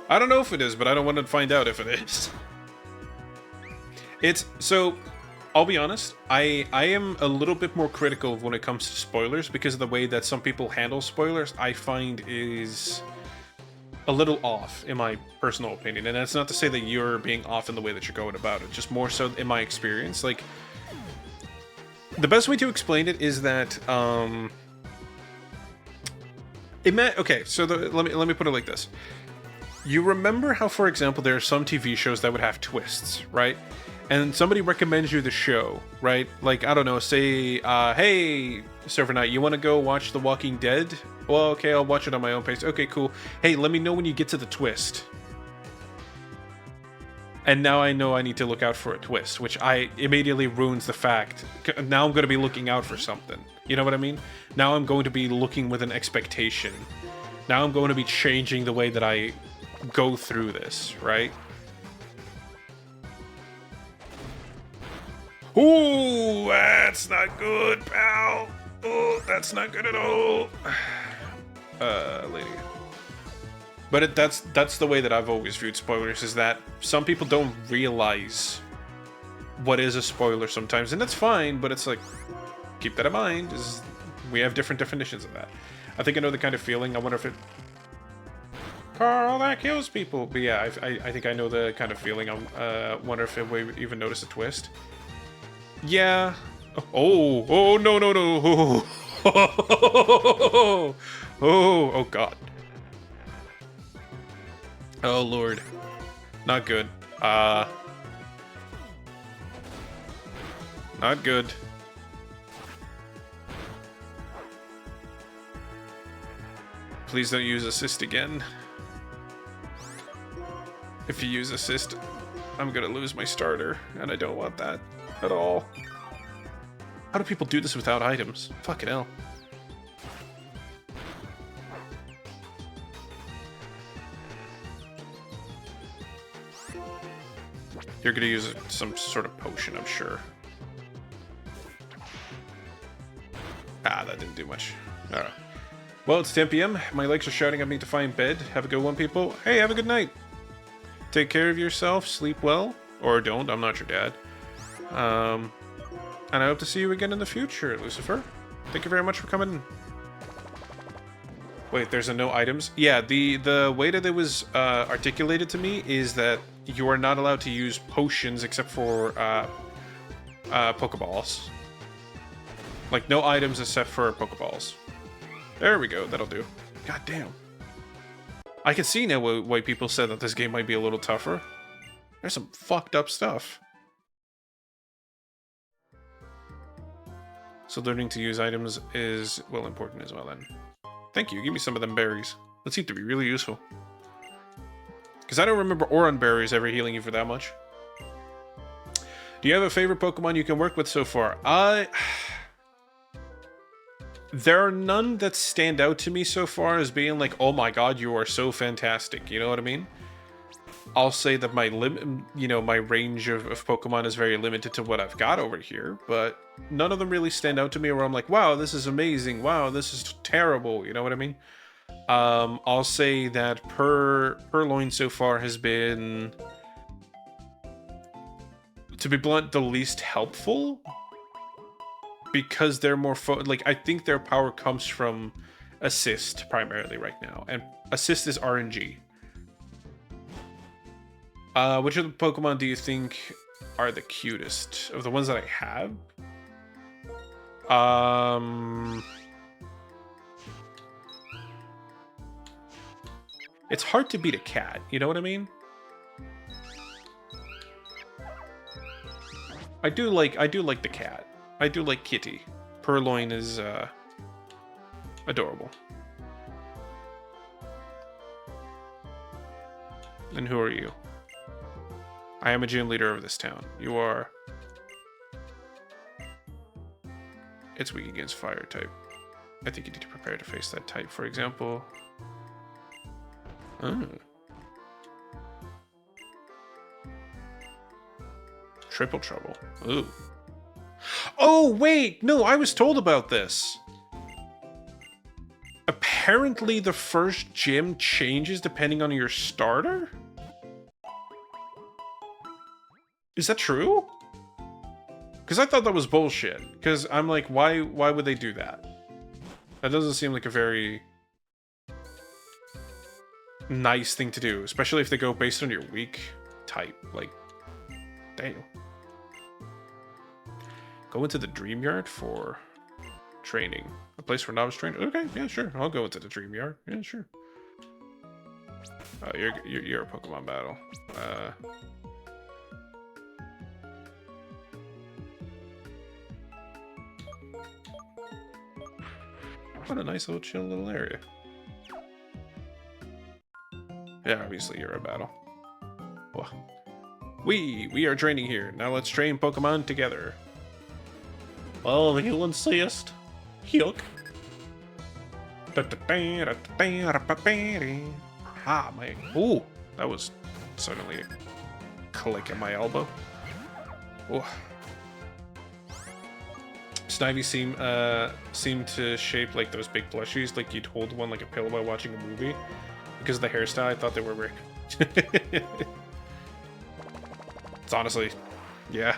I don't know if it is, but I don't want to find out if it is. So, I'll be honest, I am a little bit more critical when it comes to spoilers because of the way that some people handle spoilers, I find is a little off, in my personal opinion. And that's not to say that you're being off in the way that you're going about it, just more so in my experience. Like, the best way to explain it is that, okay, so let me put it like this. You remember how, for example, there are some TV shows that would have twists, right? And somebody recommends you the show, right? Like, I don't know, say, hey, Server Knight, you want to go watch The Walking Dead? Well, okay, I'll watch it on my own pace. Okay, cool. Hey, let me know when you get to the twist. And now I know I need to look out for a twist, which immediately ruins the fact. Now I'm going to be looking out for something. You know what I mean? Now I'm going to be looking with an expectation. Now I'm going to be changing the way that I go through this, right? Ooh, that's not good, pal. Oh, that's not good at all. Lady. But that's the way that I've always viewed spoilers, is that some people don't realize what is a spoiler sometimes, and that's fine, but it's like, keep that in mind, we have different definitions of that. I think I know the kind of feeling. I wonder if it... Carl, that kills people. But yeah, I think I know the kind of feeling. I wonder if we even notice a twist. Yeah. Oh, no. Oh, God. Oh, Lord. Not good. Not good. Please don't use assist again. If you use assist, I'm gonna lose my starter, and I don't want that at all. How do people do this without items? Fucking hell. You're gonna use some sort of potion, I'm sure. Ah, that didn't do much. Alright. Well, it's 10 p.m. My legs are shouting at me to find bed. Have a good one, people. Hey, have a good night. Take care of yourself, sleep well. Or don't, I'm not your dad. And I hope to see you again in the future, Lucifer. Thank you very much for coming in. Wait, there's a no items? Yeah, the way that it was articulated to me is that you are not allowed to use potions except for Pokeballs. Like, no items except for Pokeballs. There we go, that'll do. God damn. I can see now why people said that this game might be a little tougher. There's some fucked up stuff. So learning to use items is, well, important as well then. Thank you, give me some of them berries. That seemed to be really useful. Because I don't remember Oran berries ever healing you for that much. Do you have a favorite Pokemon you can work with so far? There are none that stand out to me so far as being like, oh my god, you are so fantastic. You know what I mean? I'll say that my my range of Pokemon is very limited to what I've got over here, but none of them really stand out to me where I'm like, wow, this is amazing. Wow, this is terrible. You know what I mean? I'll say that Purloin so far has been, to be blunt, the least helpful. Because they're more I think their power comes from assist primarily right now, and assist is RNG. Which of the Pokemon do you think are the cutest of the ones that I have? It's hard to beat a cat. You know what I mean? I do like the cat. I do like Kitty. Purloin is adorable. And who are you? I am a gym leader of this town. You are... It's weak against fire type. I think you need to prepare to face that type, for example. Oh. Triple trouble. Ooh. Oh, wait! No, I was told about this. Apparently the first gym changes depending on your starter? Is that true? Because I thought that was bullshit. Because I'm like, why would they do that? That doesn't seem like a very nice thing to do. Especially if they go based on your weak type. Like, damn. Go into the Dream Yard for training. A place for novice training? Okay, yeah, sure. I'll go into the Dream Yard. Yeah, sure. You're a Pokemon battle. What a nice little chill little area. Yeah, obviously you're a battle. Well, we are training here. Now let's train Pokemon together. Oh, you insist. Yuck. Ah, my... Ooh, that was suddenly a click at my elbow. Ooh. Snivy seem to shape like those big plushies, like you'd hold one like a pillow while watching a movie. Because of the hairstyle, I thought they were weird. It's honestly, yeah.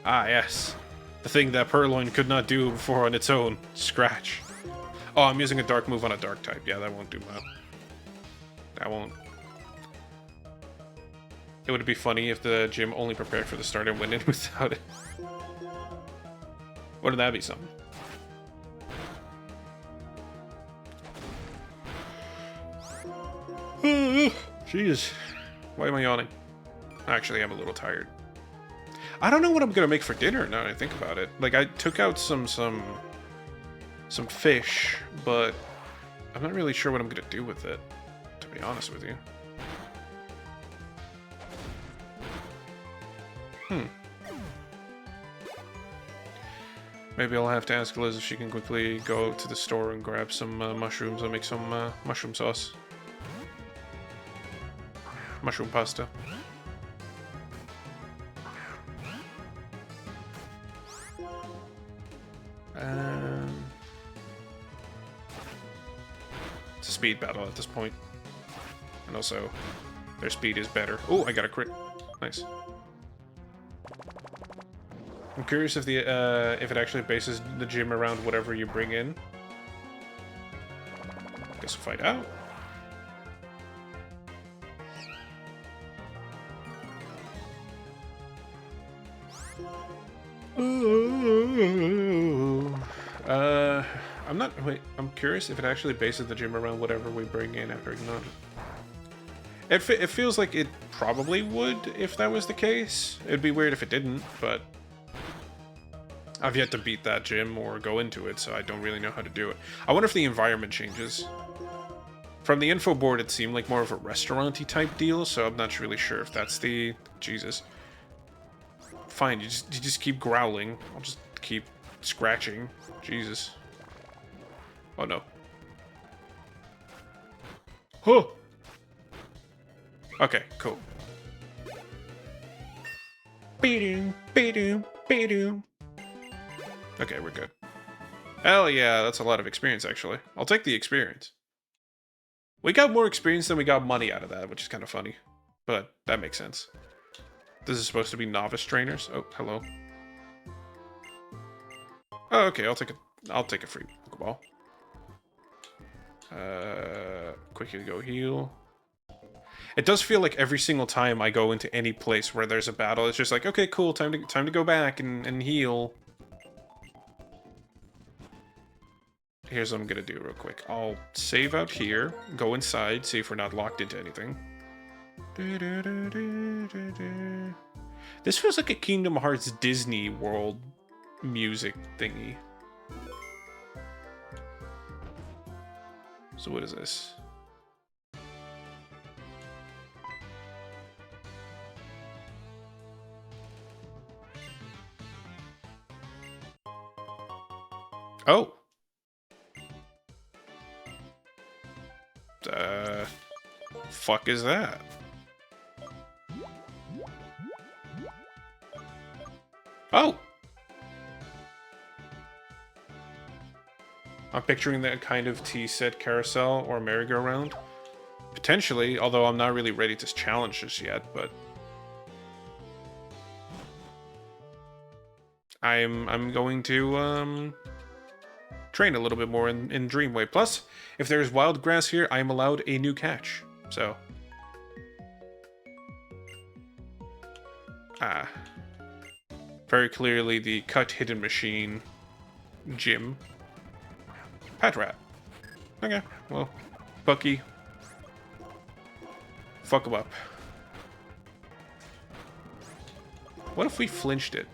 Ah, yes. The thing that Purloin could not do before on its own. Scratch. Oh, I'm using a dark move on a dark type. Yeah, that won't do well. That won't. It would be funny if the gym only prepared for the start and went in without it. Wouldn't that be something? Jeez. Why am I yawning? Actually, I'm a little tired. I don't know what I'm gonna make for dinner now that I think about it. Like, I took out some fish, but I'm not really sure what I'm gonna do with it, to to be honest with you. Maybe I'll have to ask Liz if she can quickly go to the store and grab some mushrooms and make some mushroom sauce. Mushroom pasta. It's a speed battle at this point. And also, their speed is better. Oh, I got a crit. Nice. I'm curious if it actually bases the gym around whatever you bring in. Guess we'll find out. I'm curious if it actually bases the gym around whatever we bring in after ignoring it. It feels like it probably would if that was the case. It'd be weird if it didn't, but I've yet to beat that gym or go into it, so I don't really know how to do it. I wonder if the environment changes. From the info board, it seemed like more of a restaurant-y type deal, so I'm not really sure if that's the... Jesus. Fine, you just keep growling. I'll just keep scratching. Jesus. Oh no. Huh! Okay, cool. Be-doom, be-doom, be-doom. Okay, we're good. Hell yeah, that's a lot of experience, actually. I'll take the experience. We got more experience than we got money out of that, which is kind of funny. But that makes sense. This is supposed to be novice trainers. Oh, hello. Oh, okay, I'll take a free Pokeball. Quickly go heal. It does feel like every single time I go into any place where there's a battle, it's just like, okay, cool, time to go back and heal. Here's what I'm gonna do real quick. I'll save out here, go inside, see if we're not locked into anything. This feels like a Kingdom Hearts Disney World music thingy. So what is this? Oh. Fuck is that? Oh! I'm picturing that kind of tea-set carousel or merry-go-round. Potentially, although I'm not really ready to challenge this yet, but... I'm going to, train a little bit more in Dreamway. Plus, if there's wild grass here, I'm allowed a new catch. So... very clearly the cut hidden machine gym. Patrat. Okay, well, Bucky. Fuck him up. What if we flinched it?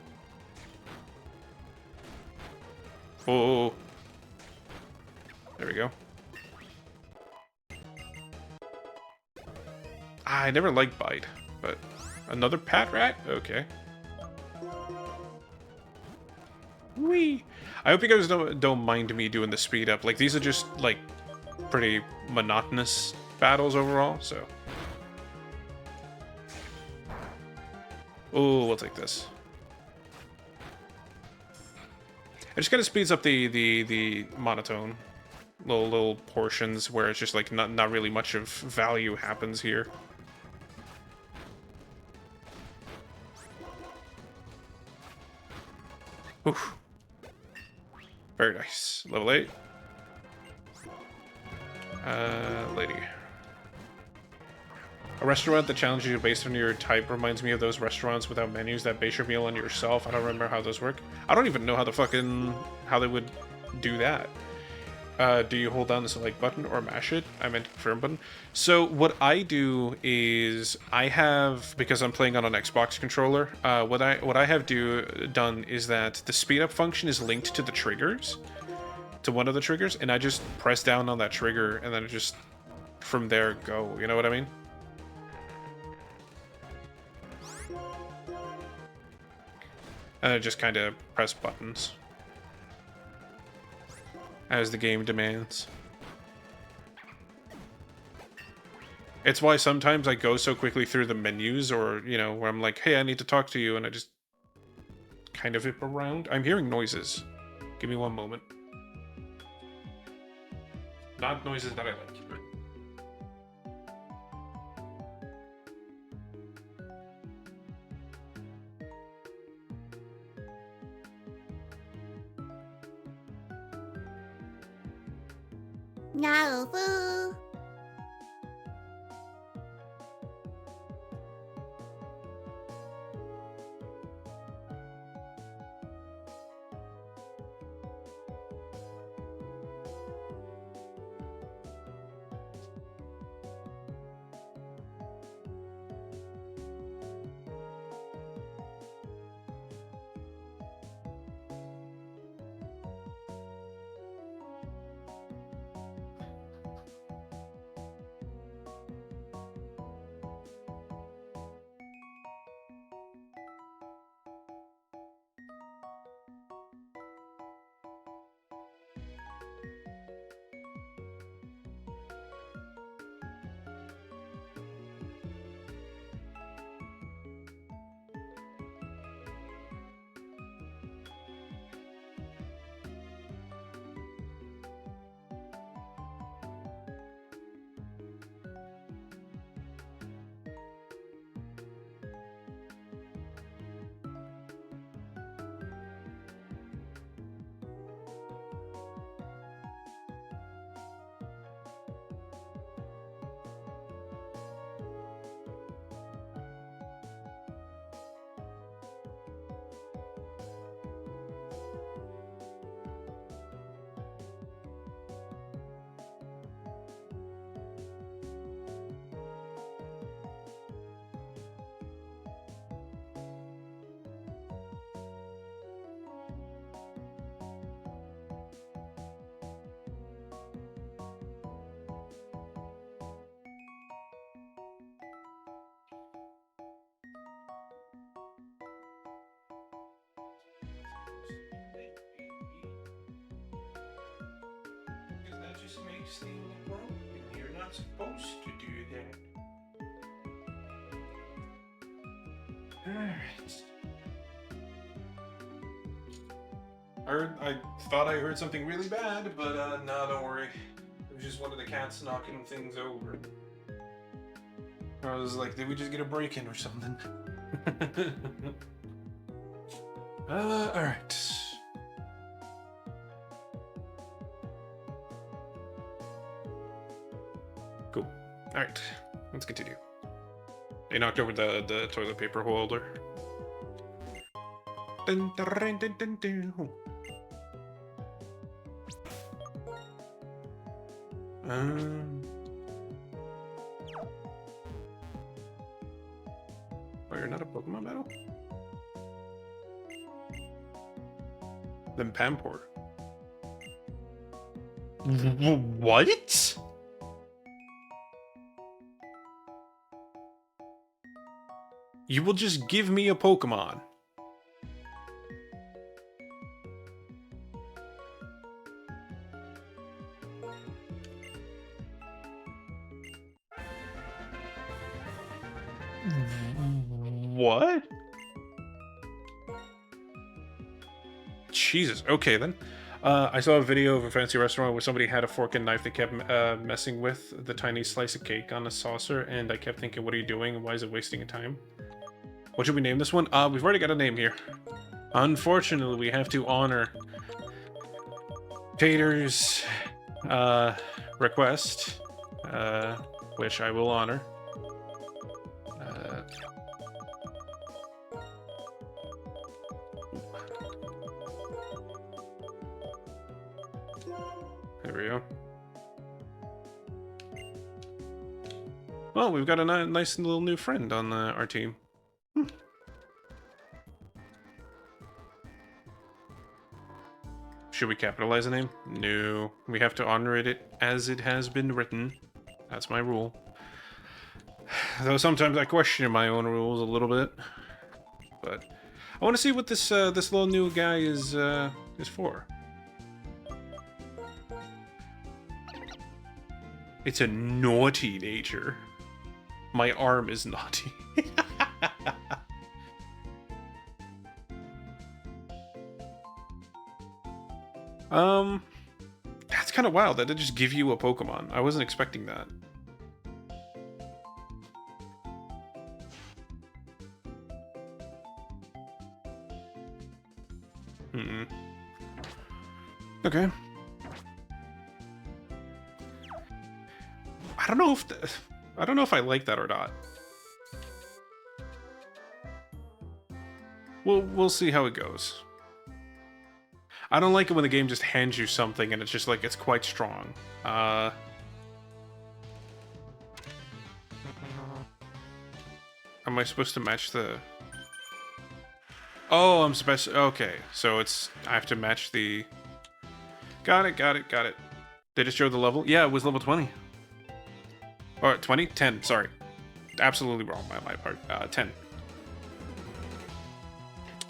Oh. There we go. I never liked Bite, but another Patrat? Okay. Whee! I hope you guys don't mind me doing the speed up. Like, these are just, like, pretty monotonous battles overall, so. Oh, we'll take this. It just kind of speeds up the monotone little portions where it's just like not really much of value happens here. Oof. Very nice. Level 8. Lady. A restaurant that challenges you based on your type reminds me of those restaurants without menus that base your meal on yourself. I don't remember how those work. I don't even know how they would do that. Do you hold down the select button or mash it? I meant confirm button. So what I do is I have, because I'm playing on an Xbox controller, what I have done is that the speed up function is linked to the triggers, to one of the triggers, and I just press down on that trigger and then it just from there go, you know what I mean? And I just kind of press buttons as the game demands. It's why sometimes I go so quickly through the menus, or, you know, where I'm like, hey, I need to talk to you, and I just kind of whip around. I'm hearing noises. Give me one moment. Not noises that I like. No. Because that just makes things broken. You're not supposed to do that. Alright. I thought I heard something really bad, but no, don't worry. It was just one of the cats knocking things over. I was like, did we just get a break-in or something? Alright. Cool. Alright, let's continue. They knocked over the toilet paper holder. Dun, dun, dun, dun, dun. Oh, you're not a Pokemon battle? Then Pampor. What? You will just give me a Pokemon. What? Jesus. Okay, then. I saw a video of a fancy restaurant where somebody had a fork and knife they kept messing with the tiny slice of cake on a saucer, and I kept thinking, what are you doing? Why is it wasting your time? What should we name this one? We've already got a name here. Unfortunately, we have to honor Tater's request, which I will honor. There we go. Well, we've got a nice little new friend on our team. Should we capitalize the name? No. We have to honor it as it has been written. That's my rule. Though sometimes I question my own rules a little bit. But I want to see what this this little new guy is for. It's a naughty nature. My arm is naughty. That's kind of wild that they just give you a Pokemon. I wasn't expecting that. Okay. I don't know if I like that or not. We'll see how it goes. I don't like it when the game just hands you something and it's just like it's quite strong. Am I supposed to match the? Oh, I'm supposed to... Okay, so it's... I have to match the... Got it. They just showed the level? Yeah, it was level 20. Or 20? 10, sorry. Absolutely wrong by my part. 10.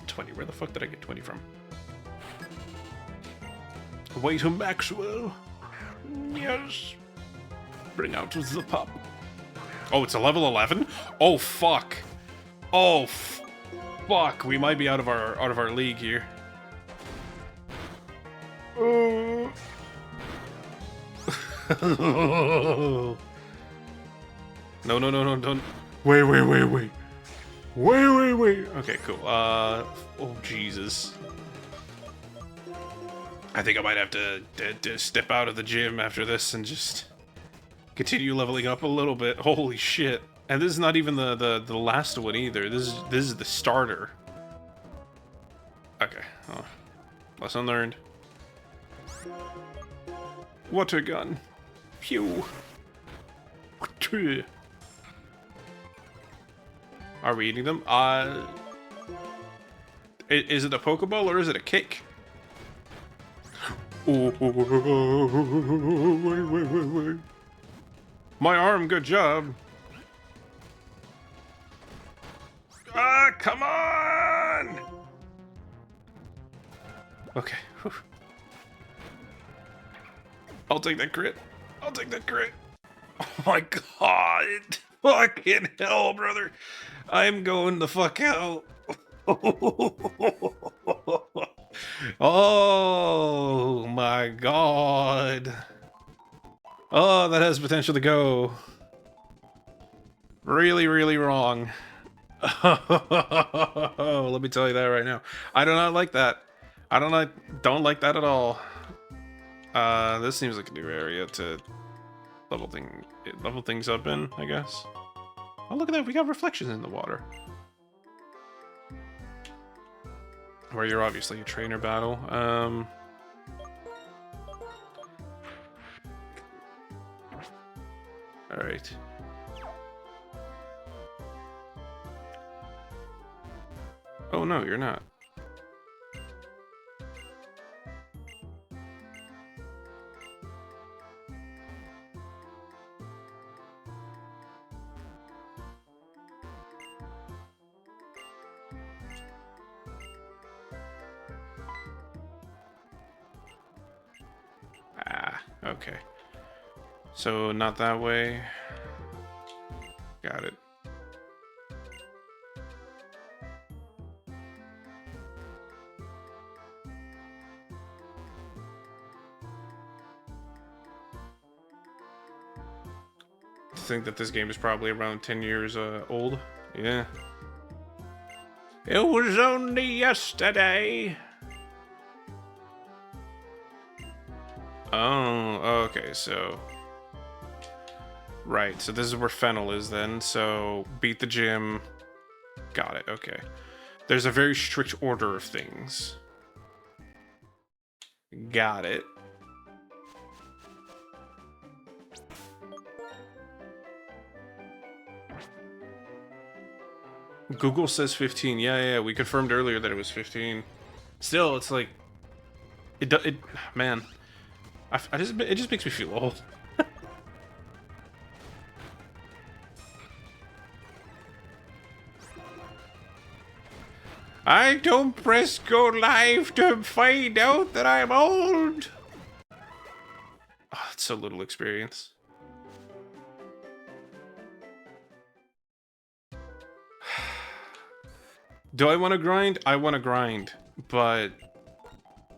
20, where the fuck did I get 20 from? Way to Maxwell. Yes. Bring out the pup. Oh, it's a level 11? Oh, fuck. Oh, fuck, we might be out of our league here. Oh. No, don't. Wait. Okay, cool. Oh, Jesus. I think I might have to step out of the gym after this and just continue leveling up a little bit. Holy shit. And this is not even the last one either. This is the starter. Okay. Oh. Lesson learned. Water gun. Phew. Are we eating them? Is it a Pokeball or is it a cake? Wait. My arm, good job. Ah, come on! Okay. Whew. I'll take that crit. Oh my god. Fucking hell, brother. I'm going the fuck out. Oh my god. Oh, that has potential to go really, really wrong. Oh, let me tell you that right now. I do not like that. I don't like that at all. This seems like a new area to level things up in, I guess. Oh, look at that. We got reflections in the water. Where you're obviously a trainer battle. Alright. Oh no, you're not. Okay. So, not that way. Got it. I think that this game is probably around 10 years old. Yeah. It was only yesterday. Oh, okay, so... Right, so this is where Fennel is then, so beat the gym. Got it, okay. There's a very strict order of things. Got it. Google says 15. Yeah, we confirmed earlier that it was 15. Still, it's like... Man... it just makes me feel old. I don't press go live to find out that I'm old. Oh, it's so little experience. Do I want to grind? I want to grind, but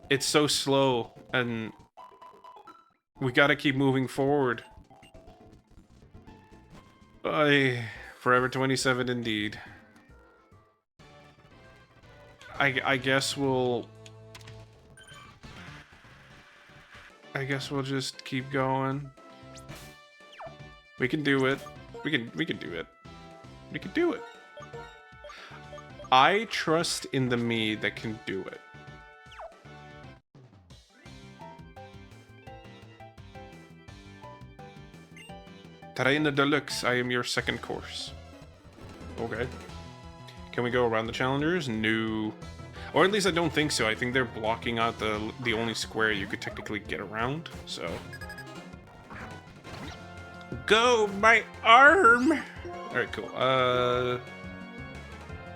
it's so slow, and we gotta keep moving forward. Forever 27 indeed. I guess we'll just keep going. We can do it. We can do it. We can do it. I trust in the me that can do it. Terrain Deluxe, I am your second course. Okay. Can we go around the challengers? No. Or at least I don't think so. I think they're blocking out the only square you could technically get around, so. Go, my arm! Alright, cool.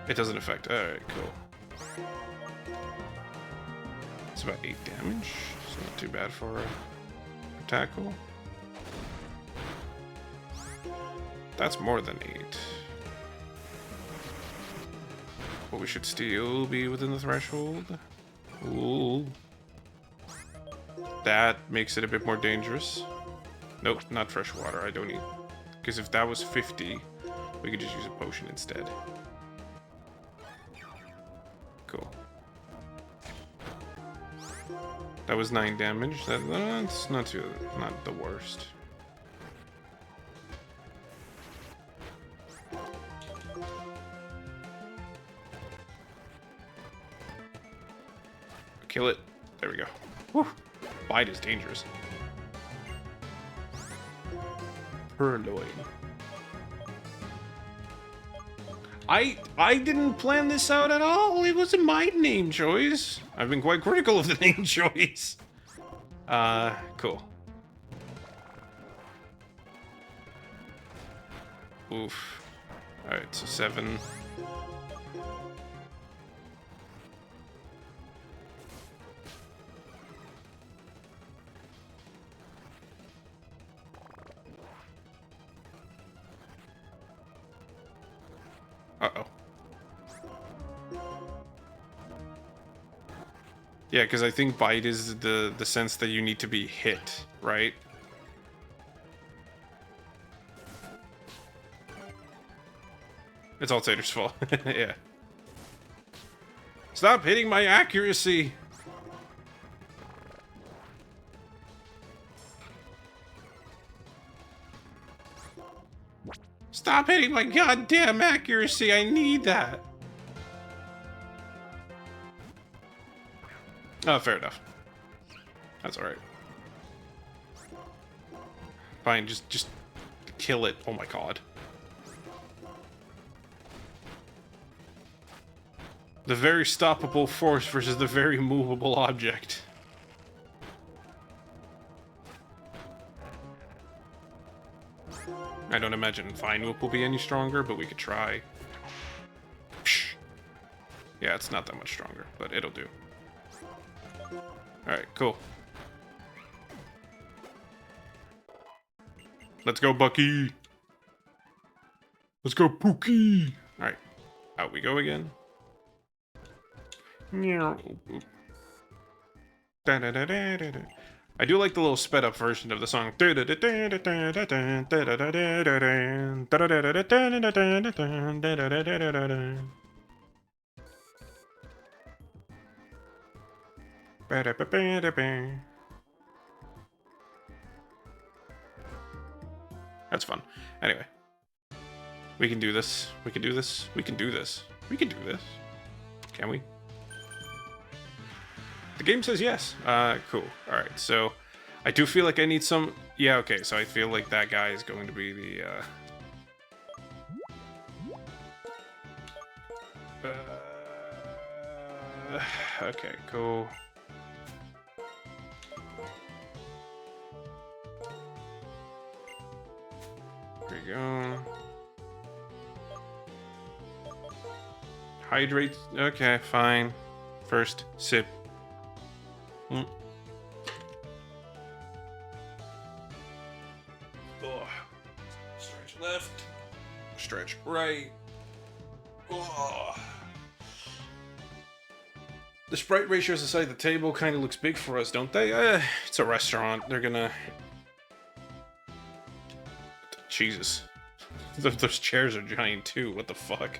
It doesn't affect. Alright, cool. It's about 8 damage. It's not too bad for a tackle. That's more than 8. But we should still be within the threshold. Ooh. That makes it a bit more dangerous. Nope, not fresh water. I don't need... Because if that was 50, we could just use a potion instead. Cool. That was 9 damage. That's not the worst. Kill it. There we go. Whew. Bite is dangerous. Purloin. I didn't plan this out at all. It wasn't my name choice. I've been quite critical of the name choice. Cool. Oof. Alright, so 7. Uh-oh. Yeah, because I think bite is the sense that you need to be hit, right? It's all Tater's fault. Yeah. Stop hitting my accuracy! Stop hitting my goddamn accuracy! I need that! Oh, fair enough. That's alright. Fine, just kill it. Oh my god. The very stoppable force versus the very movable object. I don't imagine Vine Whip will be any stronger, but we could try. Psh. Yeah, it's not that much stronger, but it'll do. Alright, cool. Let's go, Bucky! Let's go, Pookie! Alright, out we go again. I do like the little sped up version of the song. That's fun. Anyway. We can do this. We can do this. We can do this. We can do this. Can we? The game says yes. Cool. Alright, so I do feel like I need some... Yeah, okay, so I feel like that guy is going to be the... Okay, cool. There we go. Hydrate. Okay, fine. First sip. Mm. Oh. Stretch left. Stretch right. Oh. The sprite ratios aside, the table kind of looks big for us, don't they? It's a restaurant. They're gonna... Jesus. Those chairs are giant too. What the fuck?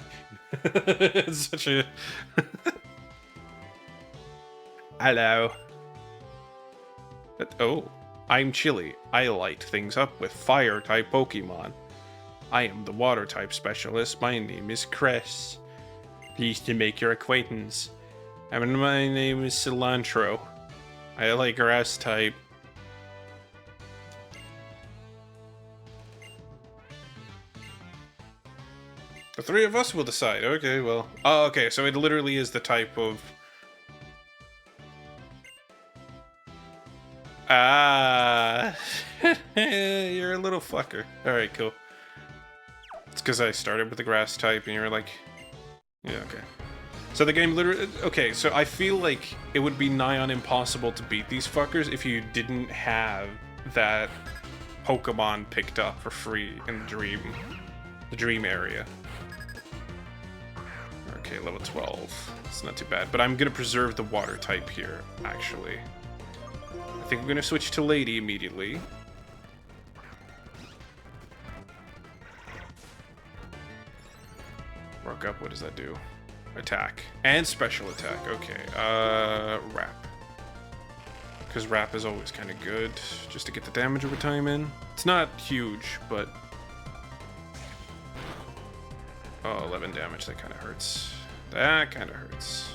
It's such a... Hello. Oh. I'm Chili. I light things up with fire-type Pokemon. I am the water-type specialist. My name is Chris. Pleased to make your acquaintance. My name is Cilantro. I like grass type. The three of us will decide. Okay, well. Oh, okay, so it literally is the type of... Ah. You're a little fucker. Alright, cool. It's because I started with the grass type and you were like... Yeah, okay. So the game literally... Okay, so I feel like it would be nigh on impossible to beat these fuckers if you didn't have that Pokemon picked up for free in the dream area. Okay, level 12. It's not too bad, but I'm gonna preserve the water type here, actually. I think I'm gonna switch to Lady immediately. Rock up, what does that do? Attack. And special attack, okay. Wrap. Because wrap is always kind of good, just to get the damage over time in. It's not huge, but... Oh, 11 damage, that kind of hurts. That kind of hurts.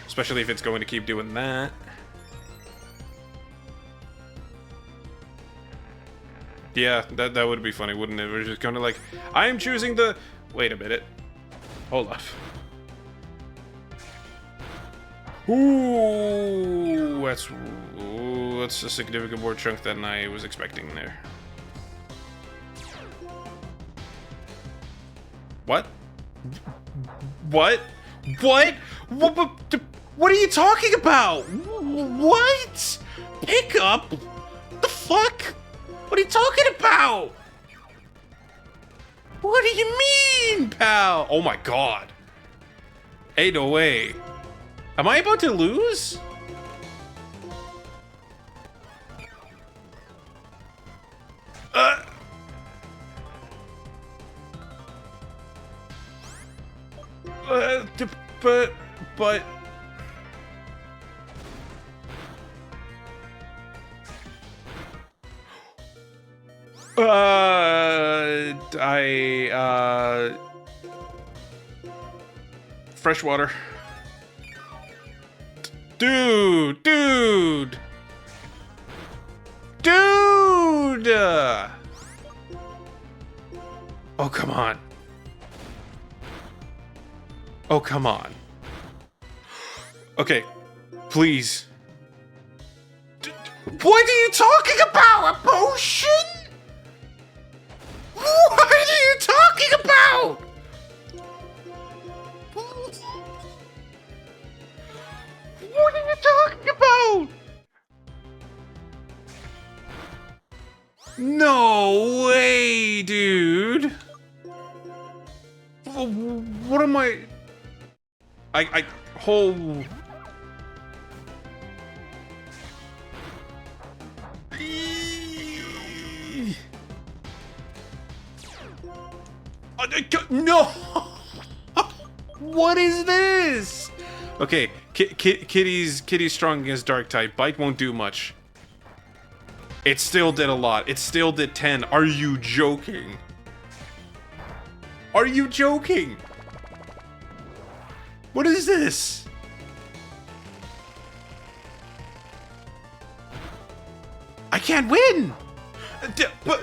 Especially if it's going to keep doing that. Yeah, that would be funny, wouldn't it? We're just kind of like, I'm choosing the... Wait a minute. Hold up. Ooh, that's a significant more chunk than I was expecting there. What? What? What? What are you talking about? What? Pick up? The fuck? What are you talking about? What do you mean, pal? Oh my god. Ain't no way. Am I about to lose? But... Freshwater. Dude! Dude! Dude! Oh, come on. Oh, come on. Okay, please. What are you talking about? A potion? What are you talking about? What are you talking about? No way, dude. What am I whole... No! What is this? Okay, Kitty's strong against dark type. Bite won't do much. It still did a lot. It still did 10. Are you joking? Are you joking? What is this? I can't win! But...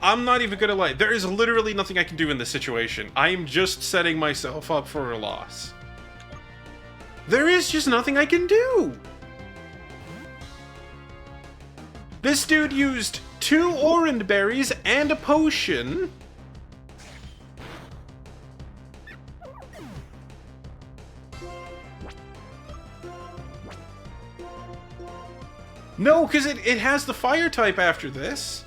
I'm not even gonna lie. There is literally nothing I can do in this situation. I'm just setting myself up for a loss. There is just nothing I can do. This dude used 2 orange berries and a potion. No, because it has the fire type after this.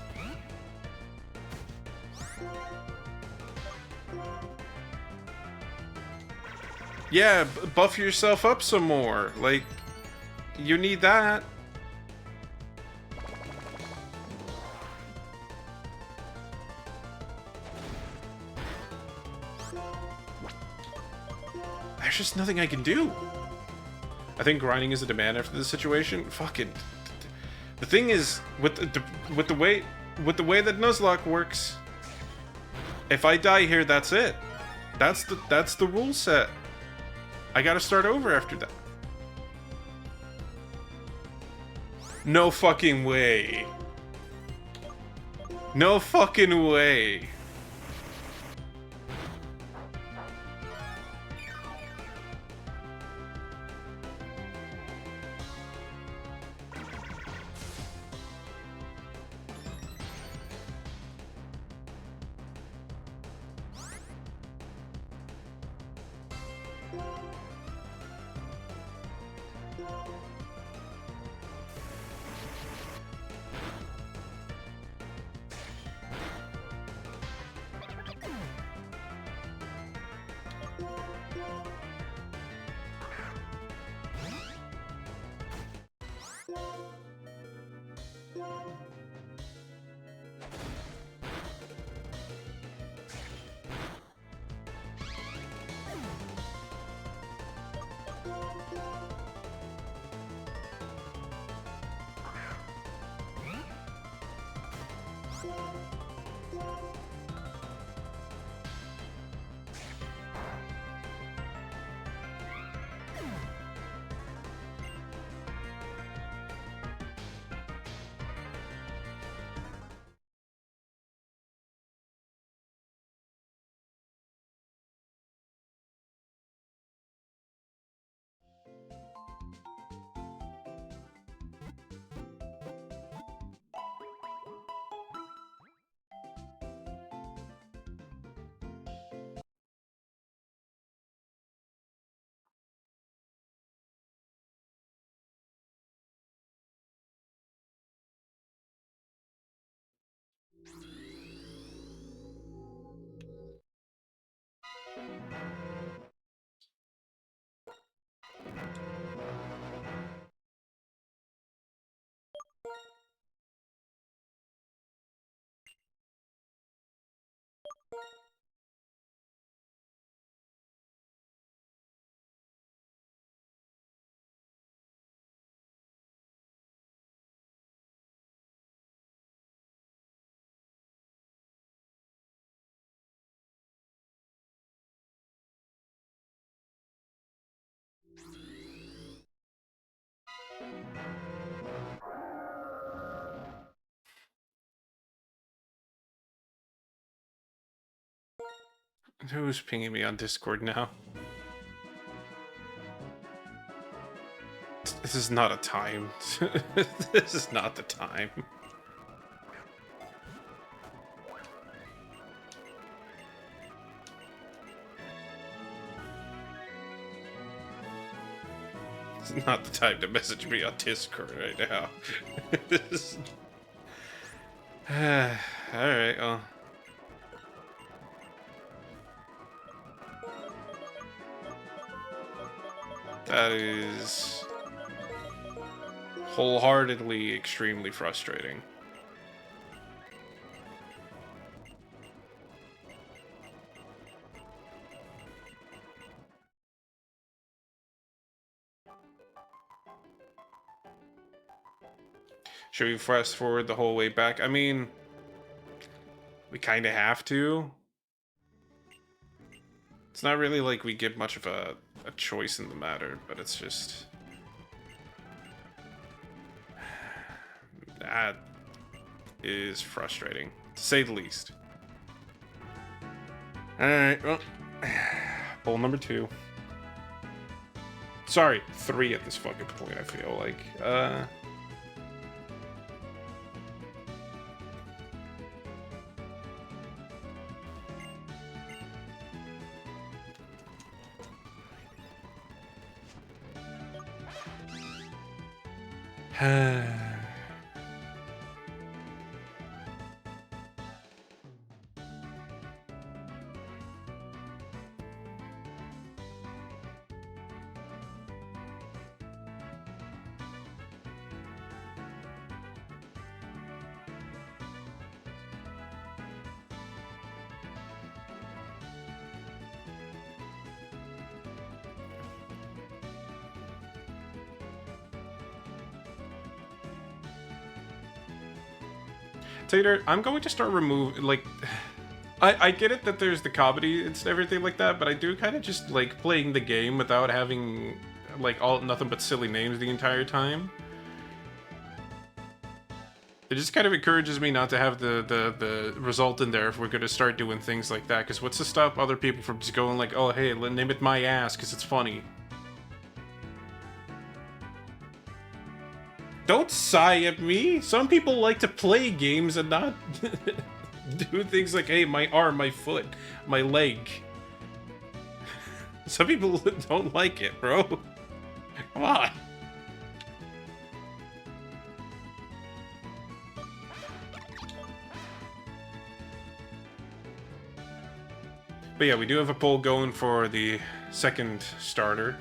Yeah, buff yourself up some more. Like, you need that. There's just nothing I can do. I think grinding is a demand after this situation. Fucking. The thing is, with the way that Nuzlocke works, if I die here, that's it. That's the rule set. I gotta start over after that. No fucking way. No fucking way. Who's pinging me on Discord now? This is not a time. This is not the time. It's not the time to message me on Discord right now. Alright, well. That is wholeheartedly extremely frustrating. Should we fast forward the whole way back? I mean, we kind of have to. It's not really like we get much of a choice in the matter, but it's just... That is frustrating, to say the least. Alright, well, bowl number 2. Sorry, 3 at this fucking point, I feel like. Tater, I'm going to start removing, like, I get it that there's the comedy and everything like that, but I do kind of just like playing the game without having, like, nothing but silly names the entire time. It just kind of encourages me not to have the result in there if we're going to start doing things like that, because what's to stop other people from just going like, oh, hey, name it my ass, because it's funny. Don't sigh at me. Some people like to play games and not do things like, hey, my arm, my foot, my leg. Some people don't like it, bro. Come on. But yeah, we do have a poll going for the second starter.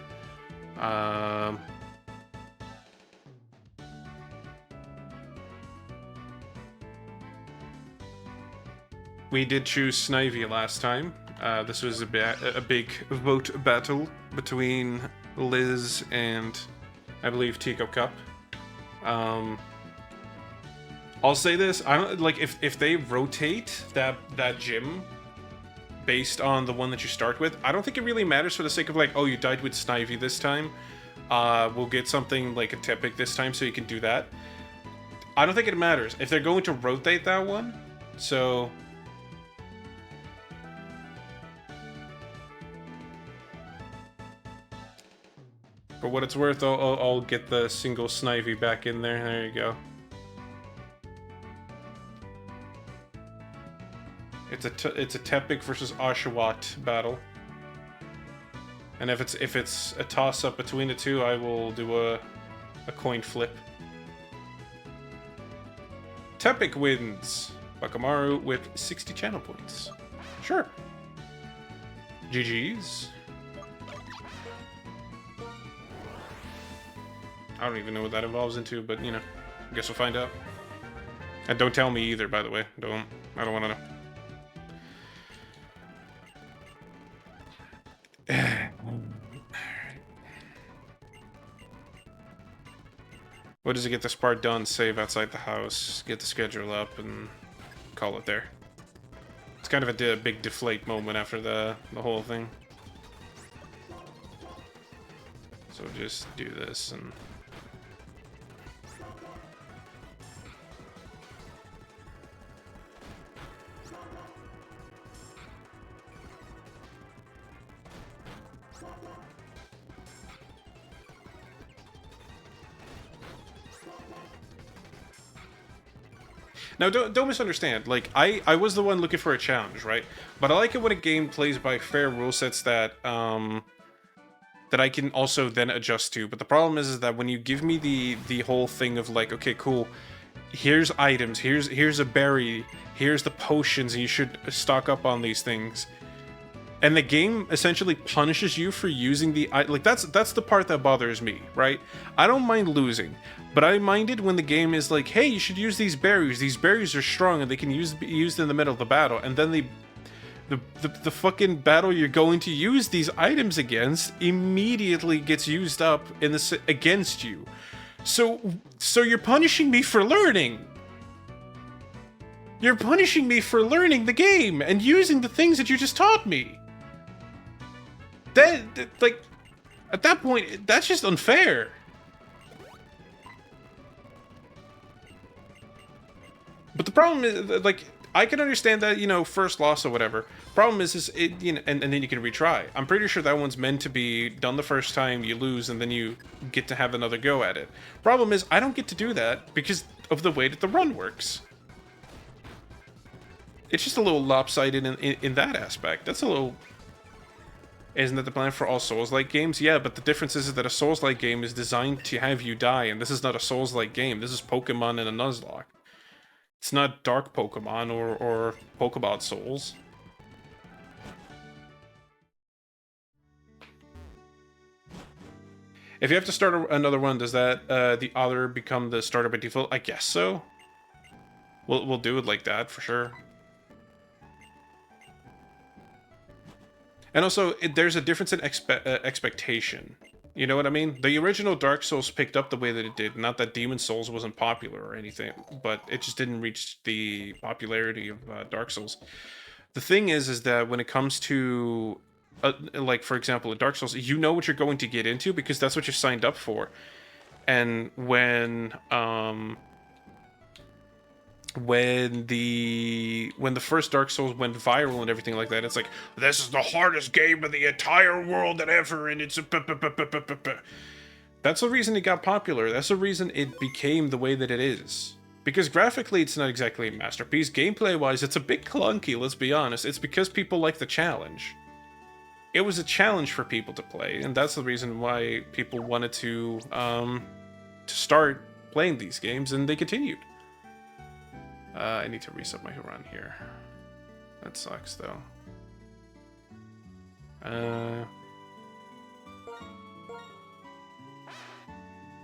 We did choose Snivy last time. This was a big vote battle between Liz and, I believe, Tico Cup. I'll say this: I don't like if they rotate that gym based on the one that you start with. I don't think it really matters for the sake of like, oh, you died with Snivy this time. We'll get something like a Tepic this time, so you can do that. I don't think it matters if they're going to rotate that one. So. For what it's worth, I'll get the single Snivy back in there. There you go. It's a Tepic versus Oshawott battle. And if it's a toss-up between the two, I will do a coin flip. Tepic wins. Bakamaru with 60 channel points. Sure. GG's. I don't even know what that evolves into, but, you know, I guess we'll find out. And don't tell me either, by the way. I don't want to know. What does it get this part done? Save outside the house, get the schedule up, and call it there. It's kind of a big deflate moment after the whole thing. So just do this and... Now, don't misunderstand. Like, I was the one looking for a challenge, right? But I like it when a game plays by fair rule sets that that I can also then adjust to. But the problem is that when you give me the whole thing of like, okay, cool, here's items, here's a berry, here's the potions, and you should stock up on these things. And the game essentially punishes you for using the... Like, that's the part that bothers me, right? I don't mind losing, but I mind it when the game is like, hey, you should use these berries. These berries are strong, and they can be used in the middle of the battle. And then the fucking battle you're going to use these items against immediately gets used up against you. So you're punishing me for learning. You're punishing me for learning the game and using the things that you just taught me. That, like, at that point, that's just unfair. But the problem is, like, I can understand that, first loss or whatever. Problem is it, and then you can retry. I'm pretty sure that one's meant to be done the first time, you lose, and then you get to have another go at it. Problem is, I don't get to do that because of the way that the run works. It's just a little lopsided in that aspect. That's a little... Isn't that the plan for all Souls-like games? Yeah, but the difference is that a Souls-like game is designed to have you die, and this is not a Souls-like game. This is Pokemon in a Nuzlocke. It's not Dark Pokemon or Pokemon Souls. If you have to start another one, does that the other become the starter by default? I guess so. We'll do it like that for sure. And also, there's a difference in expectation. You know what I mean? The original Dark Souls picked up the way that it did. Not that Demon Souls wasn't popular or anything, but it just didn't reach the popularity of Dark Souls. The thing is that when it comes to, like, for example, a Dark Souls, you know what you're going to get into because that's what you signed up for. And when the first Dark Souls went viral and everything like that, it's like, this is the hardest game in the entire world ever, and it's a... That's the reason it got popular. That's the reason it became the way that it is. Because graphically, it's not exactly a masterpiece. Gameplay-wise, it's a bit clunky, let's be honest. It's because people like the challenge. It was a challenge for people to play, and that's the reason why people wanted to start playing these games, and they continued. I need to reset my run here. That sucks, though.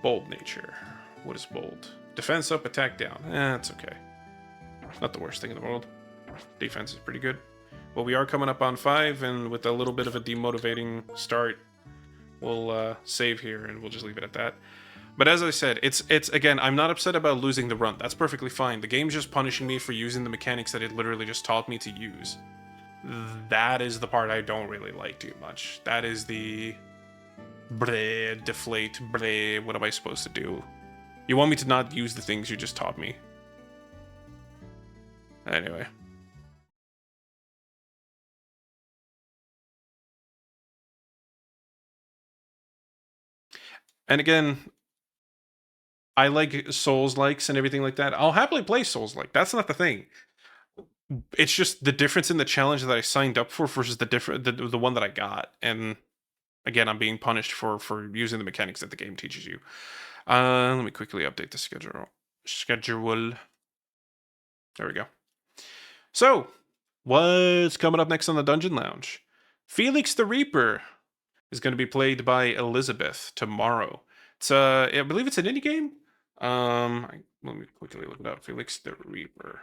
Bold nature. What is bold? Defense up, attack down. That's okay. Not the worst thing in the world. Defense is pretty good. Well, we are coming up on 5, and with a little bit of a demotivating start, we'll save here, and we'll just leave it at that. But as I said, it's again, I'm not upset about losing the run. That's perfectly fine. The game's just punishing me for using the mechanics that it literally just taught me to use. That is the part I don't really like too much. That is the... Bleh, deflate, bleh, what am I supposed to do? You want me to not use the things you just taught me. Anyway. And again, I like Souls-likes and everything like that. I'll happily play Souls-like. That's not the thing. It's just the difference in the challenge that I signed up for versus the one that I got. And again, I'm being punished for using the mechanics that the game teaches you. Let me quickly update the schedule. There we go. So, what's coming up next on the Dungeon Lounge? Felix the Reaper is going to be played by Elizabeth tomorrow. It's I believe it's an indie game. Let me quickly look it up. Felix the Reaper.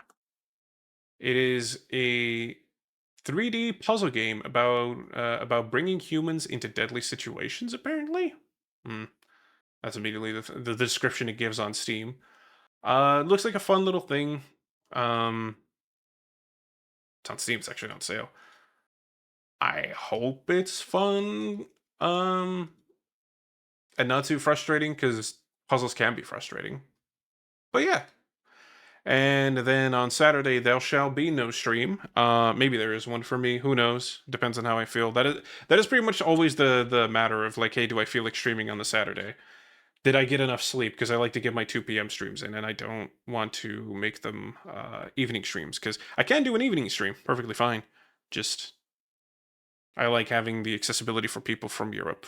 It is a 3D puzzle game about bringing humans into deadly situations. Apparently, that's immediately the description it gives on Steam. It looks like a fun little thing. It's on Steam. It's actually on sale. I hope it's fun. And not too frustrating, because puzzles can be frustrating. But yeah. And then on Saturday, there shall be no stream. Maybe there is one for me. Who knows? Depends on how I feel. That is pretty much always the matter of, like, hey, do I feel like streaming on the Saturday? Did I get enough sleep? Because I like to get my 2 p.m. streams in, and I don't want to make them evening streams, because I can do an evening stream perfectly fine. Just, I like having the accessibility for people from Europe.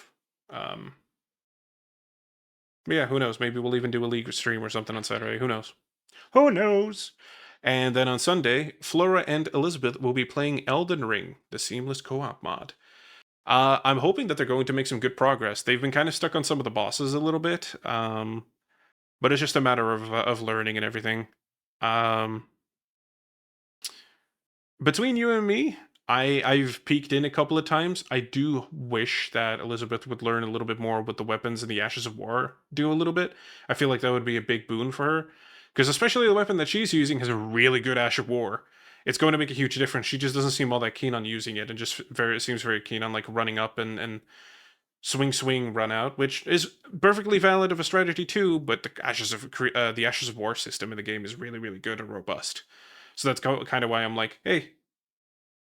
Yeah, who knows? Maybe we'll even do a League stream or something on Saturday. Who knows? Who knows? And then on Sunday, Flora and Elizabeth will be playing Elden Ring, the seamless co-op mod. I'm hoping that they're going to make some good progress. They've been kind of stuck on some of the bosses a little bit, but it's just a matter of learning and everything. Between you and me, I've peeked in a couple of times. I do wish that Elizabeth would learn a little bit more what the weapons and the Ashes of War do a little bit. I feel like that would be a big boon for her. Because especially the weapon that she's using has a really good Ash of War. It's going to make a huge difference. She just doesn't seem all that keen on using it, and just seems very keen on, like, running up and swing run out, which is perfectly valid of a strategy too. But the Ashes of War system in the game is really good and robust. So that's kind of why I'm like, hey,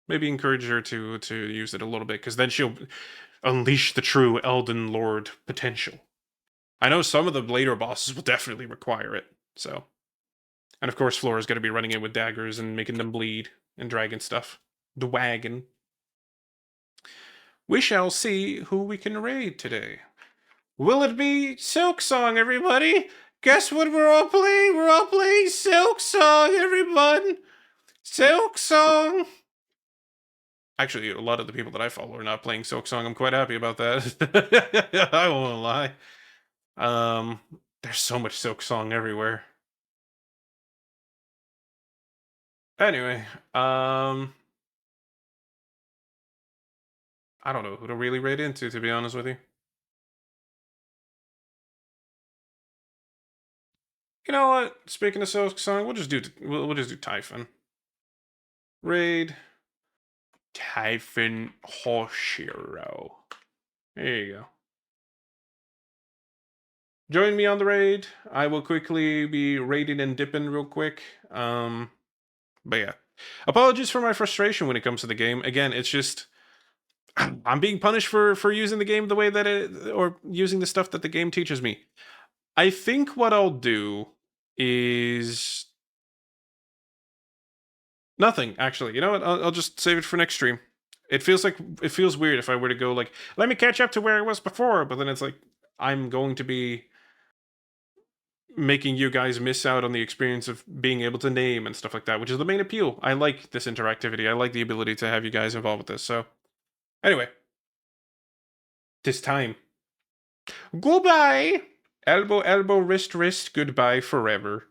maybe encourage her to use it a little bit, because then she'll unleash the true Elden Lord potential. I know some of the later bosses will definitely require it. So, and of course, Flora's going to be running in with daggers and making them bleed and dragon stuff. The wagon. We shall see who we can raid today. Will it be Silksong, everybody? Guess what we're all playing? We're all playing Silksong, everyone! Silksong! Actually, a lot of the people that I follow are not playing Silksong. I'm quite happy about that. I won't lie. There's so much Silksong everywhere. Anyway, I don't know who to really raid into, to be honest with you. You know what? Speaking of Silksong, we'll just do Typhon. Raid Typhon Hoshiro. There you go. Join me on the raid. I will quickly be raiding and dipping real quick. But yeah. Apologies for my frustration when it comes to the game. Again, it's just I'm being punished for using the game the way that or using the stuff that the game teaches me. I think what I'll do is nothing, actually. You know what? I'll just save it for next stream. It feels weird if I were to go like, let me catch up to where I was before, but then it's like I'm going to be making you guys miss out on the experience of being able to name and stuff like that, which is the main appeal. I like this interactivity. I like the ability to have you guys involved with this. So, anyway, this time. Goodbye! Elbow, elbow, wrist, wrist, goodbye forever.